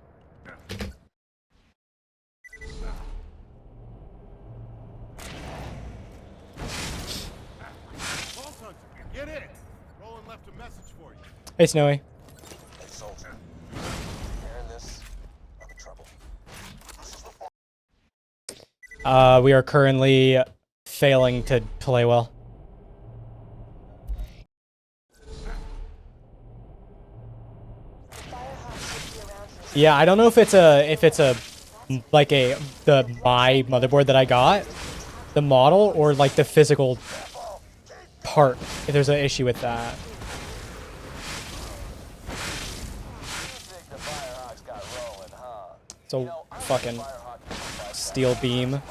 Get in. Roland left a message for you. Hey, Snowy. Hey, soldier. Hearing this, I'm in trouble. We are currently failing to play well. Yeah, I don't know if it's a like the my motherboard that I got, the model, or like the physical part. If there's an issue with that. It's a fucking steel beam. Of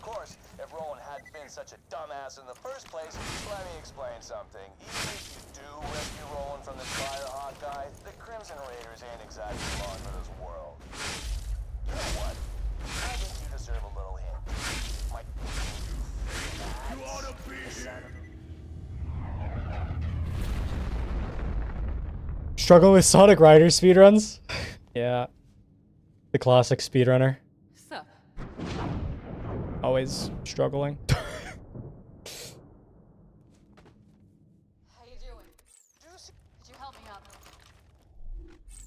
course, if Roland hadn't been such a dumbass in the first place, let me explain something. Even if you do rescue Roland from this Firehawk guy, the Crimson Raiders ain't exactly long for this world. You know what? I think you deserve a little hint. You ought to be here. Struggle with Sonic Riders speedruns? Yeah. The classic speedrunner. Sup? Always struggling. How you doing? Could you help me out?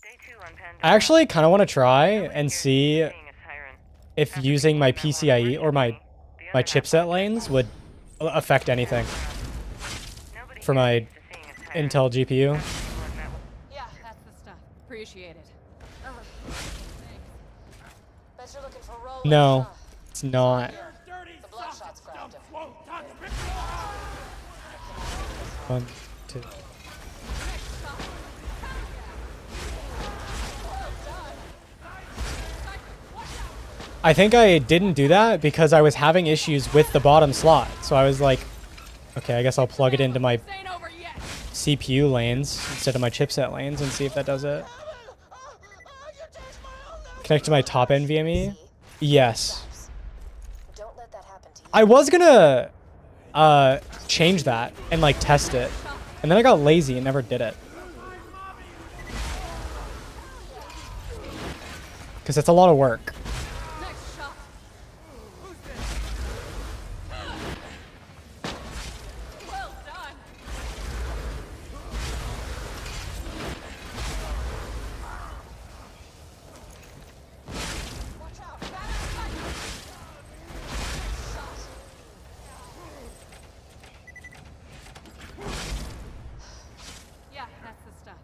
Day 2 on Pandora. I actually kind of want to try and see Seeing a siren. if using my PCIe or my chipset lanes would affect anything Nobody for my here is seeing a siren. Intel GPU. Yeah, that's the stuff. Appreciate it. Bet you're looking for Roland. No, huh? it's not. The Bloodshot's grabbed him. One, two. I think I didn't do that because I was having issues with the bottom slot. So I was like, okay, I guess I'll plug it into my This ain't over yet. CPU lanes instead of my chipset lanes and see if that does it. Connect to my top NVMe? Yes. Don't let that happen to you. I was gonna change that and like test it. And then I got lazy and never did it. Because it's a lot of work. Next shot. Well done. Watch out. Yeah, that's the stuff.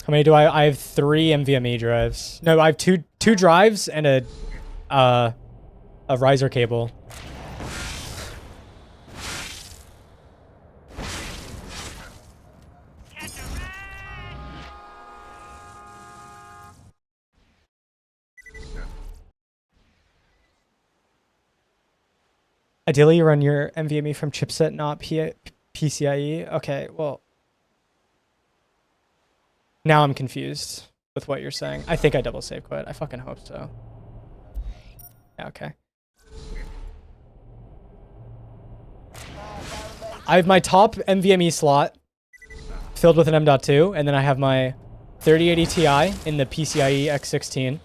How many do I have 3 NVMe drives. No, I have two drives and a riser cable. Ideally, you run your NVMe from chipset, not PCIe. Okay, well. Now I'm confused with what you're saying. I think I double save quit. I fucking hope so. Yeah, okay. I have my top NVMe slot filled with an M.2, and then I have my 3080 Ti in the PCIe X16.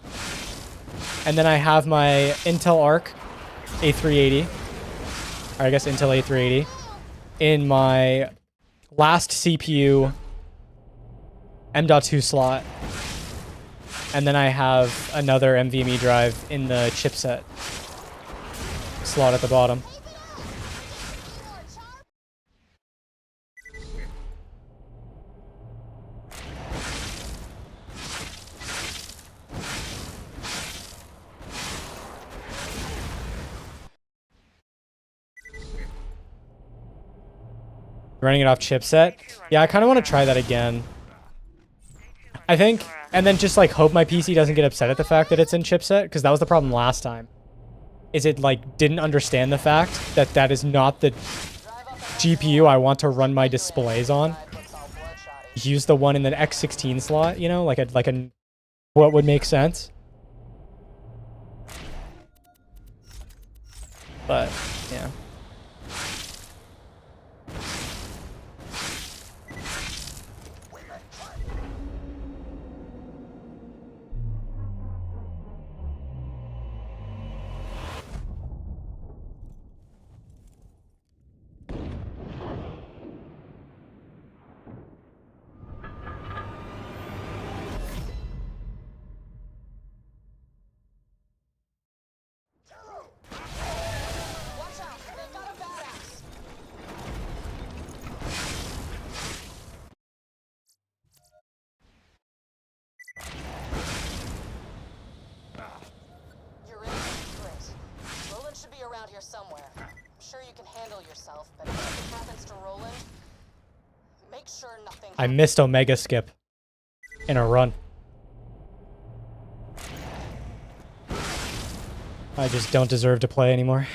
And then I have my Intel Arc A380, or I guess Intel A380, in my last CPU M.2 slot. And then I have another NVMe drive in the chipset slot at the bottom. Running it off chipset? Yeah, I kind of want to try that again. I think, and then just like hope my PC doesn't get upset at the fact that it's in chipset, because that was the problem last time. Is it like didn't understand the fact that that is not the GPU I want to run my displays on. Use the one in the X16 slot, you know, like a what would make sense. But yeah. Watch out, they got a badass. You're in? Great. Roland should be around here somewhere. I'm sure you can handle yourself, but if anything happens to Roland, make sure nothing I missed Omega Skip in a run. I just don't deserve to play anymore.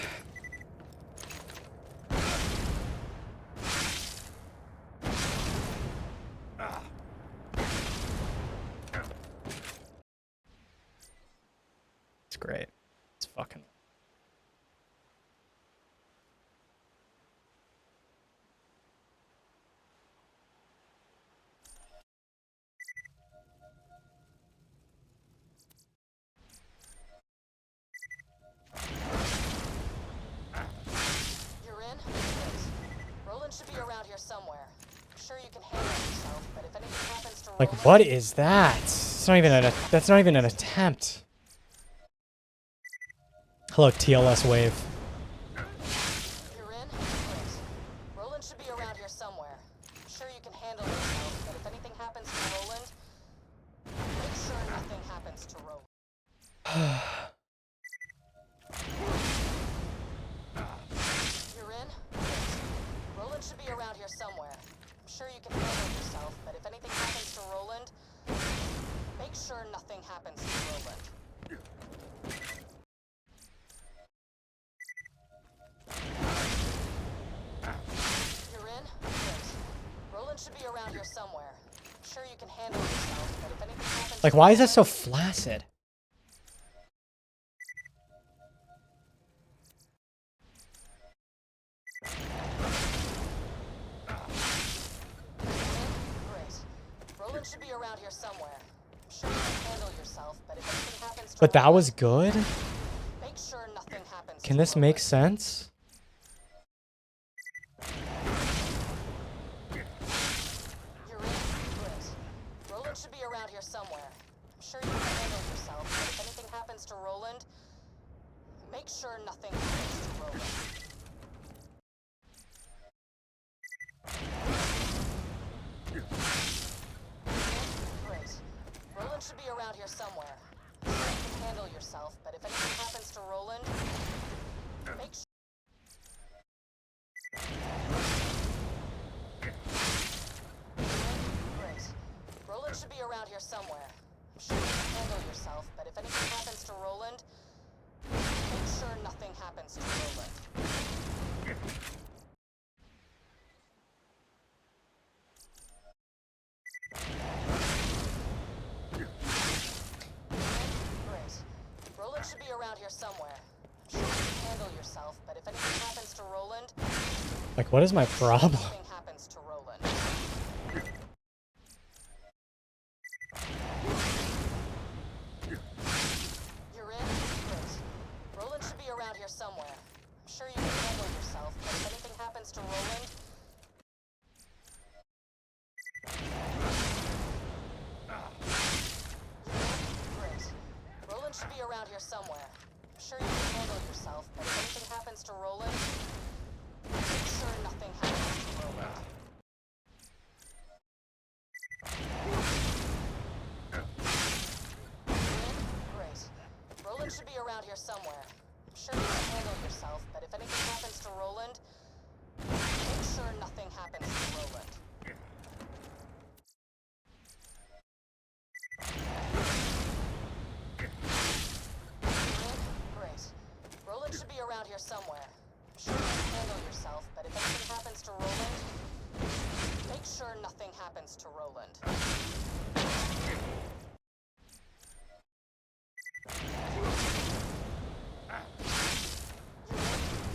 It's great. It's fucking... You're in? Great. Roland should be around here somewhere. I'm sure you can handle yourself, but if anything happens to Like, Roland... what is that? It's not even an... That's not even an attempt. Hello, TLS Wave. You're in? Great. Roland should be around here somewhere. I'm sure you can handle yourself, but if anything happens to Roland, make sure nothing happens to Roland. You're in? Great. Roland should be around here somewhere. I'm sure you can handle yourself, but if anything happens to Roland, make sure nothing happens to Roland. You're in? Great. Roland should be around here somewhere. I'm sure you can handle yourself, but if anything happens Like, to why is that Roland, so flaccid? Great. Roland should be around here somewhere. I'm sure you can handle yourself, but if anything happens to But that Roland, was good? make sure nothing happens Can to this make Roland. sense? You're in? Great. Roland should be around here somewhere. I'm sure you can handle yourself, but if anything happens to Roland, make sure nothing happens to Roland. Great. Roland should be around here somewhere. I'm sure you can handle yourself, but if anything happens to Roland, make sure... Great. Roland should be around here somewhere. I'm sure you can handle yourself, but if anything happens to Roland, make sure nothing happens to Roland. Great. Roland should be around here somewhere. I'm sure you can handle yourself, but if anything happens to Roland, Like, what is my problem? nothing happens to Roland. You're in? Great. Roland should be around here somewhere. I'm sure you can handle yourself, but if anything happens to Roland... Great. Roland should be around here somewhere. I'm sure you can handle yourself, but if anything happens to Roland, make sure nothing happens to Roland. Great. Roland should be around here somewhere. I'm sure you can handle yourself, but if anything happens to Roland, make sure nothing happens to Roland. around here somewhere. I'm sure you can handle yourself, but if anything happens to Roland, make sure nothing happens to Roland.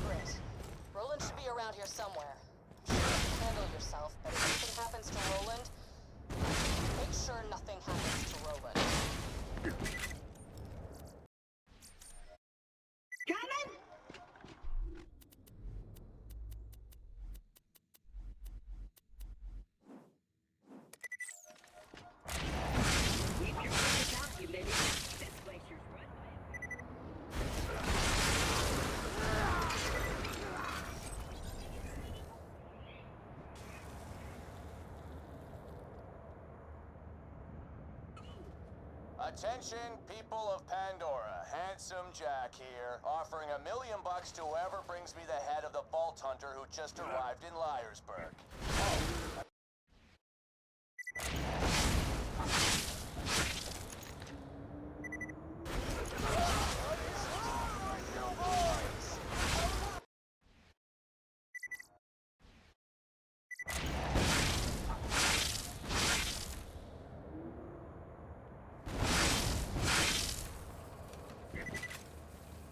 Great. Roland should be around here somewhere. I'm sure you can handle yourself, but if anything happens to Roland, make sure nothing happens to Roland. Coming? Keep your focus out, you baby. This glacier's run by Attention, people of Pandora. Handsome Jack here, offering $1 million to whoever brings me the head of the Vault Hunter who just arrived in Liarsburg.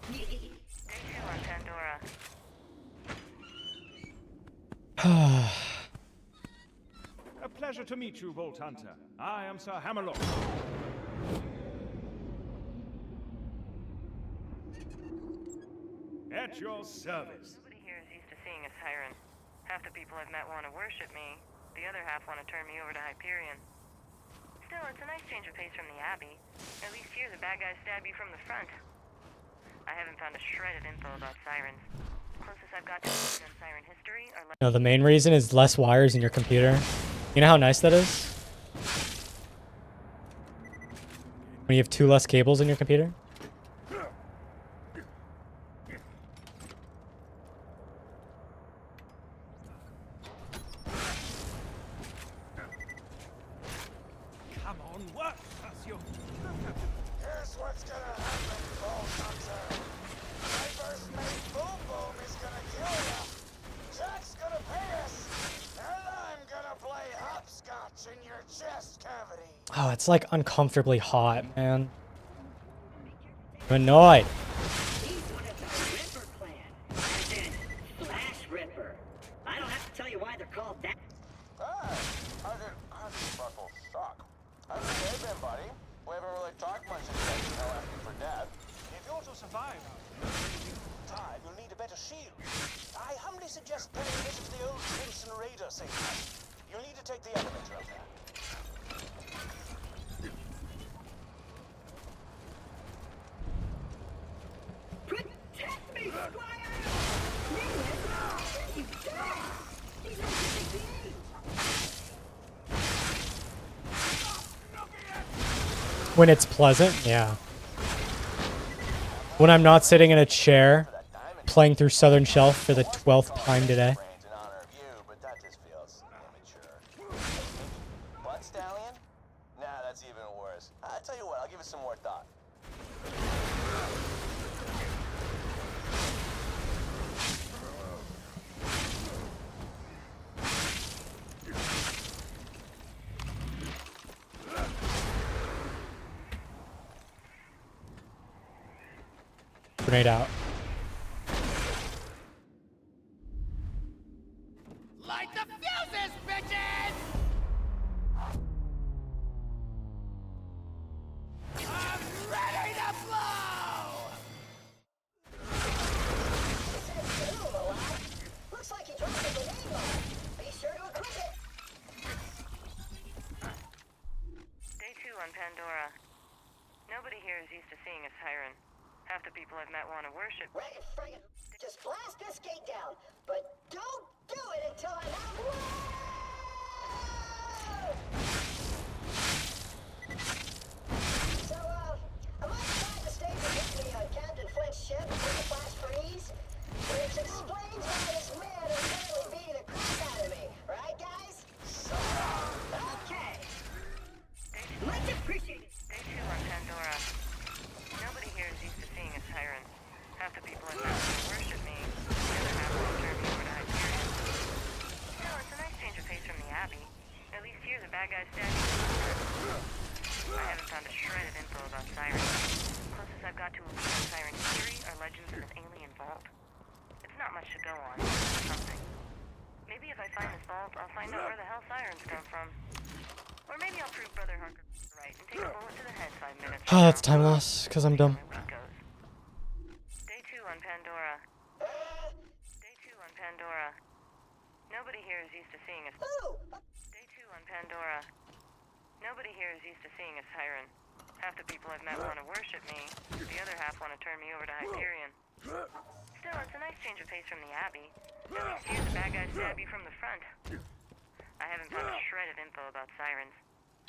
Day 2 on Pandora. A pleasure to meet you, Vault Hunter. I am Sir Hammerlock. At your service. Nobody here is used to seeing a siren. Half the people I've met want to worship me. The other half want to turn me over to Hyperion. Still, it's a nice change of pace from the Abbey. At least here the bad guys stab you from the front. I haven't found a shred of info about sirens. Closest I've got to on siren history are No, the main reason is less wires in your computer. You know how nice that is? When you have 2 less cables in your computer? Come on, work, Cassio. Here's what's gonna happen, Vault Hunter. My first mate Boom Boom is gonna kill ya. Jack's gonna pay us. And I'm gonna play hopscotch in your chest cavity. Oh, it's like uncomfortably hot, man. I'm annoyed. He's one of the Ripper clan. As in, Flash Ripper. I don't have to tell you why they're called that. Hey, how did Buckle suck? How's your day been, buddy? We haven't really talked much since you know asking for death. If you're to survive Time, you'll need a better shield. I humbly suggest paying a visit to the old Crimson Raider St. You'll need to take the elevator up there. Protect me, Squire! You die! He's not gonna be. When it's pleasant, yeah. When I'm not sitting in a chair playing through Southern Shelf for the 12th time today. Brains in honor of you, but that just feels immature. Blood Stallion? Nah, that's even worse. I tell you what, I'll give it some more thought. Grenade out. Light the fuses, bitches! I'm ready to blow! Looks like he dropped a grenade bomb. Be sure to equip it. Day 2 on Pandora. Nobody here is used to seeing a siren. Half the people I've met want to worship. Right, friggin'. Just blast this gate down, but don't do it until I'm out. So, I'm outside the stage of history on Captain Flint's ship with the flash freeze, which explains why this man is literally beating the crap out of me. Right, guys? Okay. Much appreciated. Day 2 on Pandora. Nobody here is used to seeing a siren. Half the people I've met want to worship. shred of info about Sirens. Closest I've got to a lead on Siren history are legends of an alien vault. It's not much to go on, but it's something. Maybe if I find this vault, I'll find out where the hell sirens come from. Or maybe I'll prove Brother Harker right and take a bullet to the head 5 minutes from Oh, now. that's time loss, because I'm dumb. See how my week goes. Day 2 on Pandora. Day 2 on Pandora. Nobody here is used to seeing a... Day 2 on Pandora. Nobody here is used to seeing a siren. Half the people I've met want to worship me. The other half want to turn me over to Hyperion. Still, it's a nice change of pace from the Abbey. At least here's the bad guys stab you from the front. I haven't found a shred of info about sirens.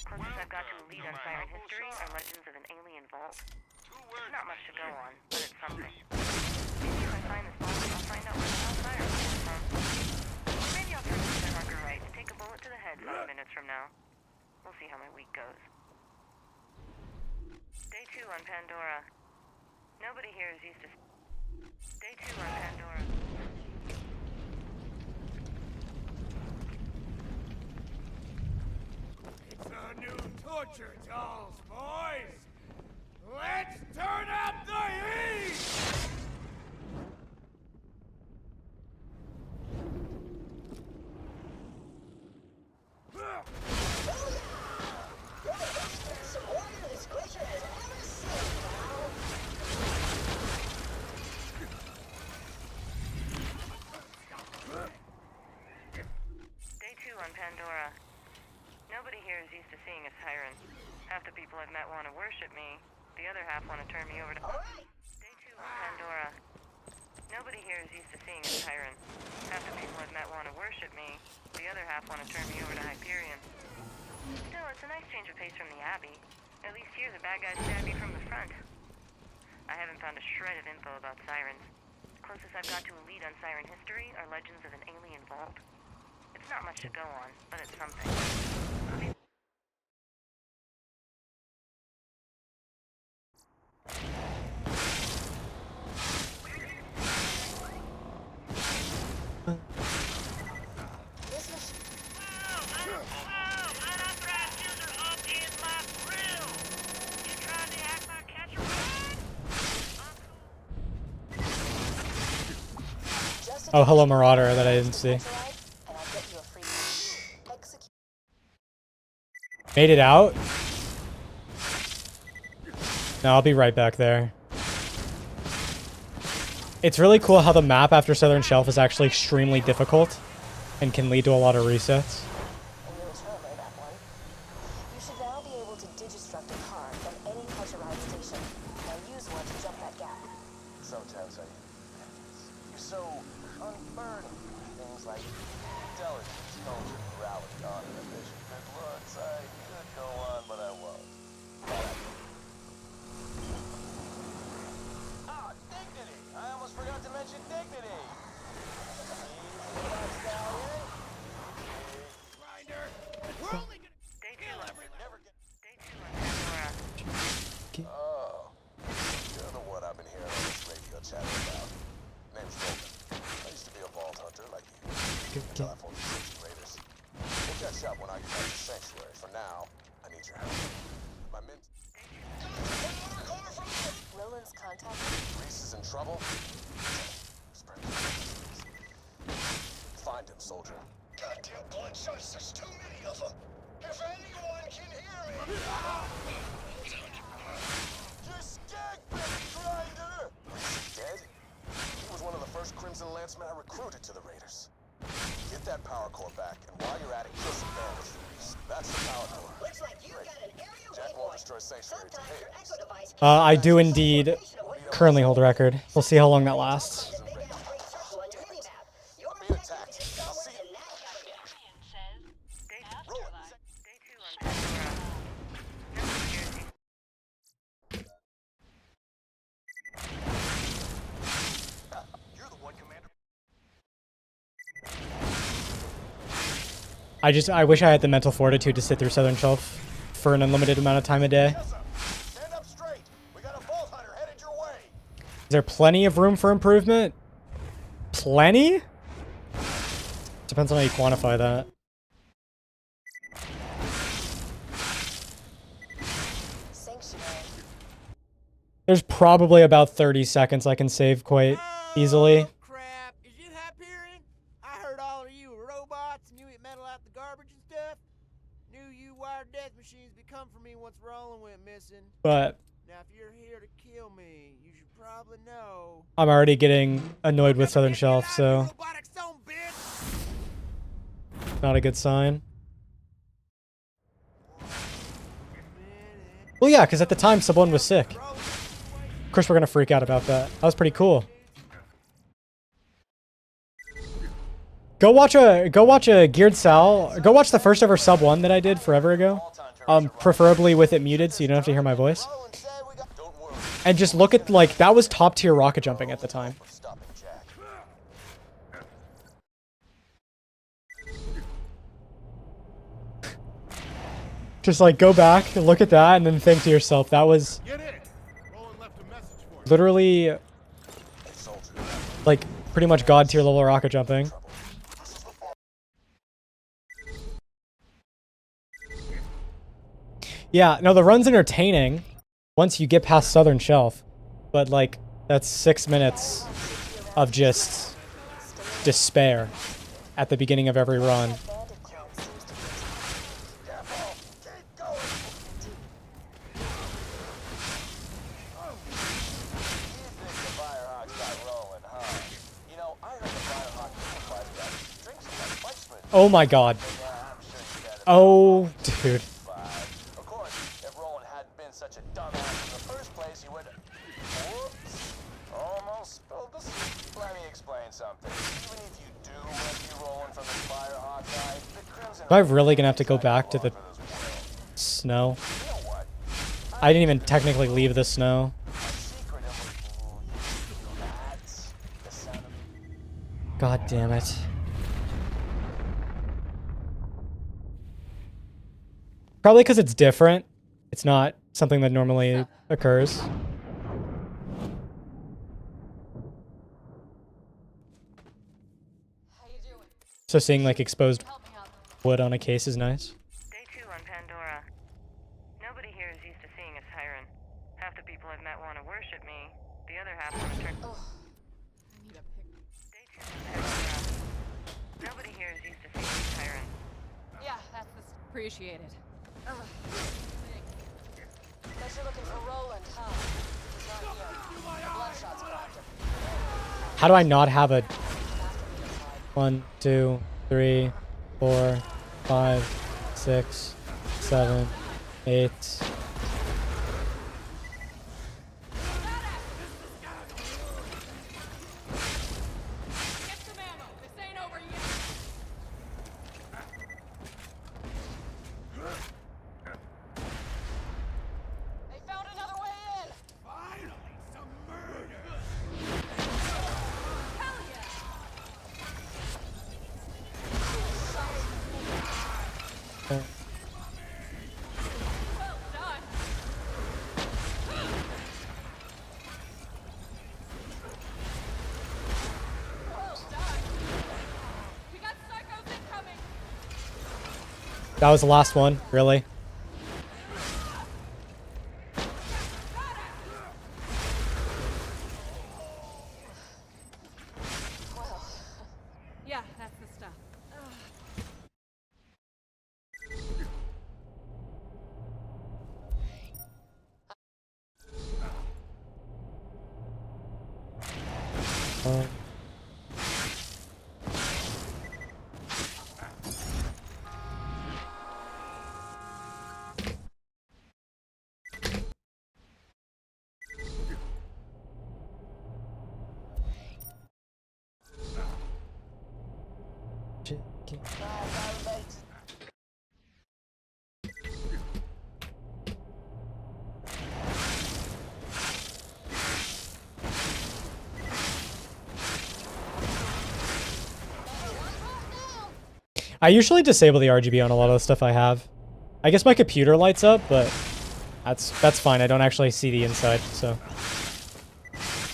Closest I've got to a lead on siren history are legends of an alien vault. It's not much to go on, but it's something. Maybe if I find this vault, I'll find out where the hell sirens come from. Or maybe I'll prove Mr. Harker right and take a bullet to the head 5 minutes from now. We'll see how my week goes. Day 2 on Pandora. Nobody here is used to... Day 2 on Pandora. It's a new torture dolls, boys! Let's turn up the heat! Some water this glacier has ever seen, pal. Day 2 on Pandora. Nobody here is used to seeing a siren. Half the people I've met want to worship me. The other half want to turn me over to... Day 2 on Pandora. Nobody here is used to seeing a siren. Half the people I've met want to worship me. The other half want to turn me over to Hyperion. Still, it's a nice change of pace from the Abbey. At least here the bad guys stab you from the front. I haven't found a shred of info about sirens. Closest I've got to a lead on siren history are legends of an alien vault. It's not much to go on, but it's something. Oh, hello, Marauder, that I didn't see. And I'll get you a free execute. Made it out? No, I'll be right back there. It's really cool how the map after Southern Shelf is actually extremely difficult and can lead to a lot of resets. And you'll remember that one. You should now be able to digistruct a car from any Culturide station. Now use one to jump that gap. Sometimes you're so unburdened. Things like intelligence, culture, morality, honor, ambition, good looks. I could go on, but I won't. Ah, dignity! I almost forgot to mention dignity. Grinder! We're only gonna Day 2 kill on every Day 2 on Pandora. Oh, you're the one I've been hearing all this radio chatter about. Name's Roman. I used to be a vault hunter like you. Until I fought the Crimson Raiders. We'll catch up when I get back to Sanctuary. For now, I need your help. My men... Roland's contact. Reese is in trouble? Spread the Find him, soldier. goddamn blood shots. There's too many of them. If anyone can hear me. You're skag, baby grinder! Reese dead? He was one of the first Crimson Lancemen I recruited to the Raiders. Get that power core back, and while you're at it, kill some bandits for Reese. That's the power core. Looks like you've got an aerial Jack won't waypoint. destroy Sanctuary to Sometimes your pay. echo device I do indeed currently hold a record. We'll see how long that lasts. the big straight circle on your minimap. Your Being objective attacked. is I'll somewhere see you. in that category. Day 2 Roll it. on Pandora. Nobody here is used... You're the one, Commander. I wish I had the mental fortitude to sit through Southern Shelf for an unlimited amount of time a day. Stand up straight. We got a vault hunter headed your way. Is there plenty of room for improvement? Plenty? Depends on how you quantify that. Sanctuary There's probably about 30 seconds I can save quite easily. Oh, crap. Is you Hyperion? I heard all of you were robots and you eat metal out the garbage and stuff. Knew you wired death machines be come for me once Roland went missing. But Now, if you're here to kill me, you should probably know. I'm already getting annoyed with Southern Shelf, so Robotic son of a bitch! not a good sign. Well, yeah, because at the time, someone was sick. Of course, we're going to freak out about that. That was pretty cool. Go watch a Geared Sal. Go watch the first ever sub 1 that I did forever ago. Preferably with it muted so you don't have to hear my voice. And just look at, like, that was top tier rocket jumping at the time. Just like go back, look at that, and then think to yourself, that was literally like pretty much god tier level rocket jumping. Yeah, no, the run's entertaining once you get past Southern Shelf, but like that's 6 minutes of just despair at the beginning of every run. Oh my god. Oh, dude. Of course, if Roland hadn't been such a dumbass in the first place, he would. Whoops. Almost spilled the Let me explain something. Even if you do rescue Roland from the Firehawk guy, the Crimson. Am I really gonna have to go back to the snow? I didn't even technically leave the snow. God damn it. Probably because it's different. It's not something that normally occurs. How you doing? So seeing like exposed wood on a case is nice. Day 2 on Pandora. Nobody here is used to seeing a siren. Half the people I've met want to worship me. The other half want to turn. Oh, I need a pick. Day 2 on Pandora. Nobody here is used to seeing a siren. Yeah, that's the appreciated. Guess you're looking for Roland, huh? He's not here. The Bloodshot's grabbed him. How do I not have a 1, 2, 3, 4, 5, 6, 7, 8. Get some ammo. This ain't over yet. They found another way in! Finally, some murder! Hell yeah! Well done. Well done. We got psychos incoming. That was the last one, really? Well, Yeah, that's the stuff. I usually disable the RGB on a lot of the stuff I have. I guess my computer lights up, but that's fine. I don't actually see the inside, so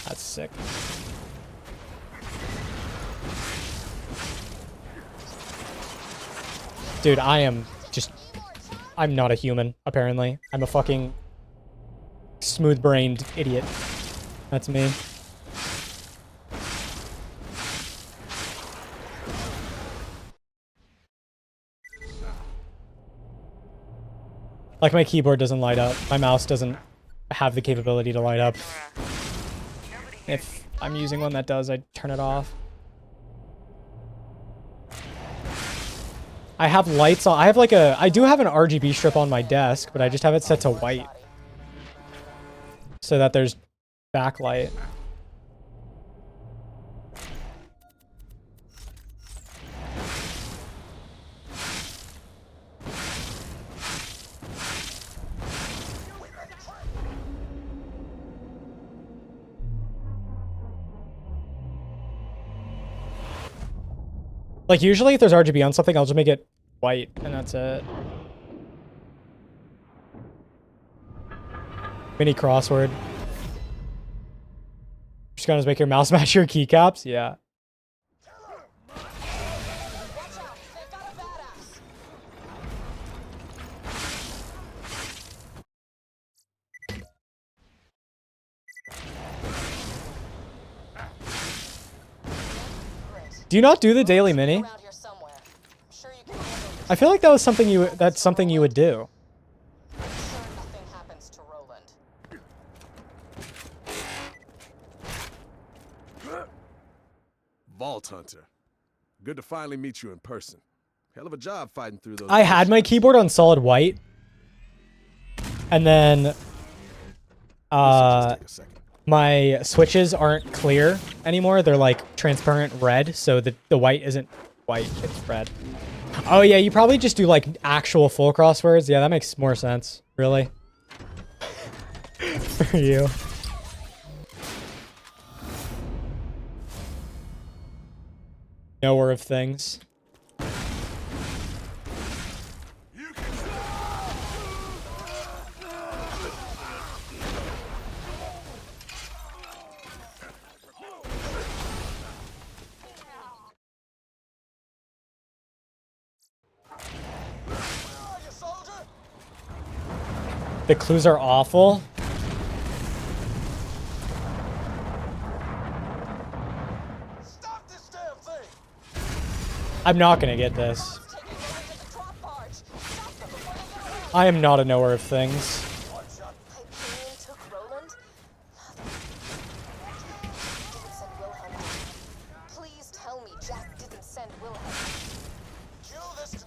that's sick. Dude, I'm not a human, apparently. I'm a fucking smooth-brained idiot. That's me. Like, my keyboard doesn't light up. My mouse doesn't have the capability to light up. If I'm using one that does, I turn it off. I have lights on. I have like I do have an RGB strip on my desk, but I just have it set to white so that there's backlight. Like, usually if there's RGB on something, I'll just make it white, and that's it. Mini crossword. Just gonna make your mouse match your keycaps? Yeah. Do you not do the daily mini? Around here somewhere. I'm sure you can handle yourself. I feel like that was something that's something you would do. Make sure nothing happens to Roland. Vault Hunter. Good to finally meet you in person. Hell of a job fighting through those. I had my keyboard on solid white. And then Just take a second. my switches aren't clear anymore. They're like transparent red, so the white isn't white, it's red. Oh yeah, you probably just do like actual full crosswords. Yeah, that makes more sense, really. For you. Knower of things. The clues are awful. Stop this damn thing! I'm not gonna get this. Taking Roland to the drop barge. Stop them before they get away. I am not a knower of things. Hyperion took Roland? Didn't send Wilhelm. Please tell me Jack didn't send Wilhelm. Cue this.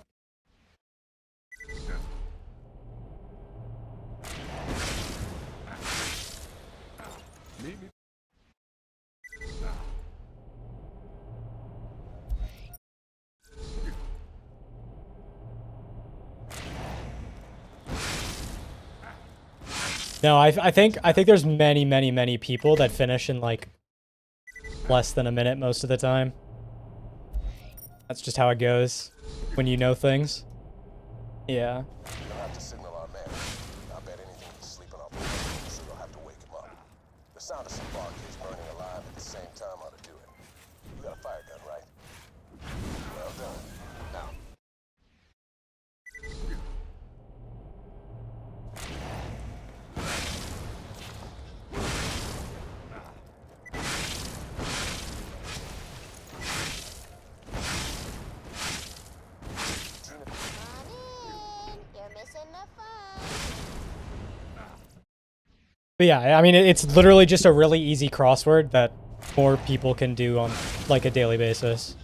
Meet me. No, I think there's many people that finish in like less than a minute most of the time. That's just how it goes when you know things. Yeah. You'll have to signal our man. I bet anything he's sleeping off the roof, so you'll have to wake him up. The sound of some bar kids burning alive at the same time ought to do it. You got a fire gun, right? Well done. Now, Come on in. You're missing the fun. But yeah, I mean it's literally just a really easy crossword that more people can do on like a daily basis.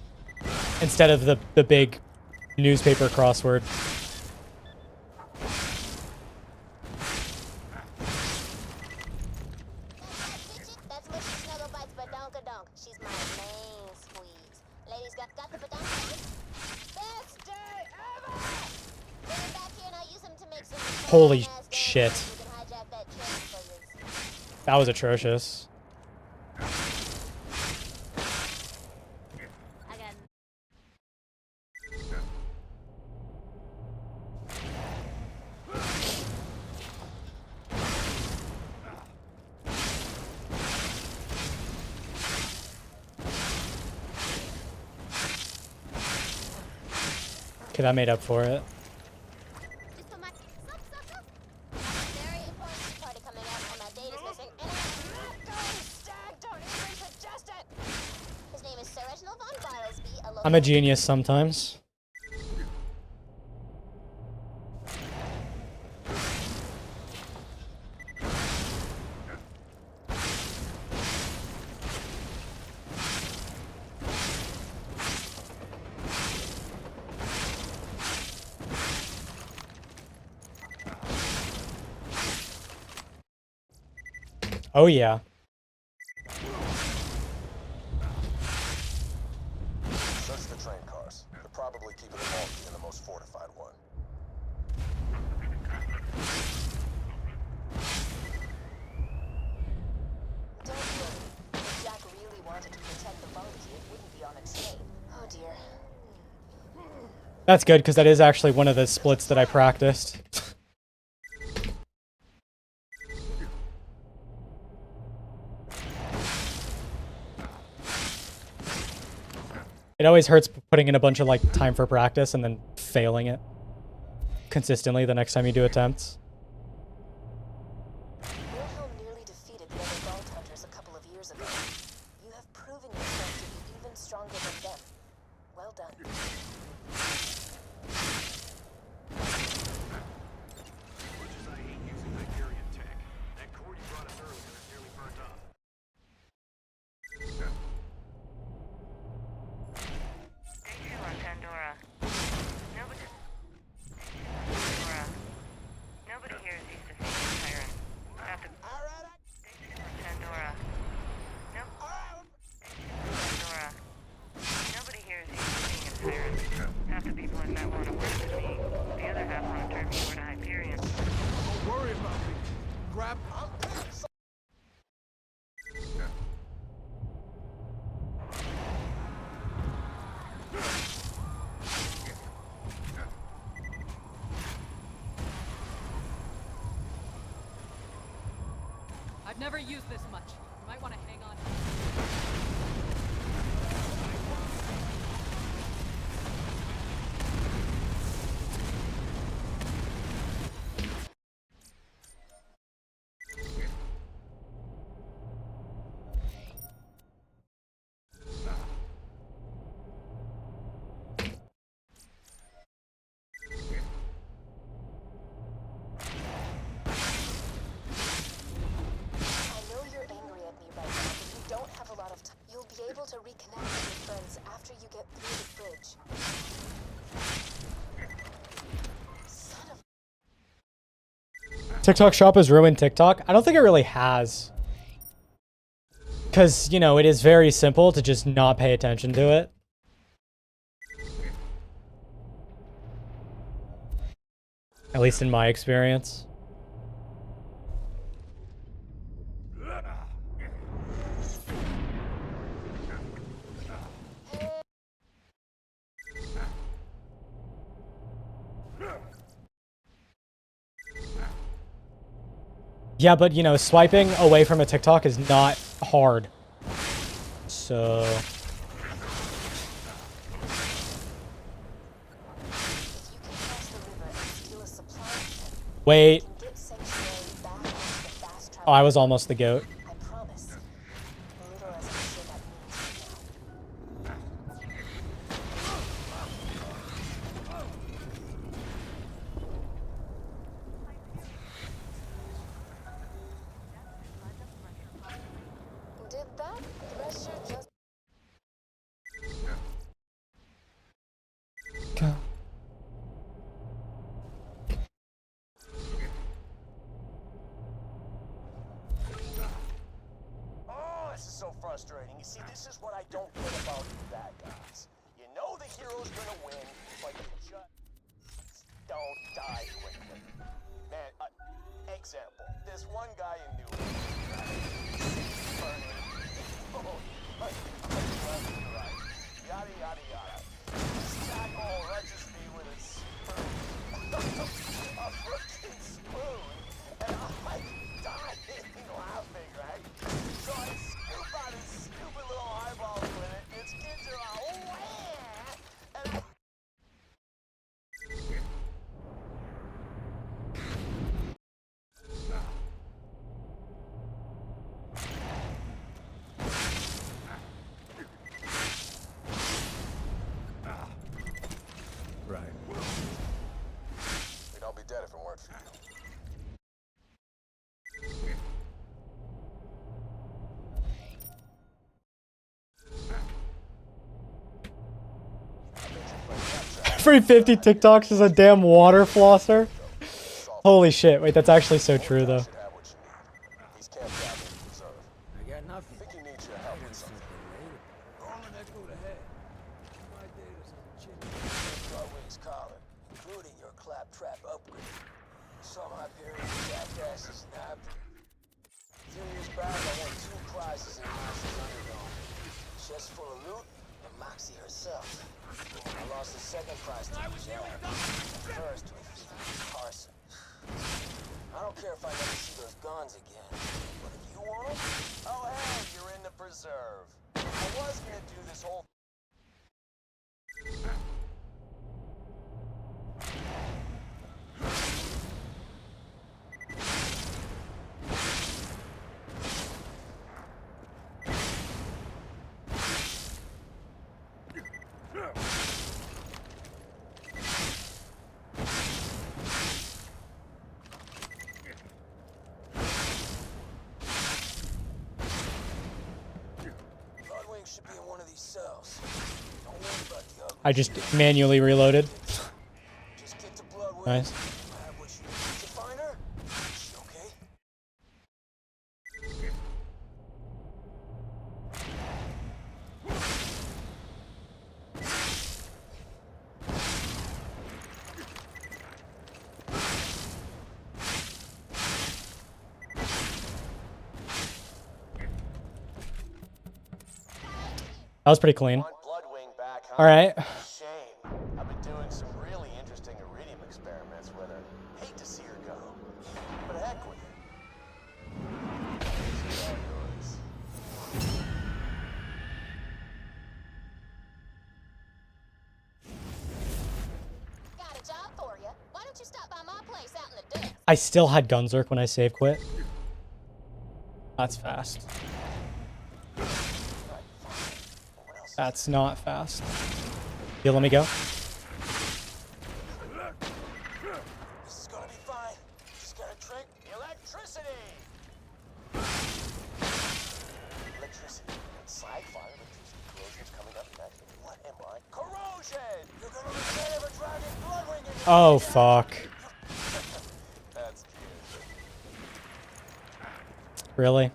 Instead of the big newspaper crossword. That's Mushy Snuggle Bites Badonkadonk. She's my main squeeze. Ladies, got the Badonkadonk? Best day ever! Bring him back here and I'll use him to make some Holy fun-ass shit. donuts. You can hijack that train for us. That was atrocious. I got Okay, that made up for it. just put my sup. Very important party coming up on my I'm a genius sometimes. Oh yeah. Search the train cars. They're probably keeping the vault key in the most fortified one. Don't worry. If Jack really wanted to protect the vault key, it wouldn't be on a train. Oh dear. That's good, because that is actually one of the splits that I practiced. It always hurts putting in a bunch of like time for practice and then failing it consistently the next time you do attempts. Wilhelm nearly defeated the other Vault Hunters a couple of years ago. You have proven yourself to be even stronger than them. Well done. Day 2 on Pandora. Nobody here is used to seeing a tyrant. Have to. Day 2 on Pandora. Pandora. Nobody here is used to seeing a tyrant. Half the people in that want to work with me. The other half want to turn me over to Hyperion. Don't worry about me. Grab. I've never used this much. You might want to hang on. I know you're angry at me right now, but you don't have a lot of time. You'll be able to reconnect with your friends after you get through the bridge. Son of... TikTok shop has ruined TikTok. I don't think it really has. Because, you know, it is very simple to just not pay attention to it. At least in my experience. Yeah, but, you know, swiping away from a TikTok is not hard. So... If you can cross the river and steal a supply bin, Wait. you can get Sanctuary back onto the fast travel. Oh, I was almost the goat. I promise. Little as I'm sure that means now. Did that thresher just... Go. Oh, this is so frustrating. You see, this is what I don't get about you bad guys. You know the hero's gonna win, but you just don't die quickly. Man, example, this one guy in New York, burning, oh, like, left and right, yada yada yada. This Jack all rushes me with a spoon, a freaking spoon, and I'm like dying laughing, right? So I scoop out his stupid little eyeballs with it. Its kids are all wah! And I... Every 50 TikToks is a damn water flosser. Holy shit. Wait, that's actually so true, though. Should have what you need. He's camped out in the reserve. I got nothing. Think he needs your help with something. Roland, echo to head. My data's on the chin. Bloodwing's calling, including your claptrap upgrade. Some Hyperion jackasses nabbed. A few years back, I won 2 prizes in Moxie's Underdome. Chest full of loot, and Moxie herself. I lost the second prize to Jack. The first was Carson. I don't care if I never see those guns again, but if you want them, oh hey, you're in the preserve. I was gonna do this whole Bloodwing should be in one of these cells. Don't worry about the ugly. I just manually reloaded. Just get to Bloodwing. Nice. I have what you need to find her. Is she okay? That was pretty clean. Want Bloodwing back, huh? All right. Shame. I've been doing some really interesting iridium experiments with her. Hate to see her go. But heck with it. It's all yours. Got a job for you. Why don't you stop by my place out in the desert? I still had Gunzerk when I save quit. That's fast. That's not fast. You let me go? This is gonna be fine. Just gotta drink electricity. Electricity. Side fire electricity. Corrosion's coming up next. What am I? Corrosion! You're gonna regret ever driving Bloodwing into Oh, fuck. That's cute. Really?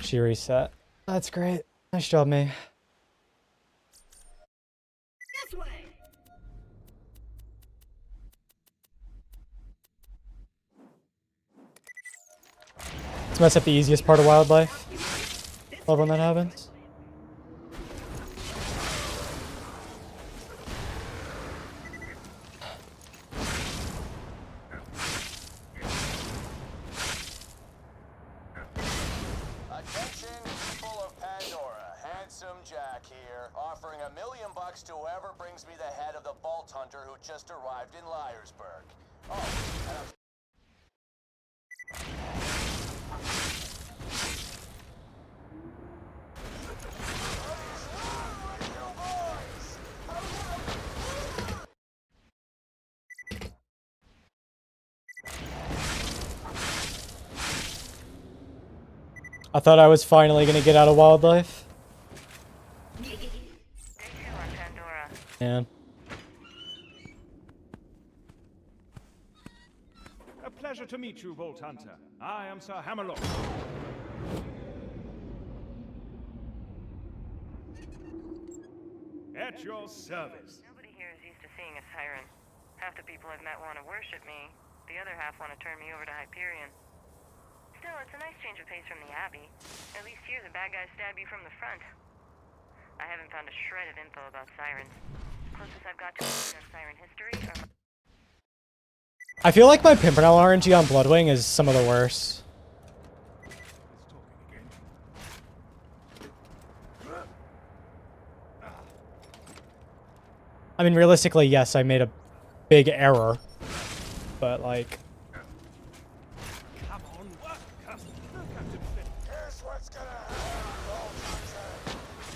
She reset. That's great. Nice job, May. This way. Let's mess up the easiest part of wildlife. Love when that happens. Attention, people of Pandora. Handsome Jack here, offering $1 million to whoever brings me the head of the Vault Hunter who just arrived in Liarsburg. Oh, and I'm I thought I was finally gonna get out of wildlife. Day 2 on Pandora. Man. A pleasure to meet you, Vault Hunter. I am Sir Hammerlock. At your service. Nobody here is used to seeing a siren. Half the people I've met want to worship me. The other half want to turn me over to Hyperion. Still, it's a nice change of pace from the Abbey. At least here the bad guys stab you from the front. I haven't found a shred of info about sirens. Closest I've got to on siren history are I feel like my Pimpernel RNG on Bloodwing is some of the worst. I mean, realistically, yes, I made a big error. But, like... Come on, work, Captain Flint. Here's what's gonna happen, Vault Hunter.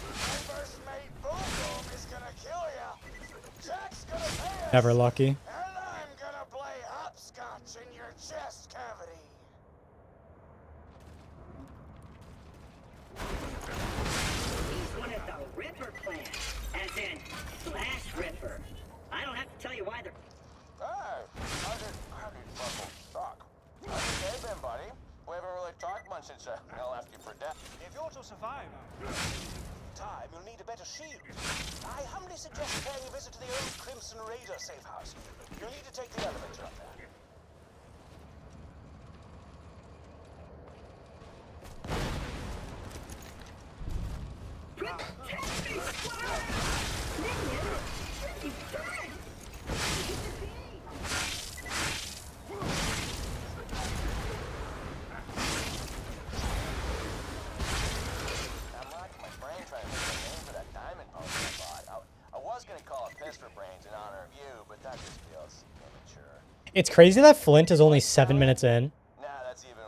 My first mate, Boom Boom, is gonna kill ya. Jack's gonna pay us. Never lucky. And I'm gonna auto survive. Time, you'll need a better shield. I humbly suggest paying a visit to the old Crimson Raider safe house. You'll need to take the elevator up there. It's crazy that Flint is only 7 minutes in,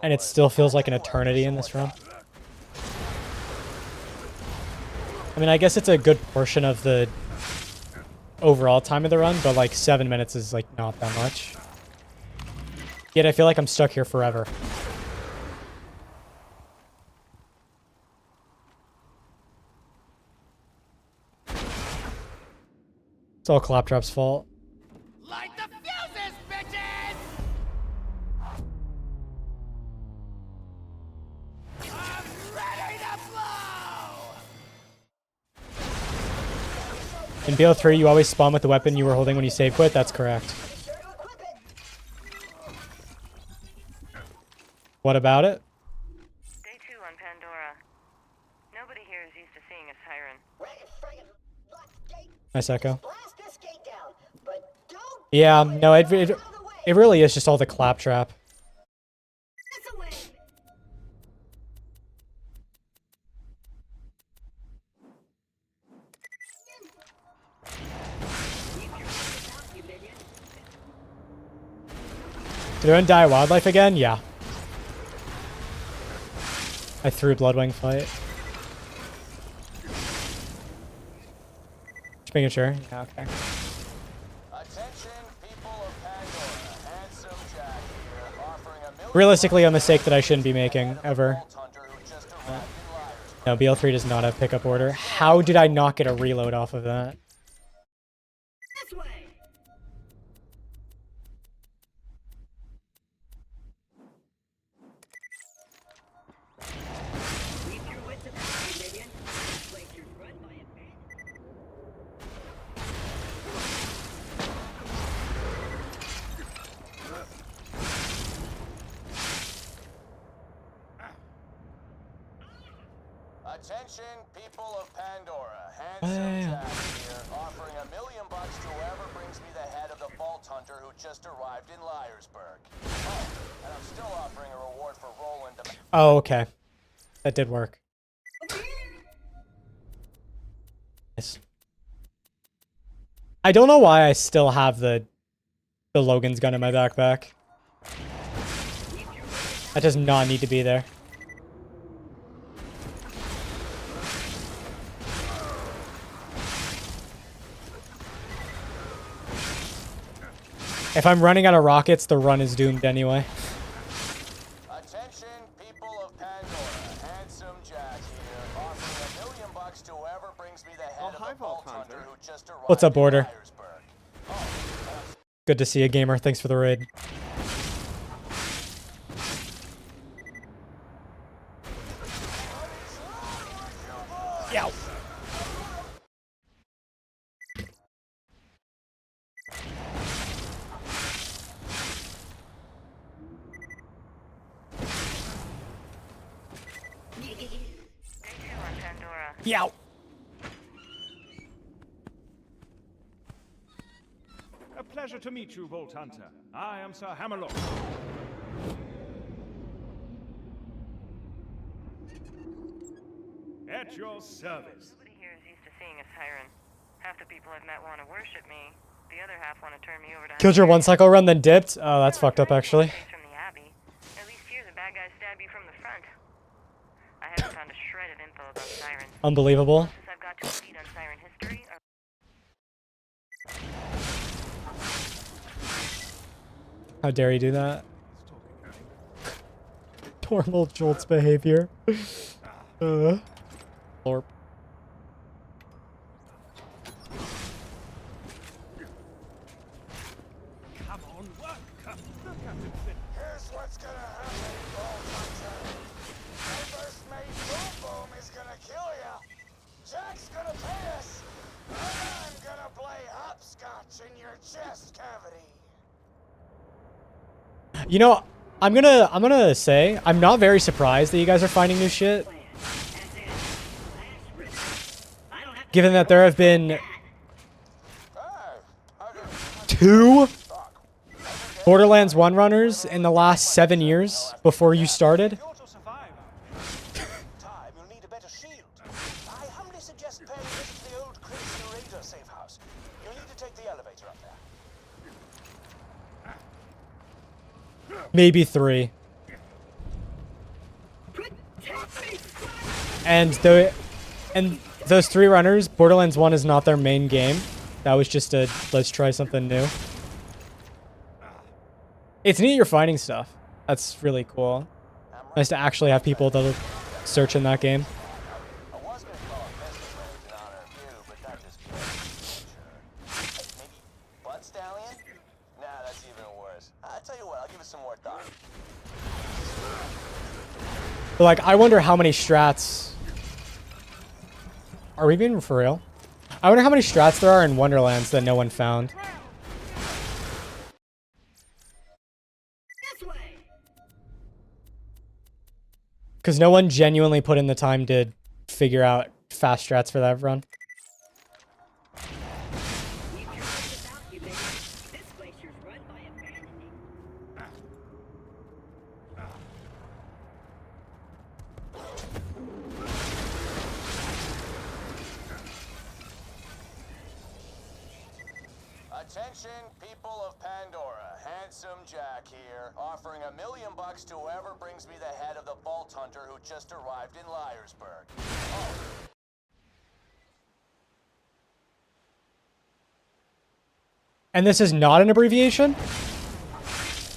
and it still feels like an eternity in this run. I mean, I guess it's a good portion of the overall time of the run, but like 7 minutes is like not that much. Yet I feel like I'm stuck here forever. It's all Claptrap's fault. Light the fuses, bitches! I'm ready to blow! In BO3, you always spawn with the weapon you were holding when you save quit. That's correct. What about it? Day 2 on Pandora. Nobody here is used to seeing a siren. Nice echo. Blast this gate down, but don't Yeah, no, it really is just all the Claptrap. this away. Did I die wildlife again? Yeah. I threw Bloodwing fight. Just making sure. Yeah, okay. Attention, people of Pandora. Handsome Jack here, offering a million Realistically, a mistake that I shouldn't be making, ever. Vault Hunter who just arrived in Liar's. No, BL3 does not have pickup order. How did I not get a reload off of that? This way. Keep your wits about you, minion. This place is run by a man. Attention, people of Pandora. Handsome Jack here, offering $1 million to whoever brings me the head of the Vault Hunter who just arrived in Liarsburg. Oh, and I'm still offering a reward for Roland. Oh, okay. That did work. Nice. I don't know why I still have the Logan's gun in my backpack. That does not need to be there. If I'm running out of rockets, the run is doomed anyway. Attention, people of Pandora. Handsome Jack here, offering $1 million to whoever brings me the head of the Vault Hunter who just arrived What's up, in Border? Liarsburg. Good to see you, gamer. Thanks for the raid. Yow. Day 2 on Pandora. Yow. A pleasure to meet you, Vault Hunter. I am Sir Hammerlock. At your service. Nobody here is used to seeing a siren. Half the people I've met want to worship me. The other half want to turn me over to... Killed your one cycle run, then dipped? Oh, that's fucked up, actually. From the Abbey. At least here the bad guys stab you from the front. I haven't found a shred of info about sirens. Unbelievable. Since I've got to a lead on siren history, How dare you do that? Normal Jolt's behavior. Lorp. Come on, work. Look at it fit. Here's what's gonna happen, Vault Hunter. I first made Boom Boom chest cavity. You know, I'm gonna say I'm not very surprised that you guys are finding new shit. Given that there have been 2 Borderlands 1 runners in the last 7 years before you started. Time, you'll need a better shield. I humbly suggest paying a visit to the old Crimson Raider safe house. You'll need to take the elevator up there. Maybe 3. And those 3 runners, Borderlands 1 is not their main game. That was just a let's try something new. It's neat you're finding stuff. That's really cool. Nice to actually have people that are searching that game. I was gonna call it Mr. Raider in honor of you, but that just maybe Butt Stallion? Nah, that's even worse. I tell you what, I'll give it some more thought. But like, I wonder how many strats. Are we being for real? I wonder how many strats there are in Wonderlands that no one found. Because no one genuinely put in the time to figure out fast strats for that run. Attention, people of Pandora. Handsome Jack here, offering $1 million to whoever brings me the head of the Vault Hunter who just arrived in Liarsburg. Oh. And this is not an abbreviation?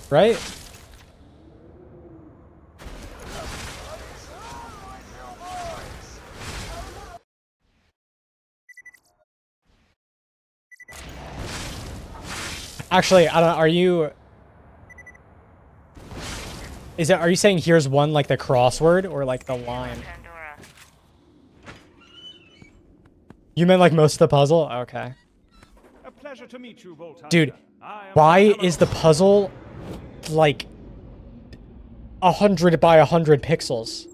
Right? Actually, I don't know, are you saying here's one like the crossword or like the line? Pandora. You meant like most of the puzzle? Okay. A pleasure to meet you, Vault Hunter. Dude, I am why Cameron. is the puzzle like 100 by 100 pixels?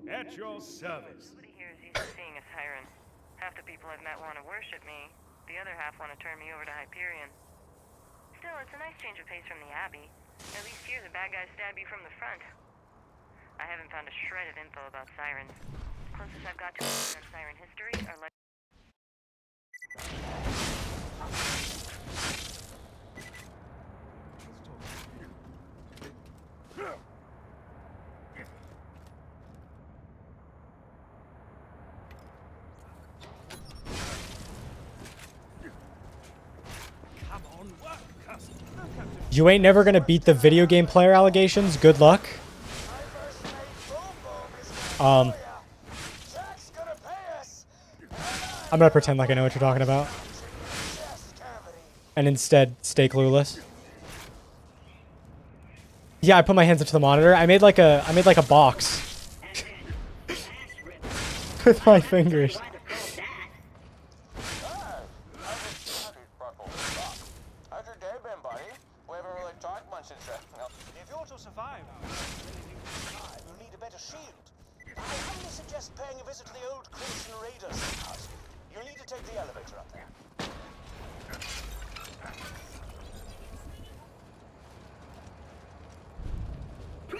At your service. Nobody here is used to seeing a siren. Half the people I've met want to worship me. The other half want to turn me over to Hyperion. Still, it's a nice change of pace from the Abbey. At least here the bad guys stab you from the front. I haven't found a shred of info about sirens. The closest I've got to on siren history are like Come on, work, cousin. You ain't never gonna beat the video game player allegations. Good luck. I'm gonna pretend like I know what you're talking about. And instead stay clueless. Yeah, I put my hands up to the monitor. I made like a box. With my fingers. How's your day been, buddy? We haven't really talked much since If you're to survive, you'll need a better shield. I humbly suggest paying a visit to the old Crimson Raider safe house. You'll need to take the elevator up there. I'm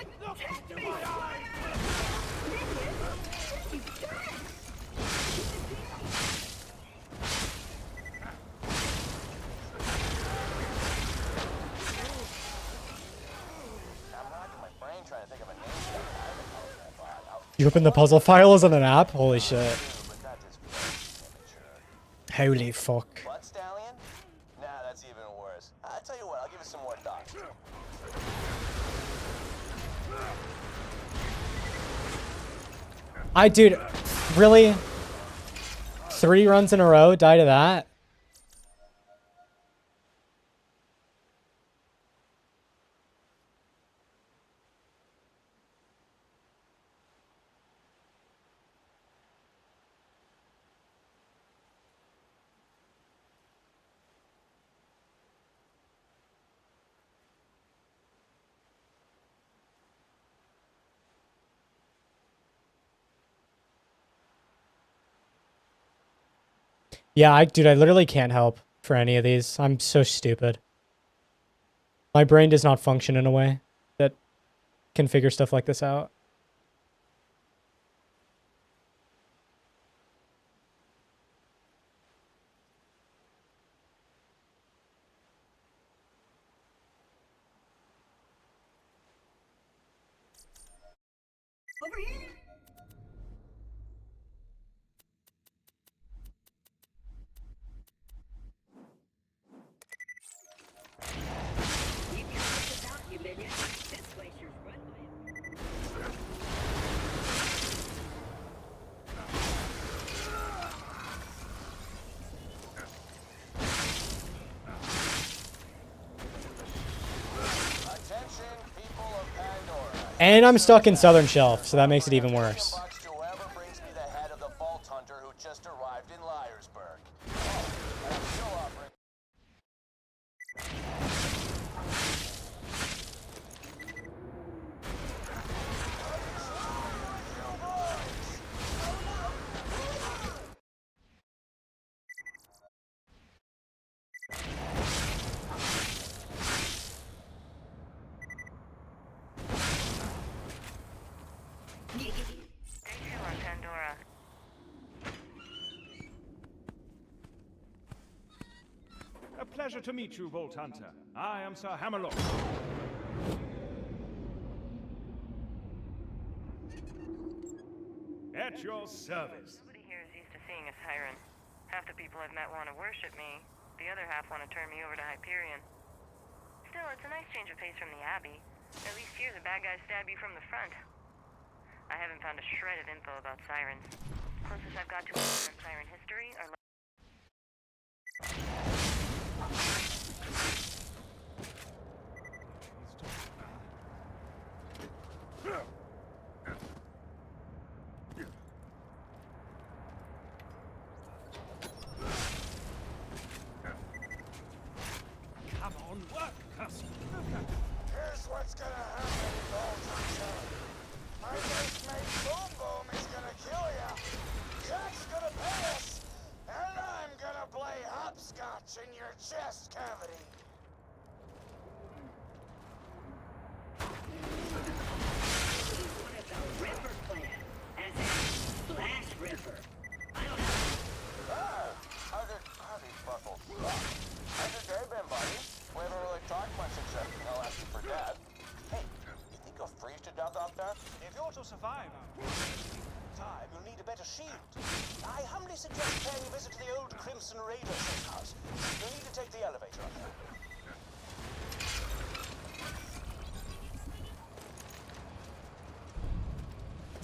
racking my brain trying to think of a name for that. You open the puzzle file as an app? Holy shit. But that just feels immature. Holy fuck. Butt Stallion? Nah, that's even worse. I tell you what, I'll give it some more thought. Dude, really? 3 runs in a row, die to that? Yeah, dude, I literally can't help for any of these. I'm so stupid. My brain does not function in a way that can figure stuff like this out. Over here. Keep your distance out, you minion. This glacier's run by it. Attention, people of Pandora. And I'm stuck in Southern Shelf, so that makes it even worse. $1,000,000 to whoever brings me the head of the Vault Hunter who just arrived in Liarsburg. Oh, and I'm still offering. Day 2 on Pandora. A pleasure to meet you, Vault Hunter. I am Sir Hammerlock. At your service. Nobody here is used to seeing a siren. Half the people I've met want to worship me. The other half want to turn me over to Hyperion. Still, it's a nice change of pace from the Abbey. At least here the bad guys stab you from the front. I haven't found a shred of info about sirens. Closest I've got to a siren history are Come on, work, customer. Here's what's gonna happen, Vault Hunter. My mate Boom Boom is gonna kill ya. Jack's gonna pay us, and I'm gonna play hopscotch in your chest cavity. One of the Ripper clan, as in Flash Ripper. I don't know. Ah, how's these buckles suck? How's your day been, buddy? We haven't really talked much except I'll ask you for Dad. Hey, you think you'll freeze to death out there? If you're to survive Time, you'll need a better shield. I humbly suggest paying a visit to the old Crimson Raider safe house. You'll need to take the elevator up there.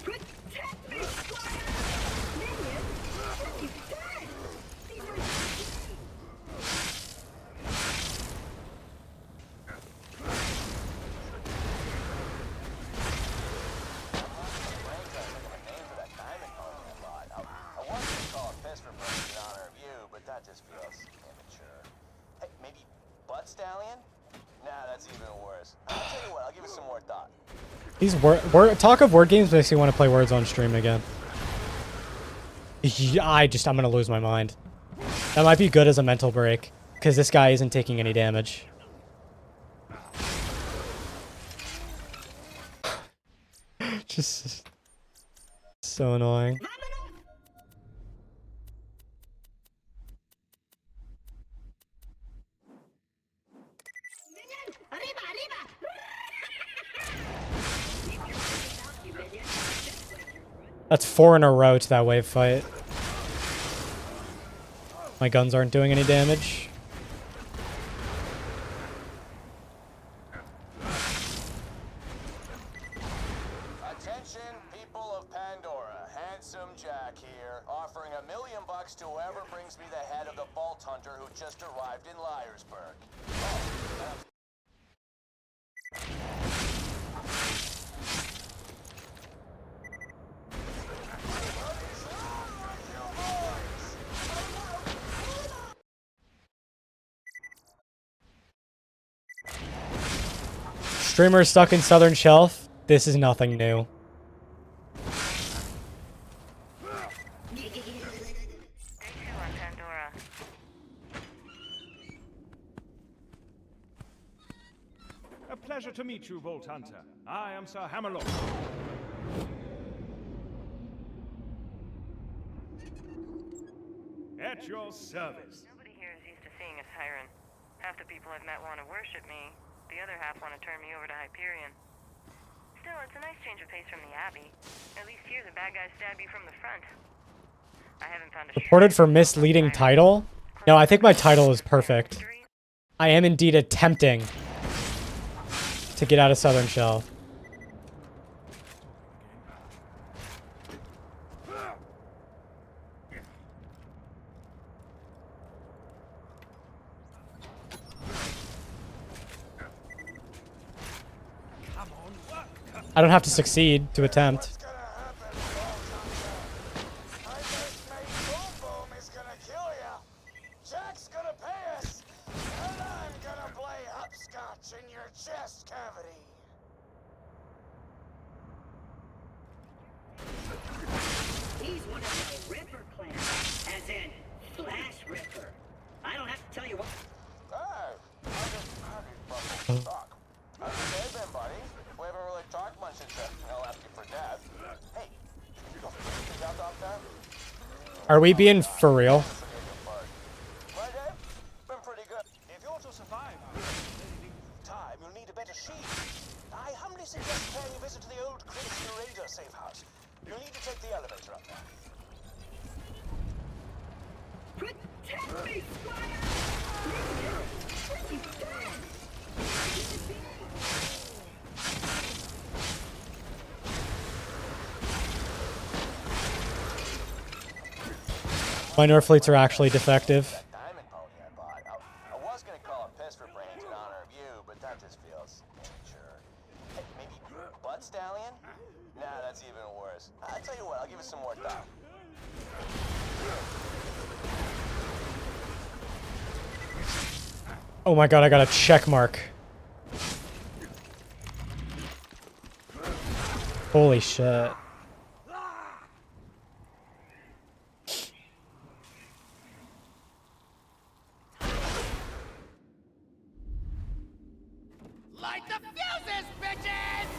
Protect me, Squire! Minion, what you done? These are I wanted to call a fist for breaking in honor of you, but that just feels immature. Hey, maybe Butt Stallion? Nah, that's even worse. I'll tell you what, I'll give it some more thought. These talk of word games makes me want to play words on stream again. Yeah, I'm gonna lose my mind. That might be good as a mental break, because this guy isn't taking any damage. Just so annoying. Minion, arriba, arriba! That's 4 in a row to that wave fight. My guns aren't doing any damage. Attention, people of Pandora. Handsome Jack here, offering $1,000,000 to whoever brings me the head of the Vault Hunter who just arrived in Liarsburg. Streamer stuck in Southern Shelf. This is nothing new. Day 2 on Pandora. pleasure to meet you, Vault Hunter. I am Sir Hammerlock. At your service. Nobody here is used to seeing a siren. Half the people I've met want to worship me. The other half want to turn me over to Hyperion. Still, it's a nice change of pace from the Abbey. At least here, the bad guys stab you from the front. I haven't found a Reported for misleading title? No, I think my title is perfect. I am indeed attempting to get out of Southern Shell. I don't have to succeed to attempt. What's gonna happen, Vault Hunter? I just made Boom Boom is gonna kill ya. Jack's gonna pay us, and I'm gonna play hopscotch in your chest cavity. He's one of my Ripper clan, as in Flash Ripper. I don't have to tell you what. Hey, how did Buckle talk? How's your day been, buddy? We haven't really talked much since I left you for death. Hey, you don't think out out there? Are we being for real? My day? Been pretty good. If you're to survive time, you'll need a better shield. I humbly suggest paying a visit to the old Crimson Raider safe house. You'll need to take the elevator up there. Protect me, Squire! Minor fleets are actually defective. Diamond pony I bought. I was gonna call it Piss for Brains in honor of you, but that just feels immature. Hey, maybe Butt Stallion? Nah, that's even worse. I'll tell you what, I'll give it some more thought. Oh my god, I got a check mark. Holy shit. Light the fuses, bitches!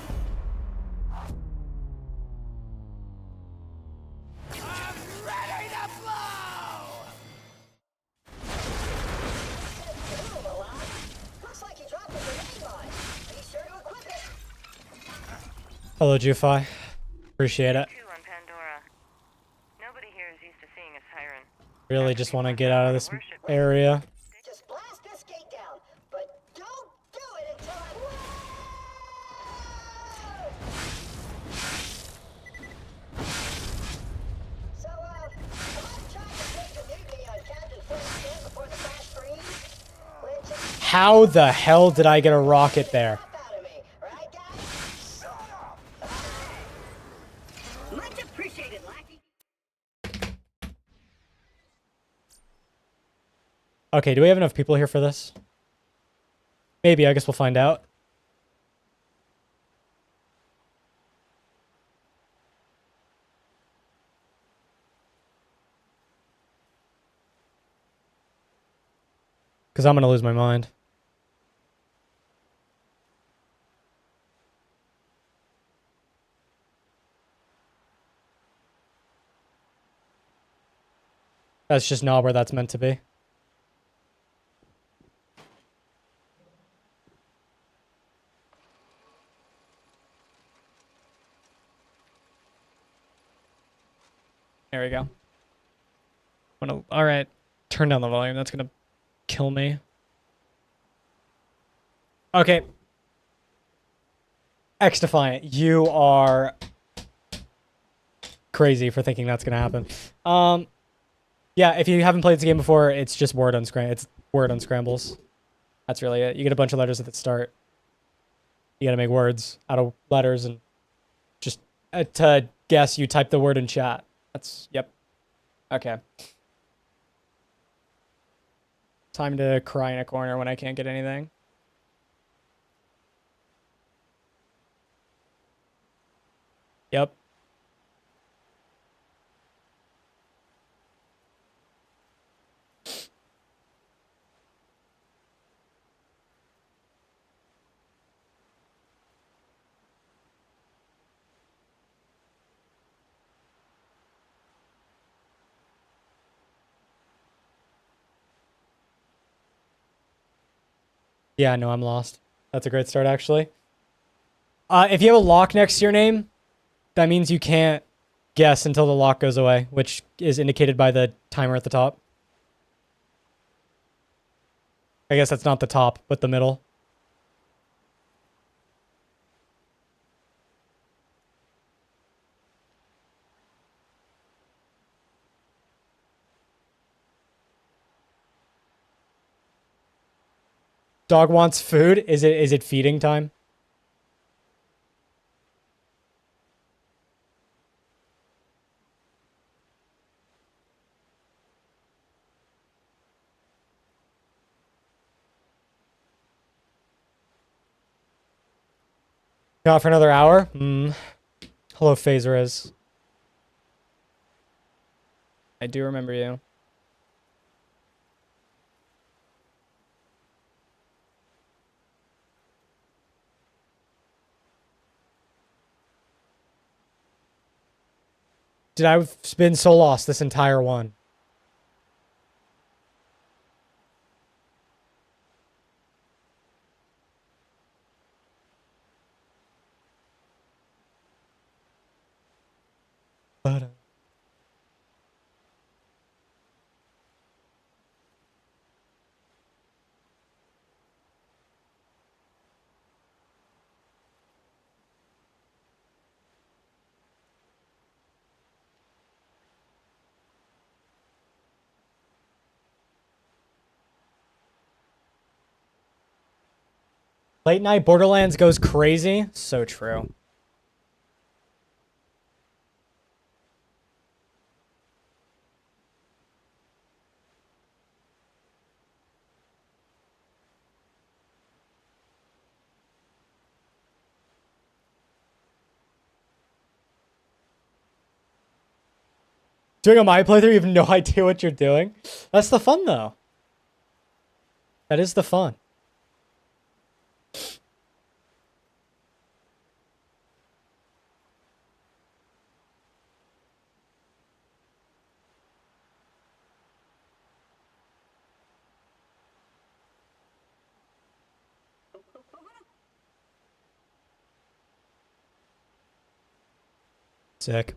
I'm ready to blow! Looks like you dropped a grenade line. Be sure to equip it. Hello, Jufi. Appreciate it. Two on Pandora. Nobody here is used to seeing a siren. Really just want to get out of this area. Just blast this gate down, but don't do it until I. So, I'm trying to take the mutiny on Captain Flint's ship before the flash freeze. Which is How the hell did I get a rocket there? crap out of me, right, guys? Shut up! Much appreciated, lackey. Okay, do we have enough people here for this? Maybe, I guess we'll find out. Because I'm going to lose my mind. That's just not where that's meant to be. There we go. All right, turn down the volume. That's gonna kill me. Okay. X Defiant, you are crazy for thinking that's gonna happen. Yeah, if you haven't played this game before, it's just word unscrambles. That's really it. You get a bunch of letters at the start. You gotta make words out of letters, and just to guess, you type the word in chat. That's, yep. Okay. Time to cry in a corner when I can't get anything. Yep. Yeah, no, I'm lost. That's a great start, actually. If you have a lock next to your name, that means you can't guess until the lock goes away, which is indicated by the timer at the top. I guess that's not the top, but the middle. Dog wants food. Is it feeding time? Not for another hour? Hello, Phaseriz. I do remember you. Dude, I've been so lost this entire one. Late night Borderlands goes crazy. So true. Doing a my playthrough, you have no idea what you're doing. That's the fun, though. That is the fun. Sick.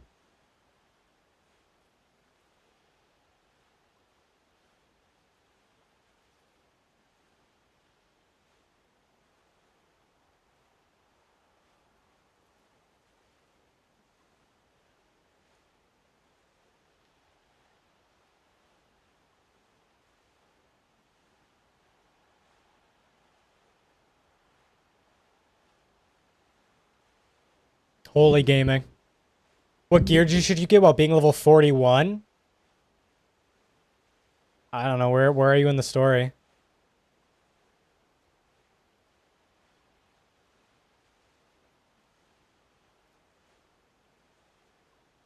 Holy gaming. What gear should you get while being level 41? I don't know. Where are you in the story?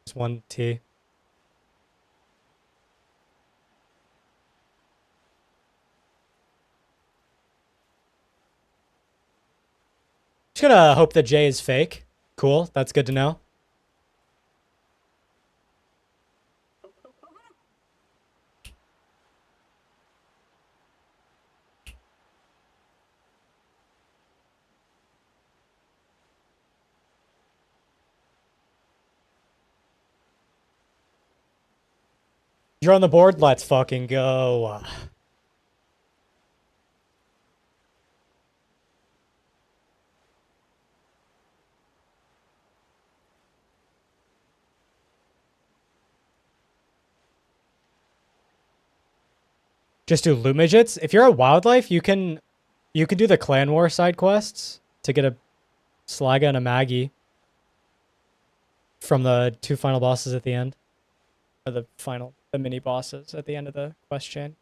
Just one T. Just gonna hope that J is fake. Cool. That's good to know. You're on the board? Let's fucking go. Just do loot midgets. If you're a wildlife, you can do the clan war side quests to get a Slaga and a Maggie from the 2 final bosses at the end. Or the mini bosses at the end of the quest chain.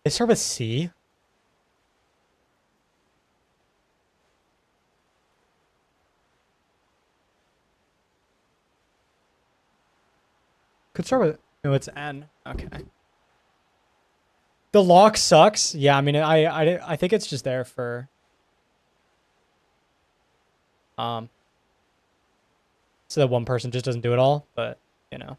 They start with C? Could start with... No, it's N. Okay. The lock sucks. Yeah, I mean, I think it's just there for so that one person just doesn't do it all, but you know.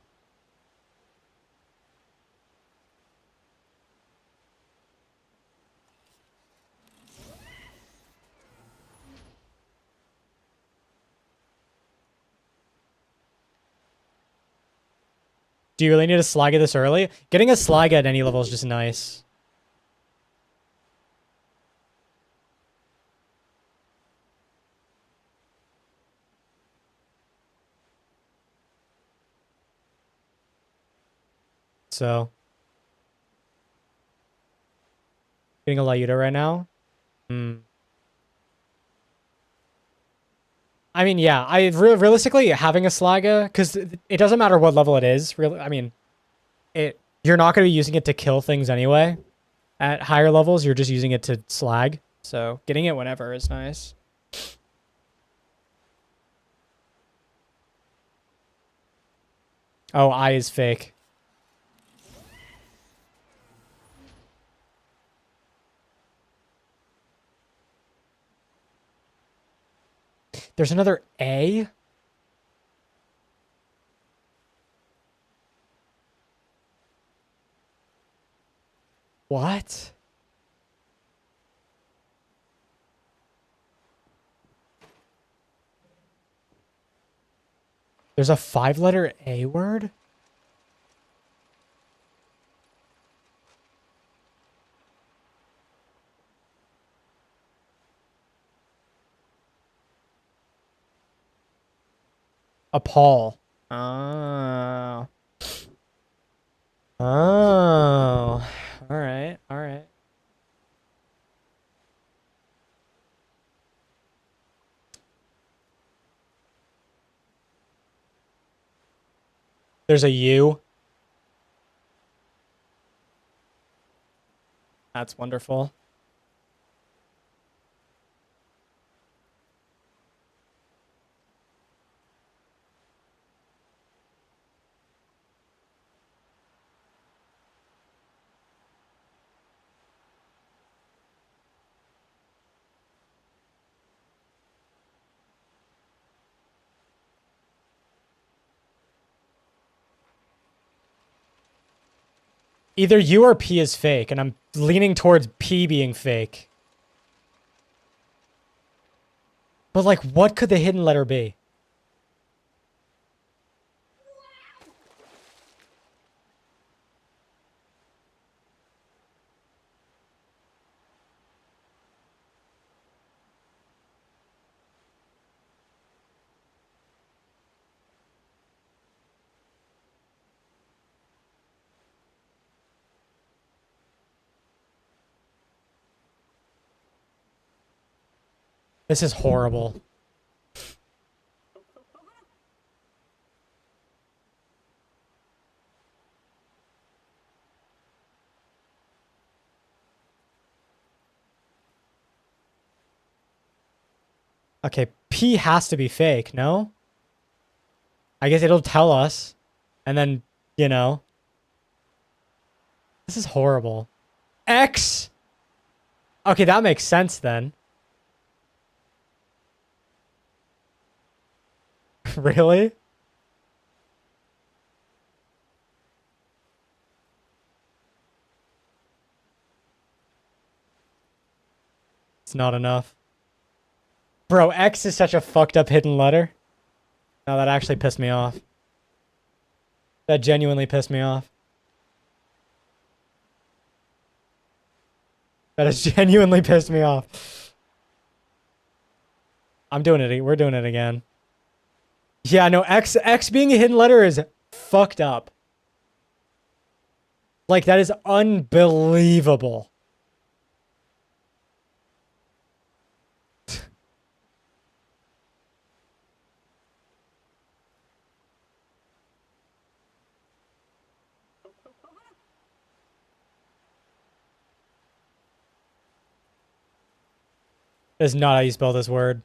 Do you really need a slag this early? Getting a slag at any level is just nice. So, getting a Lyuda right now? I mean, yeah, realistically having a Slaga, because it doesn't matter what level it is. Really, I mean, you're not going to be using it to kill things anyway. At higher levels, you're just using it to slag. So getting it whenever is nice. Oh, I is fake. There's another A? What? There's a 5-letter A word? Appall. Oh. Oh. All right. All right. There's a U. That's wonderful. Either U or P is fake, and I'm leaning towards P being fake. But, like, what could the hidden letter be? This is horrible. Okay, P has to be fake, no? I guess it'll tell us. And then, you know. This is horrible. X? Okay, that makes sense then. Really? It's not enough. Bro, X is such a fucked up hidden letter. No, that actually pissed me off. That genuinely pissed me off. That has genuinely pissed me off. I'm doing it. We're doing it again. Yeah, no, X being a hidden letter is fucked up. Like, that is unbelievable. That's not how you spell this word.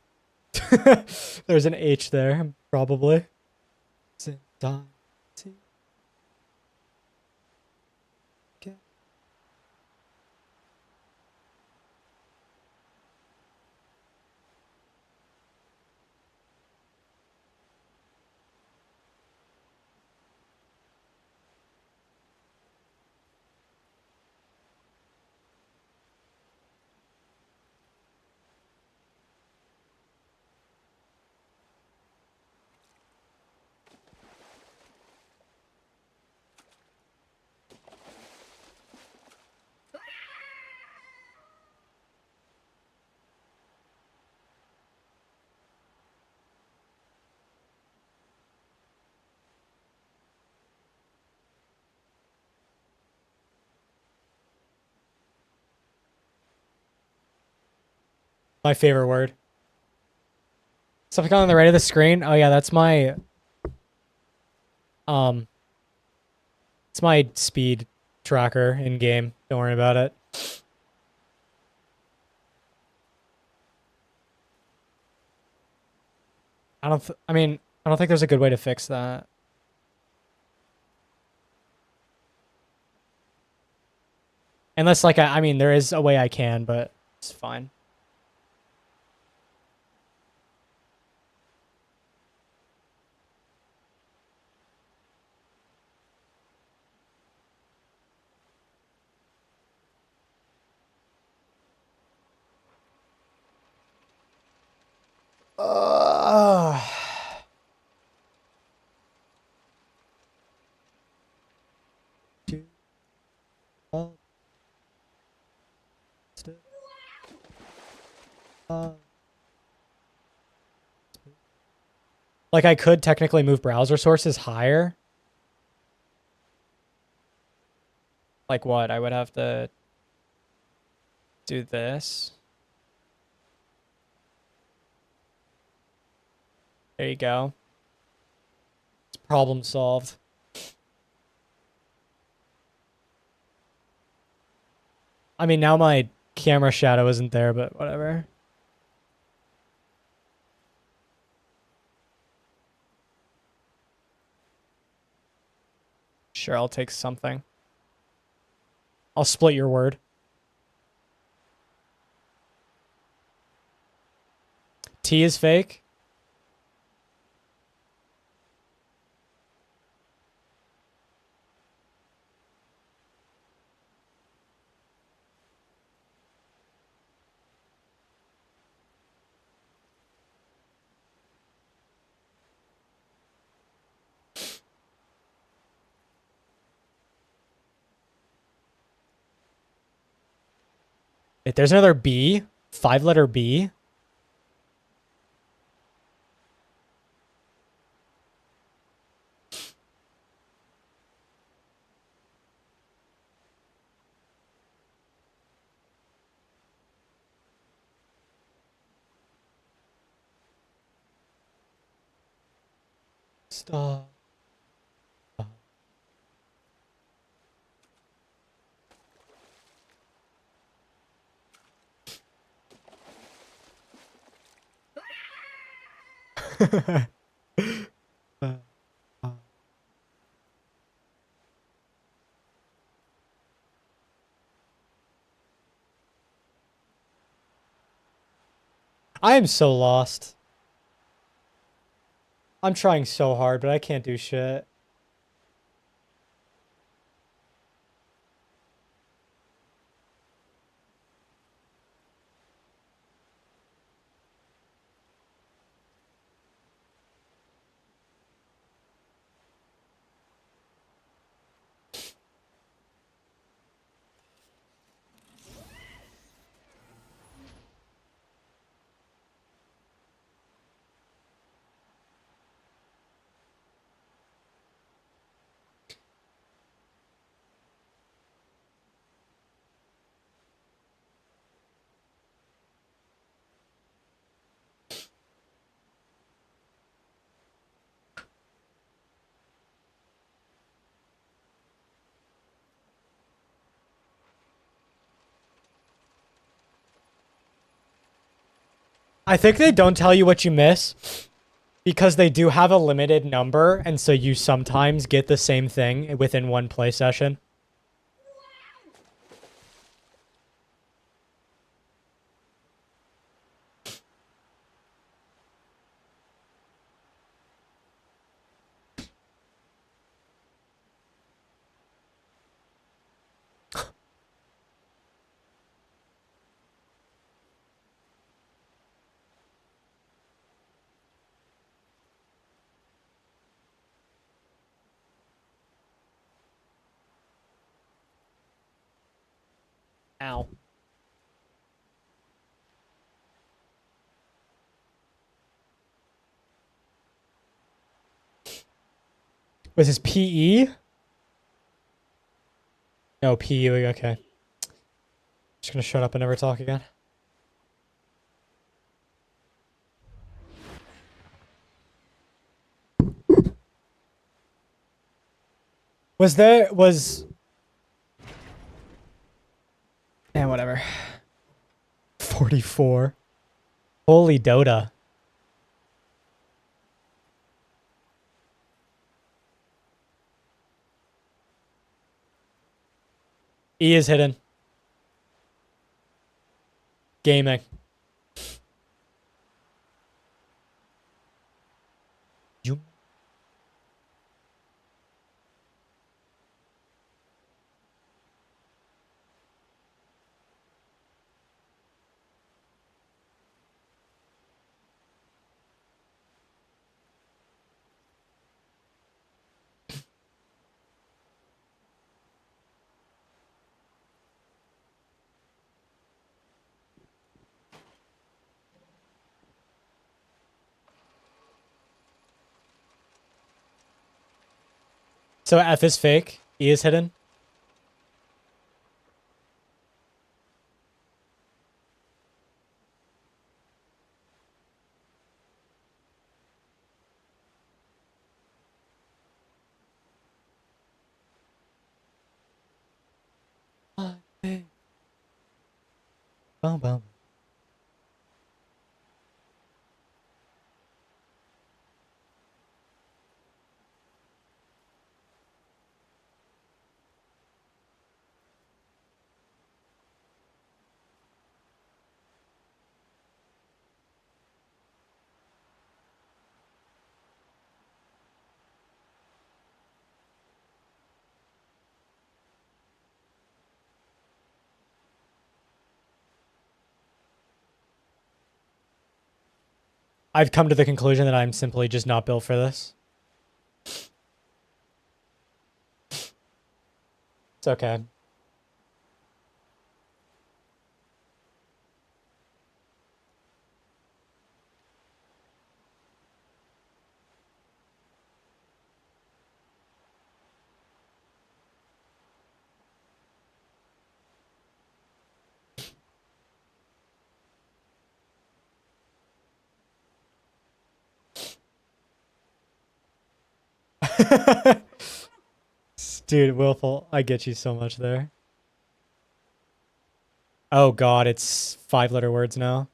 There's an H there, probably. My favorite word. Something on the right of the screen. Oh yeah, that's my it's my speed tracker in game. Don't worry about it. I don't think there's a good way to fix that. Unless like I mean there is a way I can, but it's fine. Uh, like I could technically move browser sources higher. Like what? I would have to do this. There you go. It's problem solved. I mean, now my camera shadow isn't there, but whatever. Sure, I'll take something. I'll split your word. T is fake. Wait, there's another B. 5-letter B. Stop. I am so lost. I'm trying so hard, but I can't do shit. I think they don't tell you what you miss because they do have a limited number, and so you sometimes get the same thing within one play session. Ow. Was this PE? No, PE, okay. Just gonna shut up and never talk again. was yeah, whatever. 44. Holy Dota. E is hidden. Gaming. You. So F is fake. E is hidden. Bum, bum. I've come to the conclusion that I'm simply just not built for this. It's okay. Dude, Willful, I get you so much there. Oh god, it's 5-letter words now.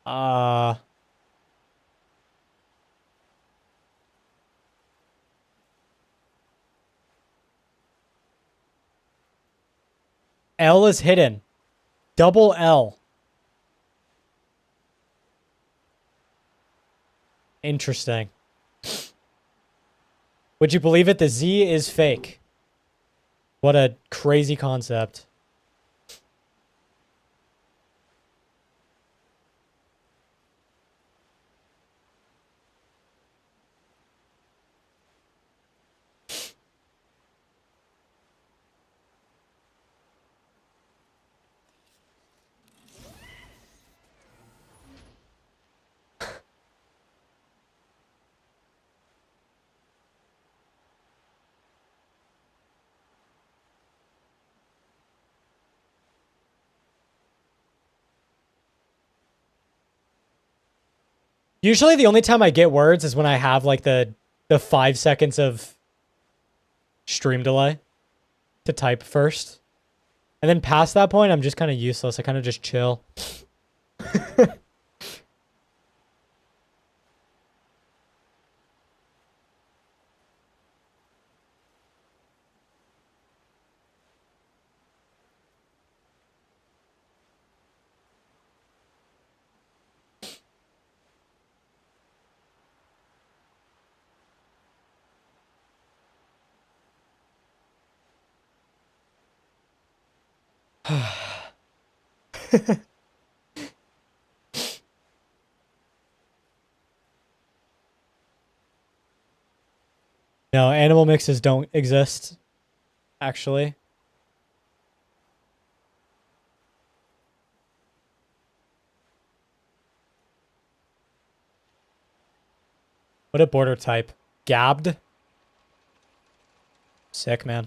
L is hidden. Double L. Interesting. Would you believe it? The Z is fake. What a crazy concept. Usually the only time I get words is when I have like the 5 seconds of stream delay to type first. And then past that point, I'm just kind of useless. I kind of just chill. No, animal mixes don't exist, actually. What a border type. Gabbed? Sick, man.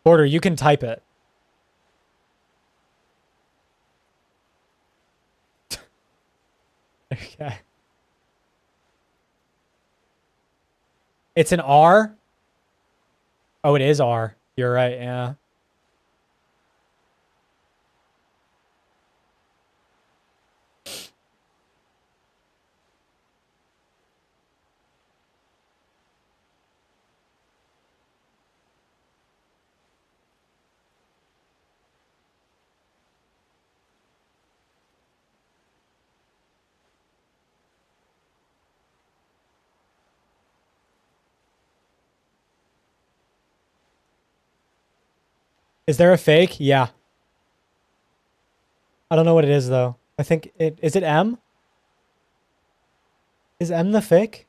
Border, you can type it. Okay. It's an R? Oh, it is R. You're right, yeah. Is there a fake? Yeah. I don't know what it is though. I think it is it M? Is M the fake?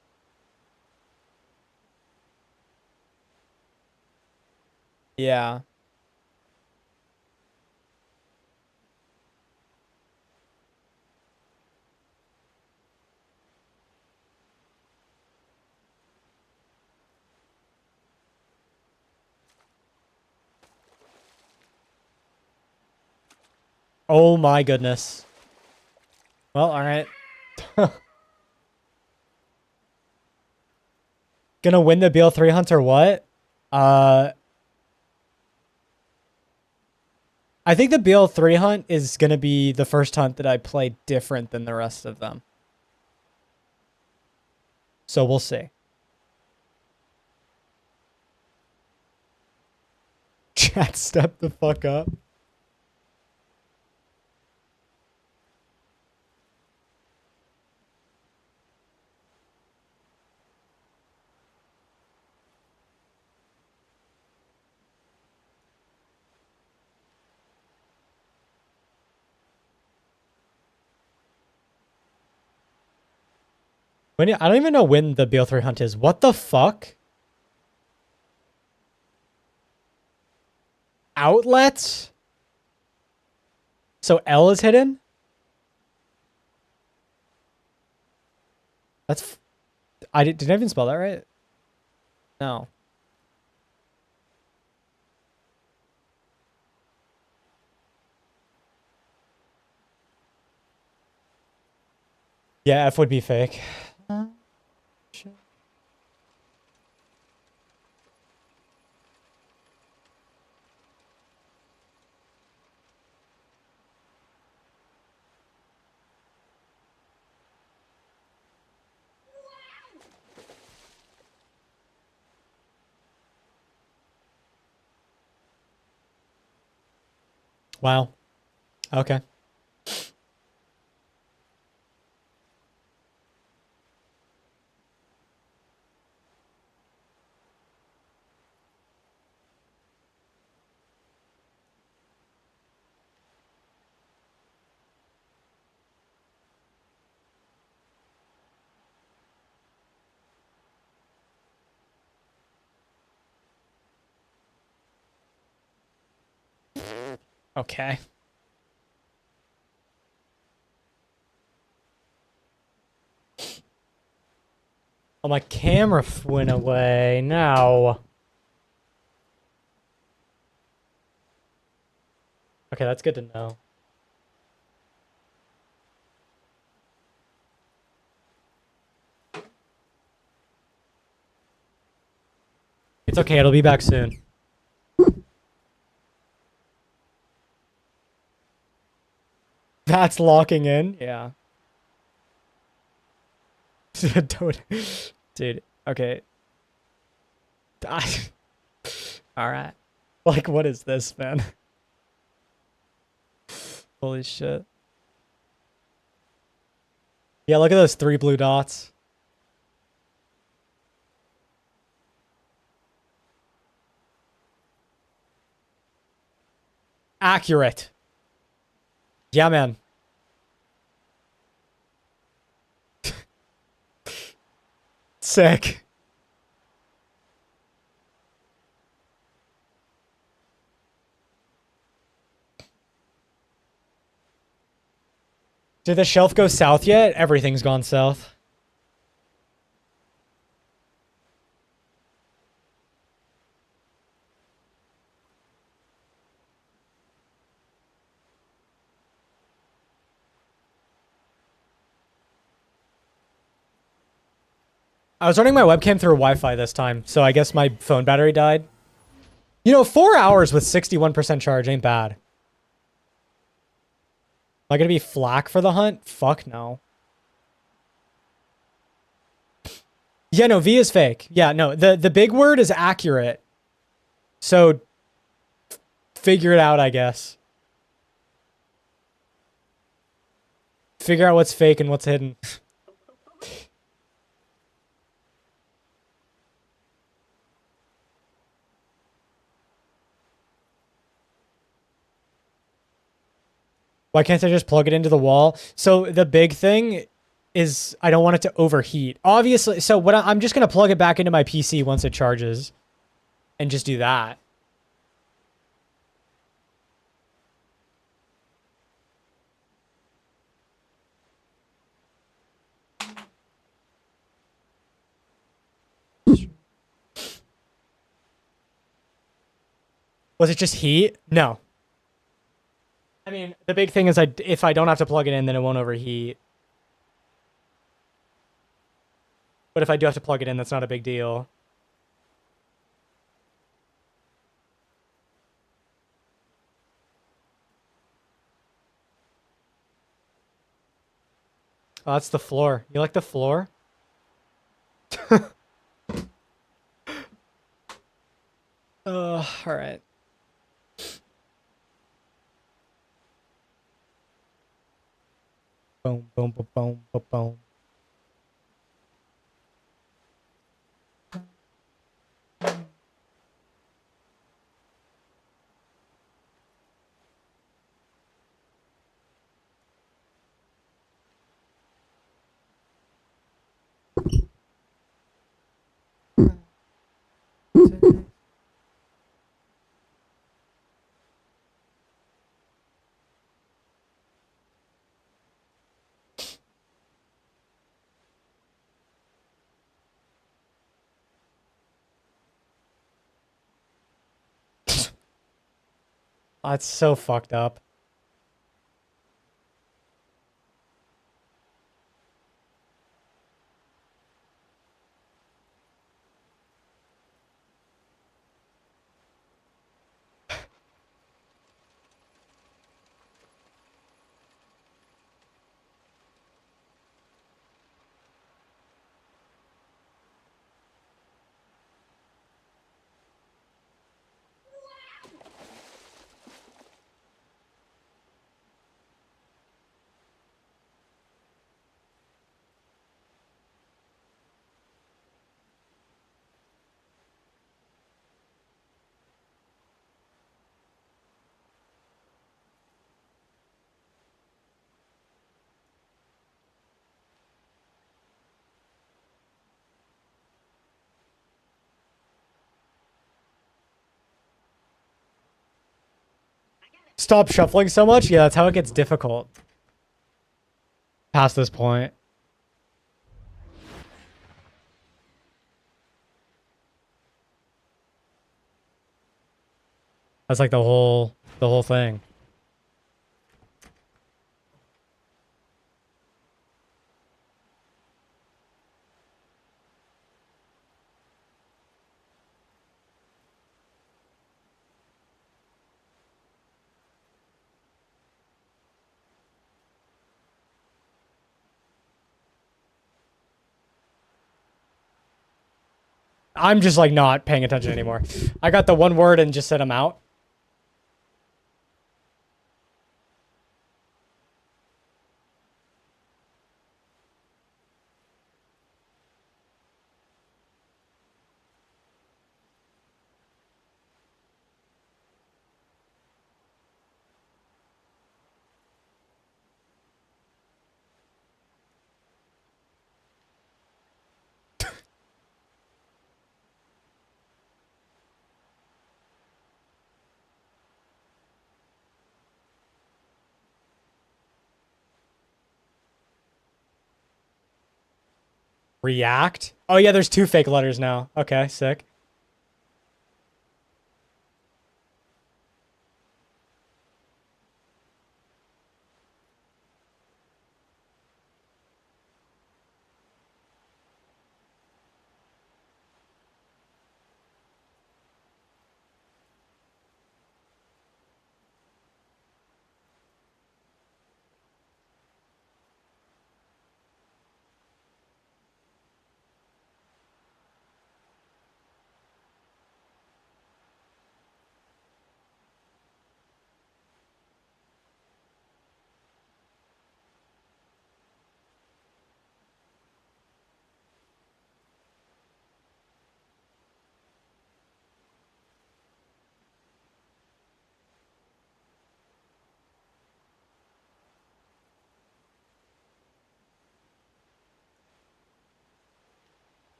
Yeah. Oh my goodness. Well, all right. Gonna win the BL3 hunt or what? I think the BL3 hunt is gonna be the first hunt that I play different than the rest of them. So we'll see. Chat, step the fuck up. I don't even know when the BL3 hunt is. What the fuck? Outlets? So L is hidden? That's... did I even spell that right? No. Yeah, F would be fake. Shit. Wow. Okay. Okay. Oh, my camera went away. No. Okay, that's good to know. It's okay, it'll be back soon. That's locking in? Yeah. Don't... Dude, okay. Alright. Like, what is this, man? Holy shit. Yeah, look at those 3 blue dots. Accurate. Yeah, man. Sick. Did the shelf go south yet? Everything's gone south. I was running my webcam through Wi-Fi this time, so I guess my phone battery died. You know, 4 hours with 61% charge ain't bad. Am I gonna be flack for the hunt? Fuck no. Yeah, no, V is fake. Yeah, no, the big word is accurate. So, figure it out, I guess. Figure out what's fake and what's hidden. Why can't I just plug it into the wall? So the big thing is I don't want it to overheat. Obviously, so what I'm just going to plug it back into my PC once it charges and just do that. Was it just heat? No. I mean, the big thing is if I don't have to plug it in, then it won't overheat. But if I do have to plug it in, that's not a big deal. Oh, that's the floor. You like the floor? All right. Boom, boom, boom, boom, boom, boom. That's so fucked up. Stop shuffling so much? Yeah, that's how it gets difficult. Past this point. That's like the whole thing. I'm just like not paying attention anymore. I got the one word and just said I'm out. React? Oh yeah, there's 2 fake letters now. Okay, sick.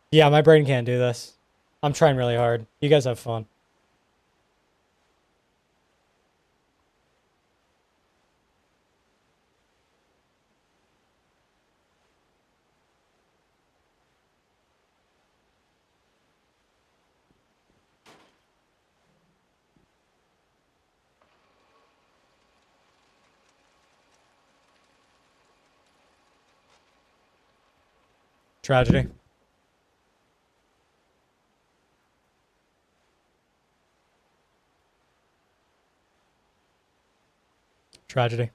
Yeah, my brain can't do this. I'm trying really hard. You guys have fun. Tragedy. Tragedy.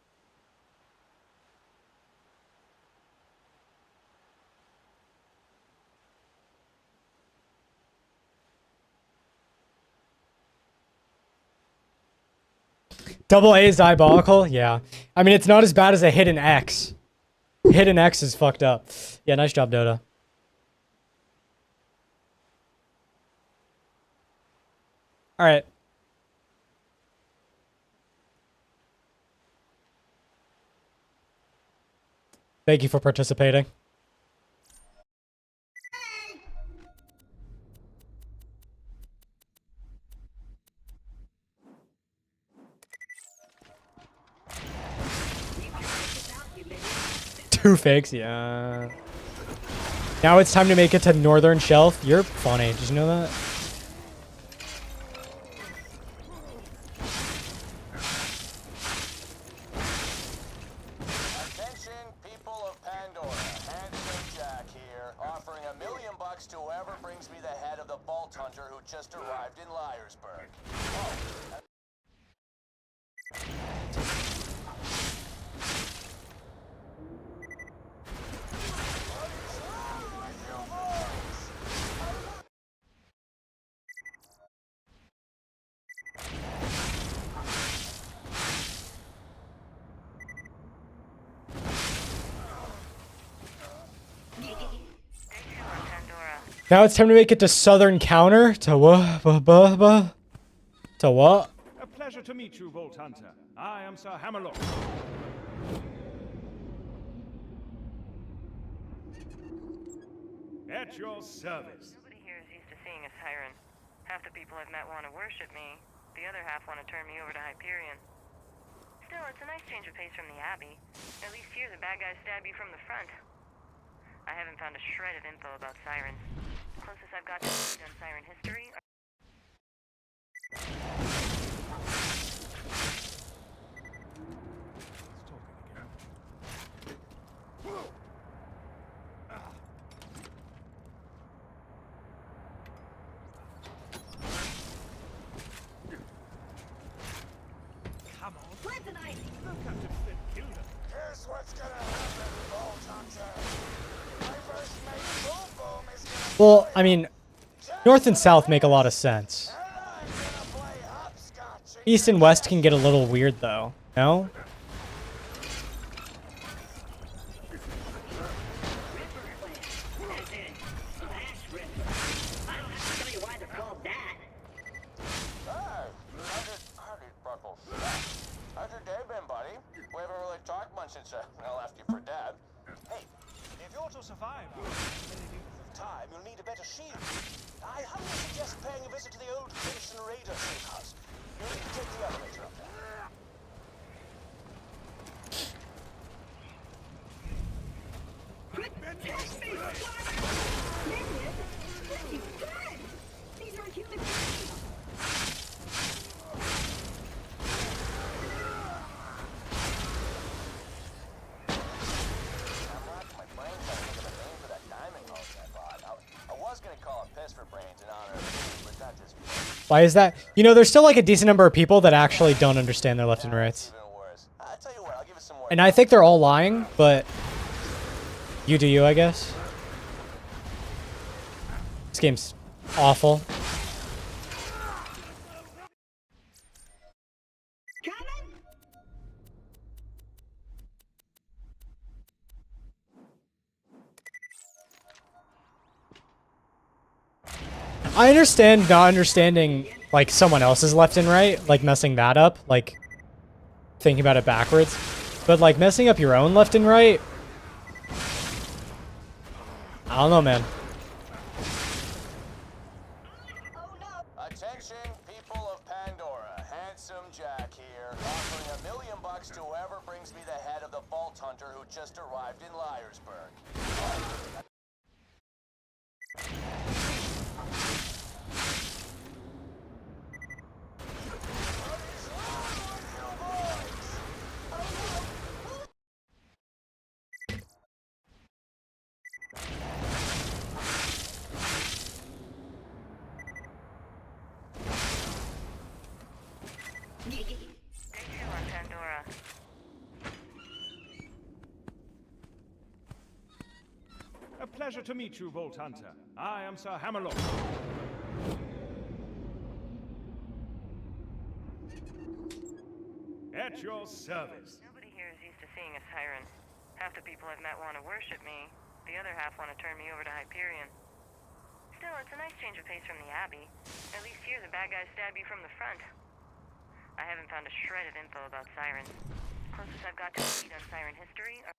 Double A is diabolical? Yeah. I mean, it's not as bad as a hidden X. Hidden X is fucked up. Yeah, nice job, Dota. Alright. Thank you for participating. Two fakes, yeah. Now it's time to make it to Northern Shelf. You're funny. Did you know that? Attention, people of Pandora. Handsome Jack here, offering $1 million to whoever brings me the head of the Vault Hunter who just arrived in Liarsburg. Oh. Now it's time to make it to Southern Counter. To what? To what? A pleasure to meet you, Vault Hunter. I am Sir Hammerlock. At your service. Nobody here is used to seeing a siren. Half the people I've met want to worship me. The other half want to turn me over to Hyperion. Still, it's a nice change of pace from the Abbey. At least here the bad guys stab you from the front. I haven't found a shred of info about sirens. The closest I've got to on siren history are... Come on. Kryptonite! Captain Flint killed him. Here's what's gonna happen, Vault Hunter. My first mate, Boom Boom, is gonna Well, I mean, North and South make a lot of sense. East and West can get a little weird, though. No? How's your day been, buddy? We haven't really talked much since I left you for dead. Hey, if you're to survive any length of time, you'll need a better shield. I highly suggest paying a visit to the old Crimson Raider safe house. You'll need to take the elevator up there. These are human beings. Why is that? You know, there's still like a decent number of people that actually don't understand their left and rights. And I think they're all lying, but you do you, I guess. This game's awful. I understand not understanding, like, someone else's left and right, like, messing that up, like, thinking about it backwards. But, like, messing up your own left and right? I don't know, man. pleasure to meet you, Vault Hunter. I am Sir Hammerlock. At your service. Nobody here is used to seeing a siren. Half the people I've met want to worship me. The other half want to turn me over to Hyperion. Still, it's a nice change of pace from the Abbey. At least here, the bad guys stab you from the front. I haven't found a shred of info about sirens. Closest I've got to a lead on siren history are...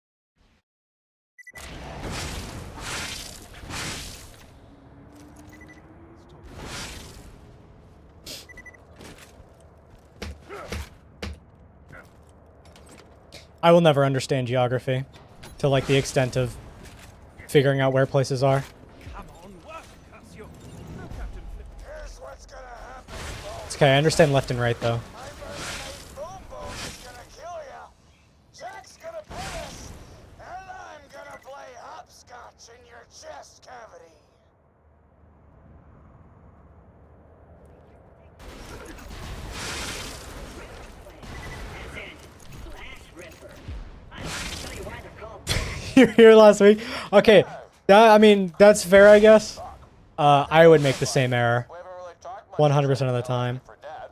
I will never understand geography to like the extent of figuring out where places are. Come on, work, Cassio. No, Captain Flip. Here's what's gonna happen, It's okay, I understand left and right though. my mercenary Boom Boom is gonna kill ya. Jack's gonna pay us, and I'm gonna play hopscotch in your chest cavity. You were here last week? Okay, that, I mean, that's fair, I guess. I would make the same error We haven't really talked much 100% of the time. for Dad.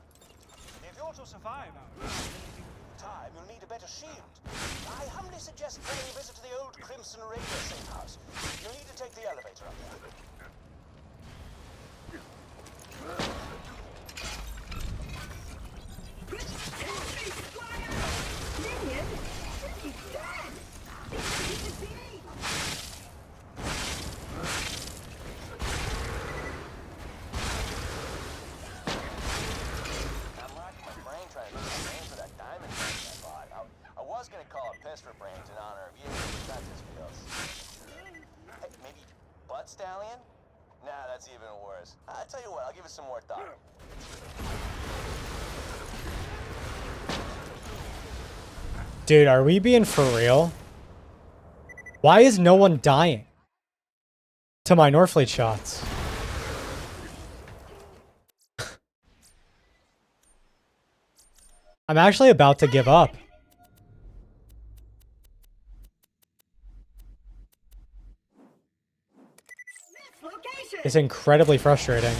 If you're to survive Time, you'll need a better shield. I humbly suggest paying a visit to the old Crimson Radio safe house. You'll need to take the elevator up there. I'm racking my brain trying to get a name for that diamond ring I bought. I was gonna call it Pistor Brains in honor of you, but that just feels... Hey, maybe Butt Stallion? Nah, that's even worse. I'll tell you what, I'll give it some more thought. Dude, are we being for real? Why is no one dying to my Northfleet shots? I'm actually about to give up. It's incredibly frustrating.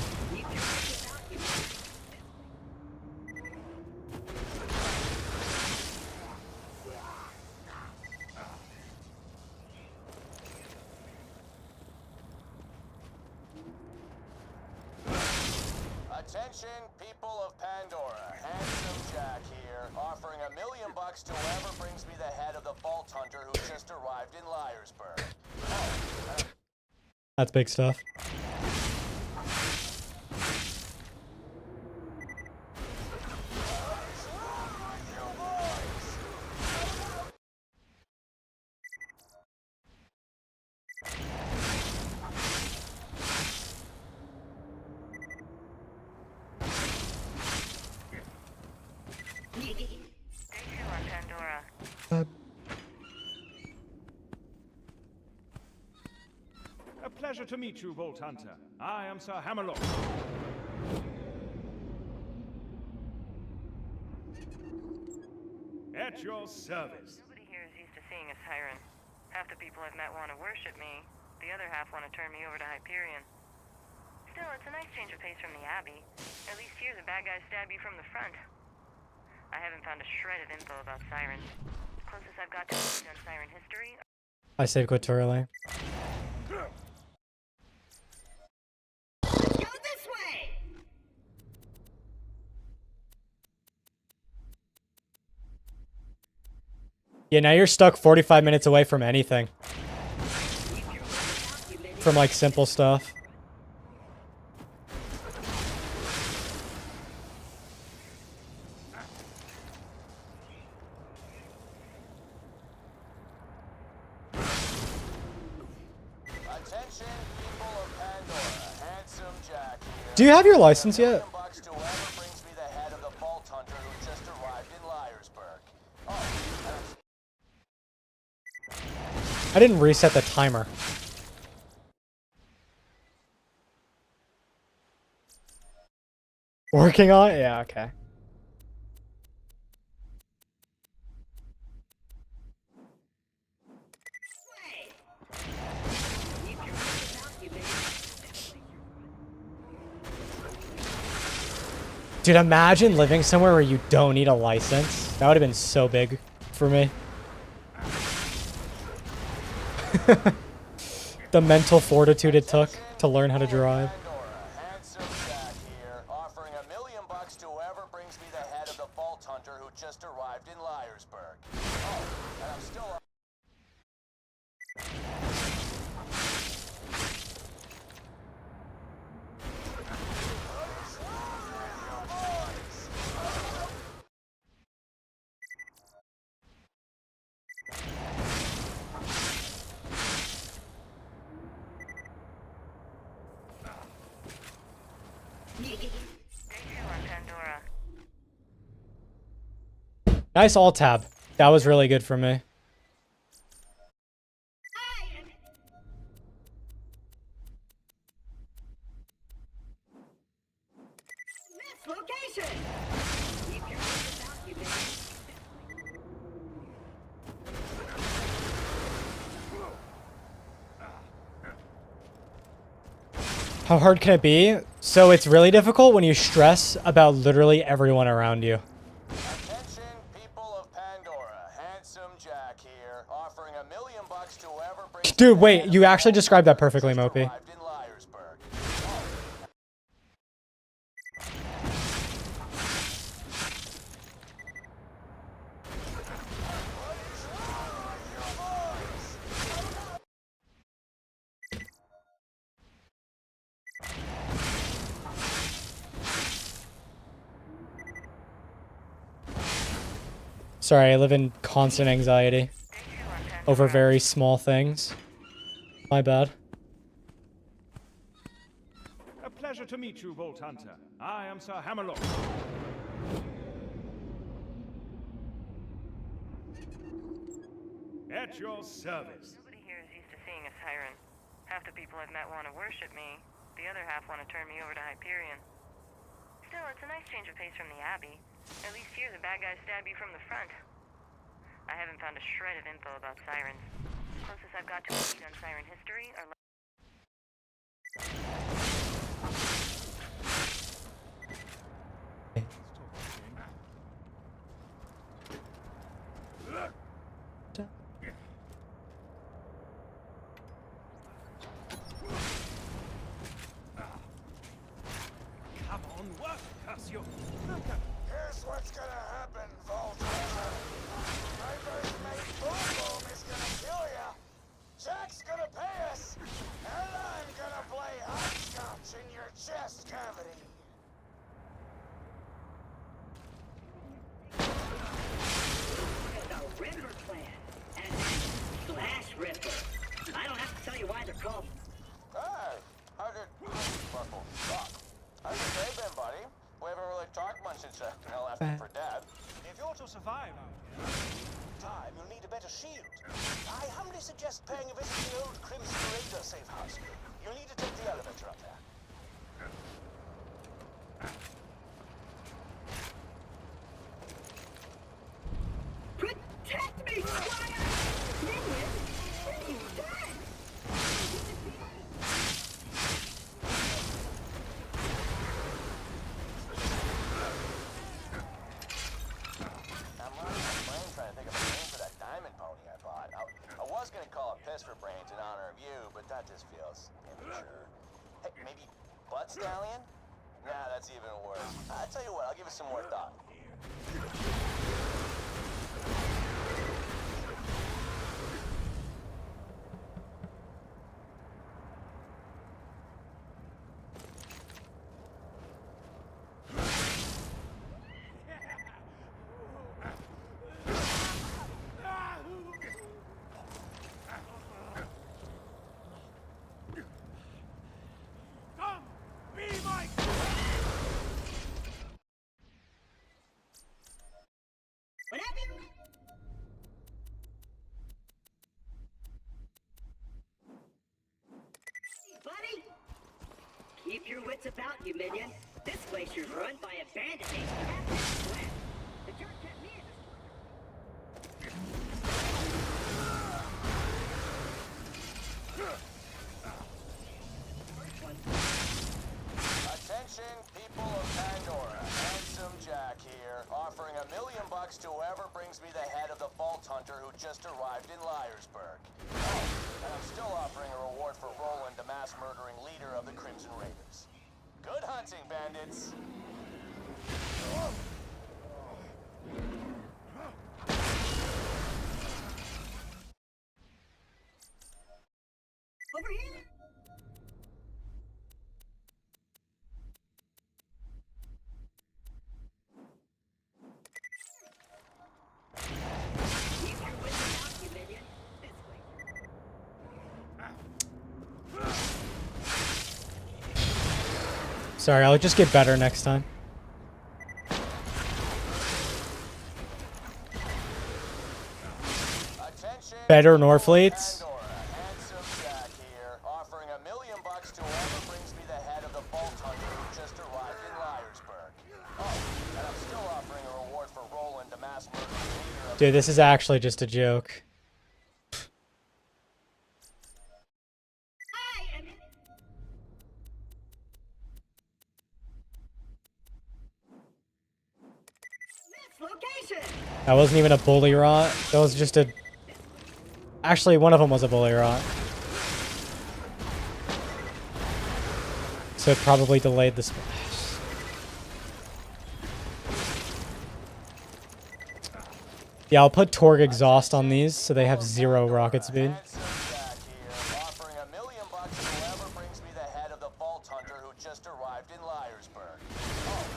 Attention, people of Pandora. Handsome Jack here, offering $1 million to whoever brings me the head of the Vault Hunter who just arrived in Liarsburg. That's big stuff. What's wrong with you boys? Day 2 on Pandora. a pleasure to meet you, Vault Hunter. I am Sir Hammerlock. At your service. Nobody here is used to seeing a siren. Half the people I've met want to worship me. The other half want to turn me over to Hyperion. Still, it's a nice change of pace from the Abbey. At least here, the bad guys stab you from the front. I haven't found a shred of info about sirens. Closest I've got to a lead on siren history. I saved quit too early. Go this way! Yeah, now you're stuck 45 minutes away from anything. From like simple stuff. Attention, people of Pandora. Handsome Jack here. Do you have your license yet? $1 million to whoever brings me the head of the Vault Hunter who just arrived in Liarsburg. Oh, I didn't reset the timer. Working on it? Yeah, okay. Dude, imagine living somewhere where you don't need a license. That would have been so big for me. The mental fortitude it took to learn how to drive. Pandora, Handsome Jack here, offering $1 million to whoever brings me the head of the Vault Hunter who just arrived in Liarsburg. Oh, and I'm still. Day 2 on Pandora. Nice alt tab. That was really good for me. Miss location! Keep your wits about you, baby. How hard can it be? So it's really difficult when you stress about literally everyone around you. Attention, people of Pandora. Handsome Jack here, offering $1 million to whoever brings. Dude, wait, you actually described that perfectly, Mopey. Arrived in Liarsburg. Sorry, I live in constant anxiety Day 2 on Pandora. over very small things. My bad. A pleasure to meet you, Vault Hunter. I am Sir Hammerlock. At your service. Nobody here is used to seeing a siren. Half the people I've met want to worship me. The other half want to turn me over to Hyperion. Still, it's a nice change of pace from the Abbey. At least here the bad guys stab you from the front. I haven't found a shred of info about sirens. Closest I've got to a lead on siren history are Come on, work, Cassio. Look at Here's what's gonna happen, Vault Hunter. My first mate Boom Boom is gonna kill ya. Jack's gonna pay us, and I'm gonna play hopscotch in your chest cavity. The River Clan. And Slash Ripper. I don't have to tell you why they're called. Hey, how did Buckle suck? How's your day been, buddy? We haven't really talked much since I left for Dad. if you're to survive Time, you'll need a better shield. I humbly suggest paying a visit to the old Crimson Raider safe house. You'll need to take the elevator up there. Protect me, Squire! Minion, what have you done? I'm running my brain trying to think of a name for that diamond pony I bought. I was gonna call it Piss for Brains in honor of you, but that just feels immature. Hey, maybe Butt Stallion? Nah, that's even worse. I tell you what, I'll give it some more thought. Come, be my Whatever you... Buddy? Keep your wits about you, minion. This glacier's run by a bandit named Captain Flint. The jerk kept me in his... Attention, people of Pandora. bucks to whoever brings me the head of the Vault Hunter who just arrived in Liarsburg. Oh, and I'm still offering a reward for Roland, the mass-murdering leader of the Crimson Raiders. Good hunting, bandits! Over here. Sorry, I'll just get better next time. Attention, Better Norfleets. Pandora, Handsome Jack here, offering $1 million to whoever brings me the head of the Vault Hunter who just arrived in Liarsburg. Oh, and I'm still offering a reward for Roland, the mass-murdering leader of Dude, this is actually just a joke. Location. That wasn't even a bully rot. That was just a... Actually, one of them was a bully rot. So it probably delayed the splash. Yeah, I'll put Torg exhaust on these so they have 0 rocket speed. Handsome Jack here, offering $1 million to whoever brings me the head of the Vault Hunter who just arrived in Liarsburg. Oh.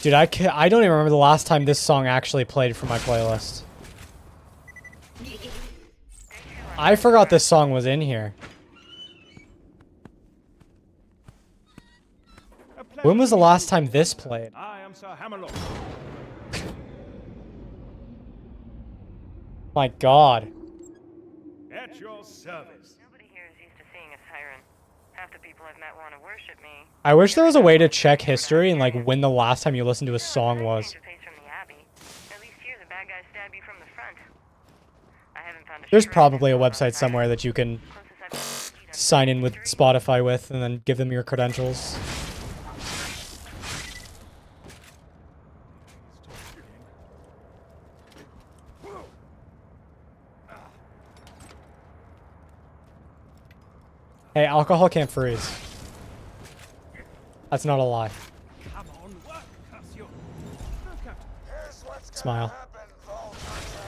Dude, I don't even remember the last time this song actually played for my playlist. I forgot this song was in here. When was the last time this played? I am Sir Hammerlock. My god. At your service. Nobody here is used to seeing a siren. Half the people I've met want to worship me. I wish there was a way to check history and like when the last time you listened to a song was. Change of pace from the Abbey. At least here the bad guys stab you from the front. I haven't found a There's shrine probably a that's website somewhere that you can closest I've seen sign in with Spotify with and then give them your credentials. Hey, alcohol can't freeze. That's not a lie. Come on, work, curse you. Here's what's Smile. gonna happen, Vault Hunter.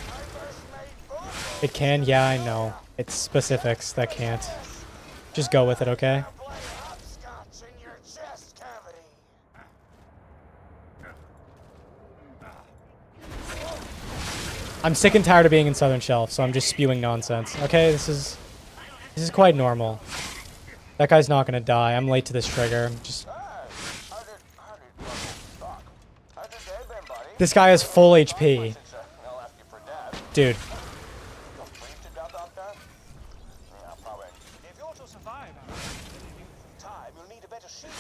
I first made food. It can? Yeah, I know. It's specifics that can't. Just go with it, okay? Play hopscotch in your chest cavity. I'm sick and tired of being in Southern Shelf, so I'm just spewing nonsense. Okay, this is quite normal. That guy's not gonna die. I'm late to this trigger. I'm just... How did they been, buddy? This guy has full HP. I'll ask you for death. Dude. You'll freeze to death out there? Yeah, probably. If you're to survive, Time, you'll need a better sheet.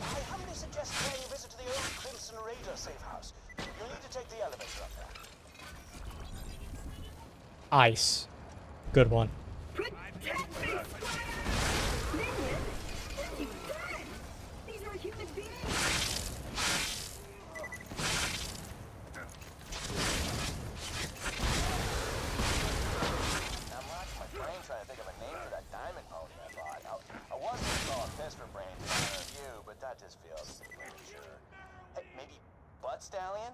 I humbly suggest paying a visit to the old Crimson Raider safe house. You'll need to take the elevator up there. Ice. Good one. These are human beings. I'm racking my brain trying to think of a name for that diamond pony I bought. I was going to call it Pistor Brains in honor of you, but that just feels premature. Hey, maybe Butt Stallion?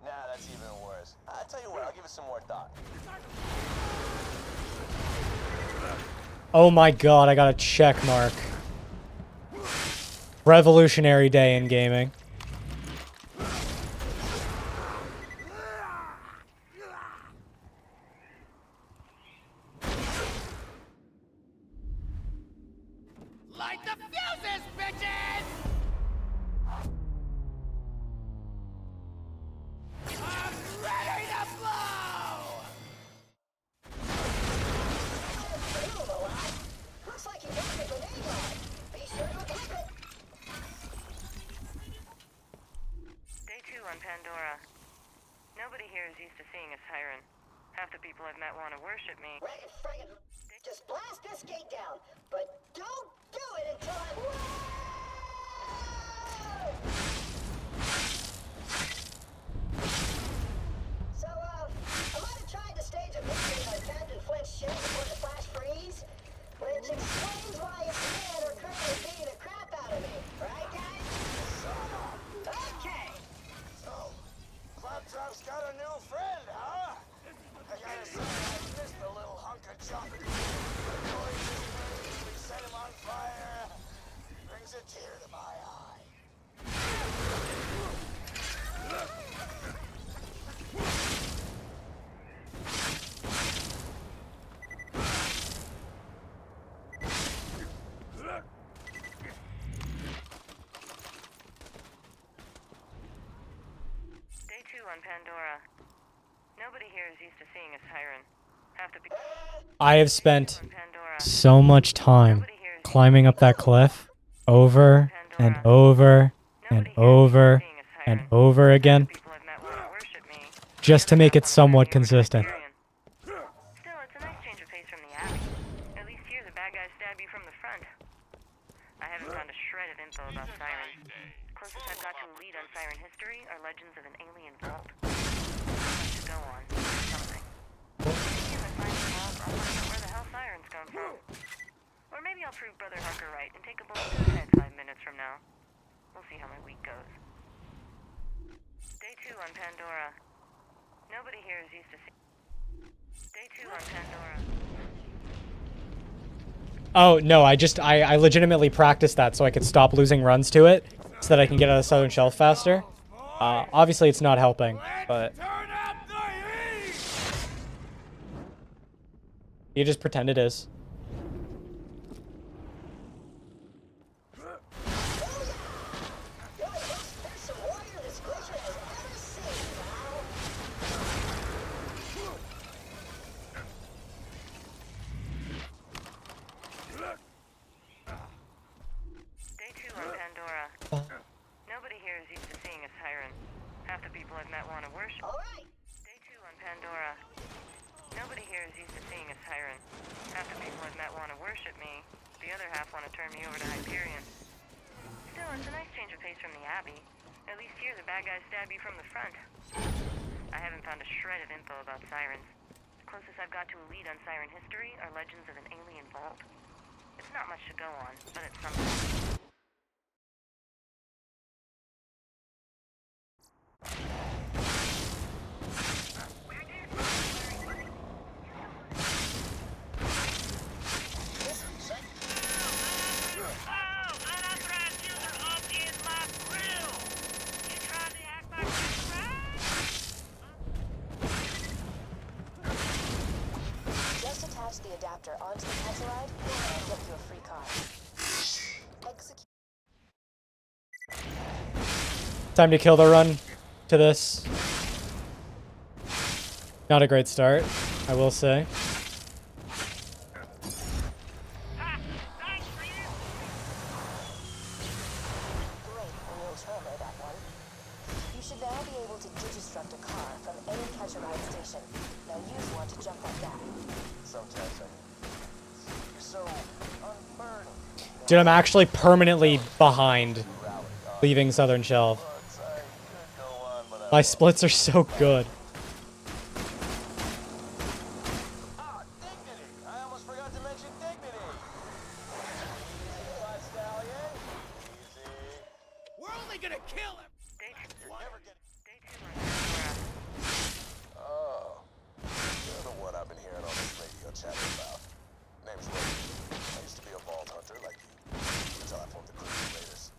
Nah, that's even worse. I'll tell you what, I'll give it some more thought. Oh my god, I got a check mark. Revolutionary day in gaming. light the fuses, bitches! I'm ready to blow! Looks like you got the grenade on. Be sure to equip it. people I've met want to worship me. Reckon friggin' just blast this gate down, but don't do it until I'm. So, I might have tried to stage a victory on Captain Flint's ship before the flash freeze, which explains why his men are currently beating the crap out of me. Right, guys? Okay. So, Claptrap's got a new friend, huh? I gotta say, I missed the little hunk of junk. We set him on fire. Brings a tear to my eye. Day 2 on Pandora. Nobody here is used to seeing a siren. Have to be I have spent on Pandora. so much time Nobody here is climbing up that cliff over and over and over and over again people I've met want to worship me. just to make it somewhat consistent. Still, it's a nice change of pace from the Abbey. At least here the bad guys stab you from the front. I haven't found a shred of info about sirens. Closest I've got to a lead on siren history are legends of an alien vault. Much to go on. Something. Maybe if I find the vault, I'll find out where the hell sirens come from. Or maybe I'll prove Brother Harker right and take a bullet to the head 5 minutes from now. We'll see how my week goes. Day 2 on Pandora. Nobody here is used to see. Day 2 on Pandora. Oh, no, I legitimately practiced that so I could stop losing runs to it so that I can get out of Southern Shelf faster. Obviously, it's not helping, but Turn up the heat! you just pretend it is. There's some warrior this glacier has ever seen, pal. Day 2 on Pandora. Nobody here is used to seeing a siren. Half the people I've met want to worship. All right. Day 2 on Pandora. Nobody here is used to seeing a siren. Half the people I've met want to worship me. The other half want to turn me over to Hyperion. Still, it's a nice change of pace from the Abbey. At least here the bad guys stab you from the front. I haven't found a shred of info about sirens. Closest I've got to a lead on siren history are legends of an alien vault. It's not much to go on, but it's something. Just attach the adapter onto the Tetraride and I'll get you a free car. Execute. Time to kill the run to this. Not a great start, I will say. Great, and you'll tramway that one. You should now be able to digistruct a car from any Tetraride station. Now use one to jump like that. So, Tessa, you're so unburdened. Dude, I'm actually permanently behind leaving Southern Shelf. My splits are so good. Ah, dignity! I almost forgot to mention dignity. Flat stallion. Easy. We're only gonna kill him! You're never getting. Day 2 on Pandora. Oh. You're the one I've been hearing all this radio chatter about. Name's Logan. I used to be a vault hunter like you. Until I formed the Crimson Raiders.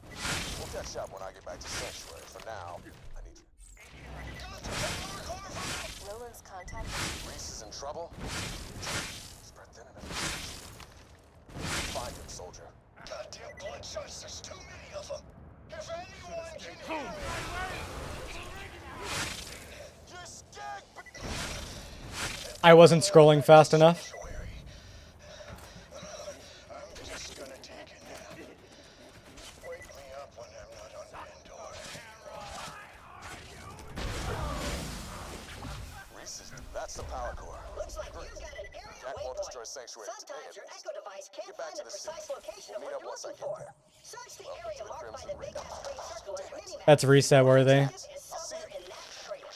We'll catch up when I get back to Sanctuary. For now, I need you. Roland's contact. Reese is in trouble? Spread thin enough. Find him, soldier. Goddamn bloodshots, there's too many of them. If anyone can hear me, you're scared. I wasn't scrolling fast enough. I'm just gonna take a nap. Wake me up when I'm not on Pandora. Reese is the That's the power core. Looks like you've got an area That won't waypoint. destroy Sanctuary Sometimes your today, at echo device can't Get back find to the the precise city. location We'll of meet what up you're once I looking get for. there. Search the Welcome area to the marked by Crimson the big Raiders. ass green circle on your minimap. That's reset worthy. Is somewhere in that trailer.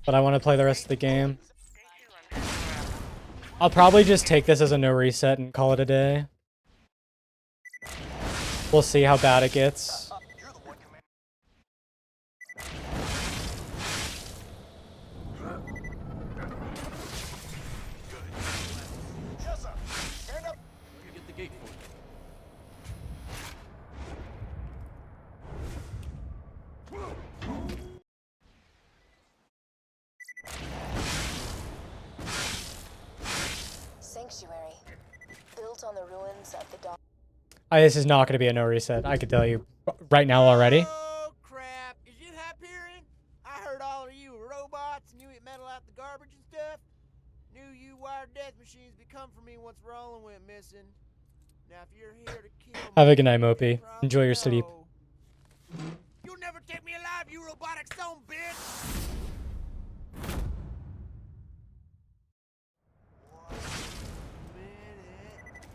But I want to play the rest of the game. Day 2 on Pandora. I'll probably just take this as a no reset and call it a day. We'll see how bad it gets. You're the one command. Yes, sir. Stand up. Get the gate for you. Sanctuary. Built on the ruins of the dawn. This is not going to be a no reset. I could tell you right now already. Oh, crap. Is you Hyperion? I heard all of you were robots and you eat metal out the garbage and stuff. Knew you wired death machines become for me once Roland went missing. Now, if you're here to kill me, Have a good night, Mopey. you probably Enjoy your sleep. know. You'll never take me alive, you robotic stone bitch!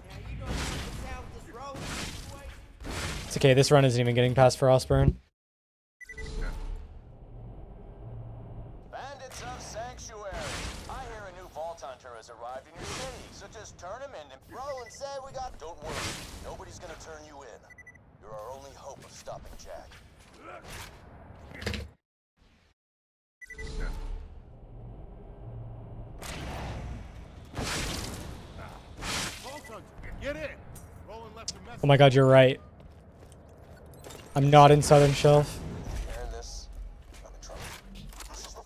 Now, you gonna help us out with this Roland situation? It's okay. This run isn't even getting past Frostburn. Bandits of Sanctuary. I hear a new Vault Hunter has arrived in your city, so just turn him in. Roland said we got... Don't worry. Nobody's gonna turn you in. You're our only hope of stopping Jack. Vault Hunter, get in. Roland left a message. Oh my god, you're right. I'm not in Southern Shelf. Hearing this, I'm in trouble. This is the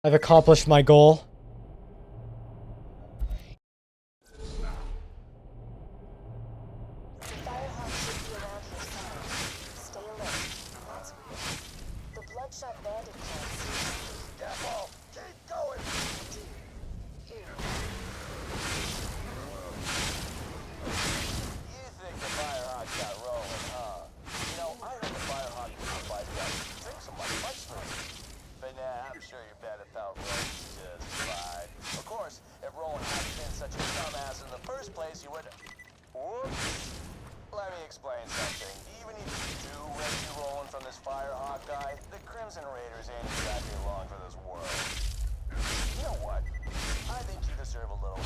I've accomplished my goal. The Firehawk should be around here somewhere. Stay alert. That's weird. The Bloodshot Bandit can't see us. Careful! Keep going! Ew. You think the Firehawk got rolling, huh? You know, I heard the Firehawk fight got drinks some like fight springs. But nah, I'm sure you bet it felt Roland's just fine. Of course, if Roland hadn't been such a dumbass in the first place, he would... Whoops. Let me explain something. Even if you do rescue Roland from this Firehawk guy, the Crimson Raiders ain't exactly long for this world. You know what? I think you deserve a little...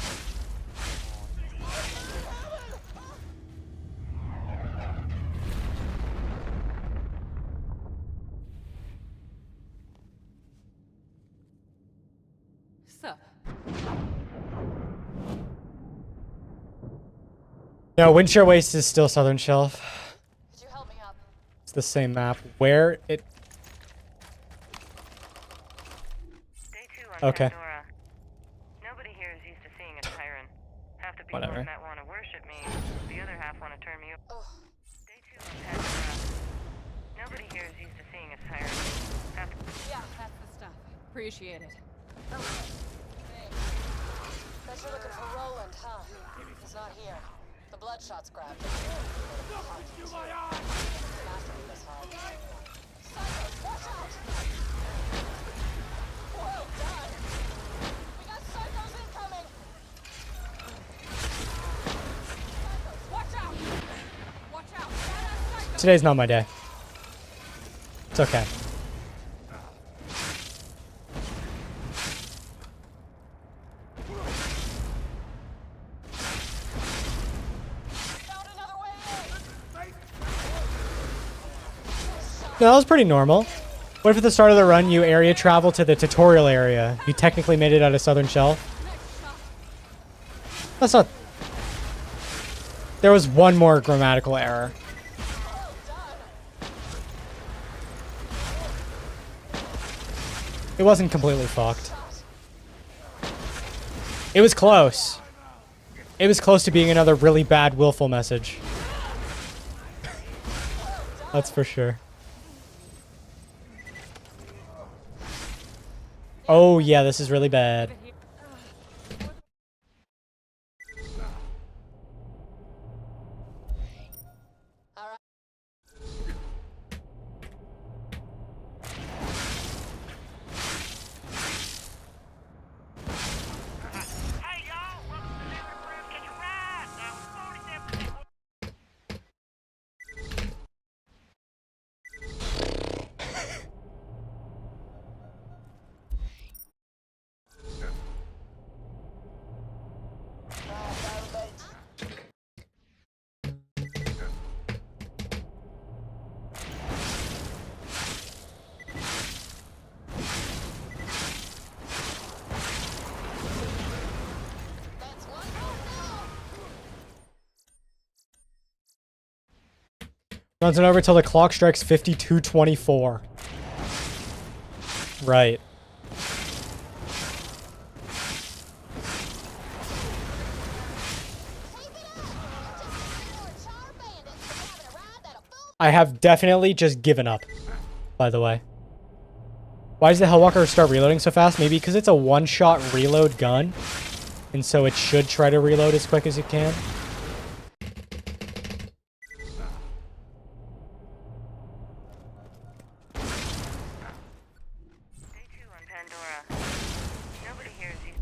Sup? No, Windshare Waste is still Southern Shelf. Could you help me up? It's the same map. Where it... Day 2 on Okay. Pandora. Nobody here is used to seeing a tyrant. Half the people Whatever. on that want to worship me, the other half want to turn me over. Ugh. Day 2 on Pandora. Nobody here is used to seeing a tyrant. Half the Yeah, that's the stuff. Appreciate it. Hey. Bet you're looking for Roland, huh? He's not here. The Bloodshot's grabbed him. You my eyes! Mastered this hard. Psychos, watch out! Well done! We got Psychos incoming! Psychos, watch out! Watch out! Badass psycho! Today's not my day. It's okay. Found another way in! No, that was pretty normal. What if at the start of the run you area travel to the tutorial area? You technically made it out of Southern Shelf. That's not... There was one more grammatical error. Well done! It wasn't completely fucked. It was close. It was close to being another really bad willful message. That's for sure. Oh yeah, this is really bad. Alright. Runs it over till the clock strikes 52:24. Right. I have definitely just given up, by the way. Why does the Hellwalker start reloading so fast? Maybe because it's a one-shot reload gun. And so it should try to reload as quick as it can. Day 2 on Pandora. Nobody hears you.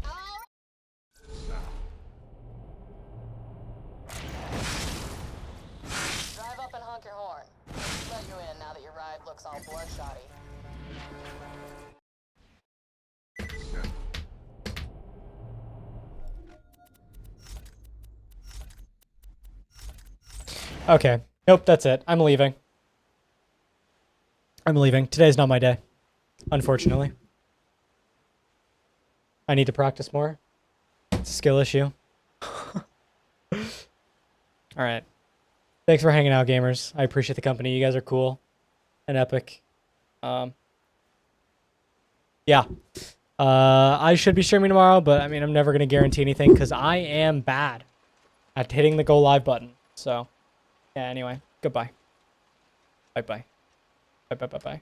Drive up and honk your horn. Let you in now that your ride looks all bloodshotty. Okay. Nope, that's it. I'm leaving. I'm leaving. Today's not my day. Unfortunately. I need to practice more. It's a skill issue. Alright. Thanks for hanging out, gamers. I appreciate the company. You guys are cool and epic. Yeah. I should be streaming tomorrow, but I mean, I'm never going to guarantee anything because I am bad at hitting the go live button. So, yeah, anyway, goodbye. Bye-bye. Bye-bye-bye-bye.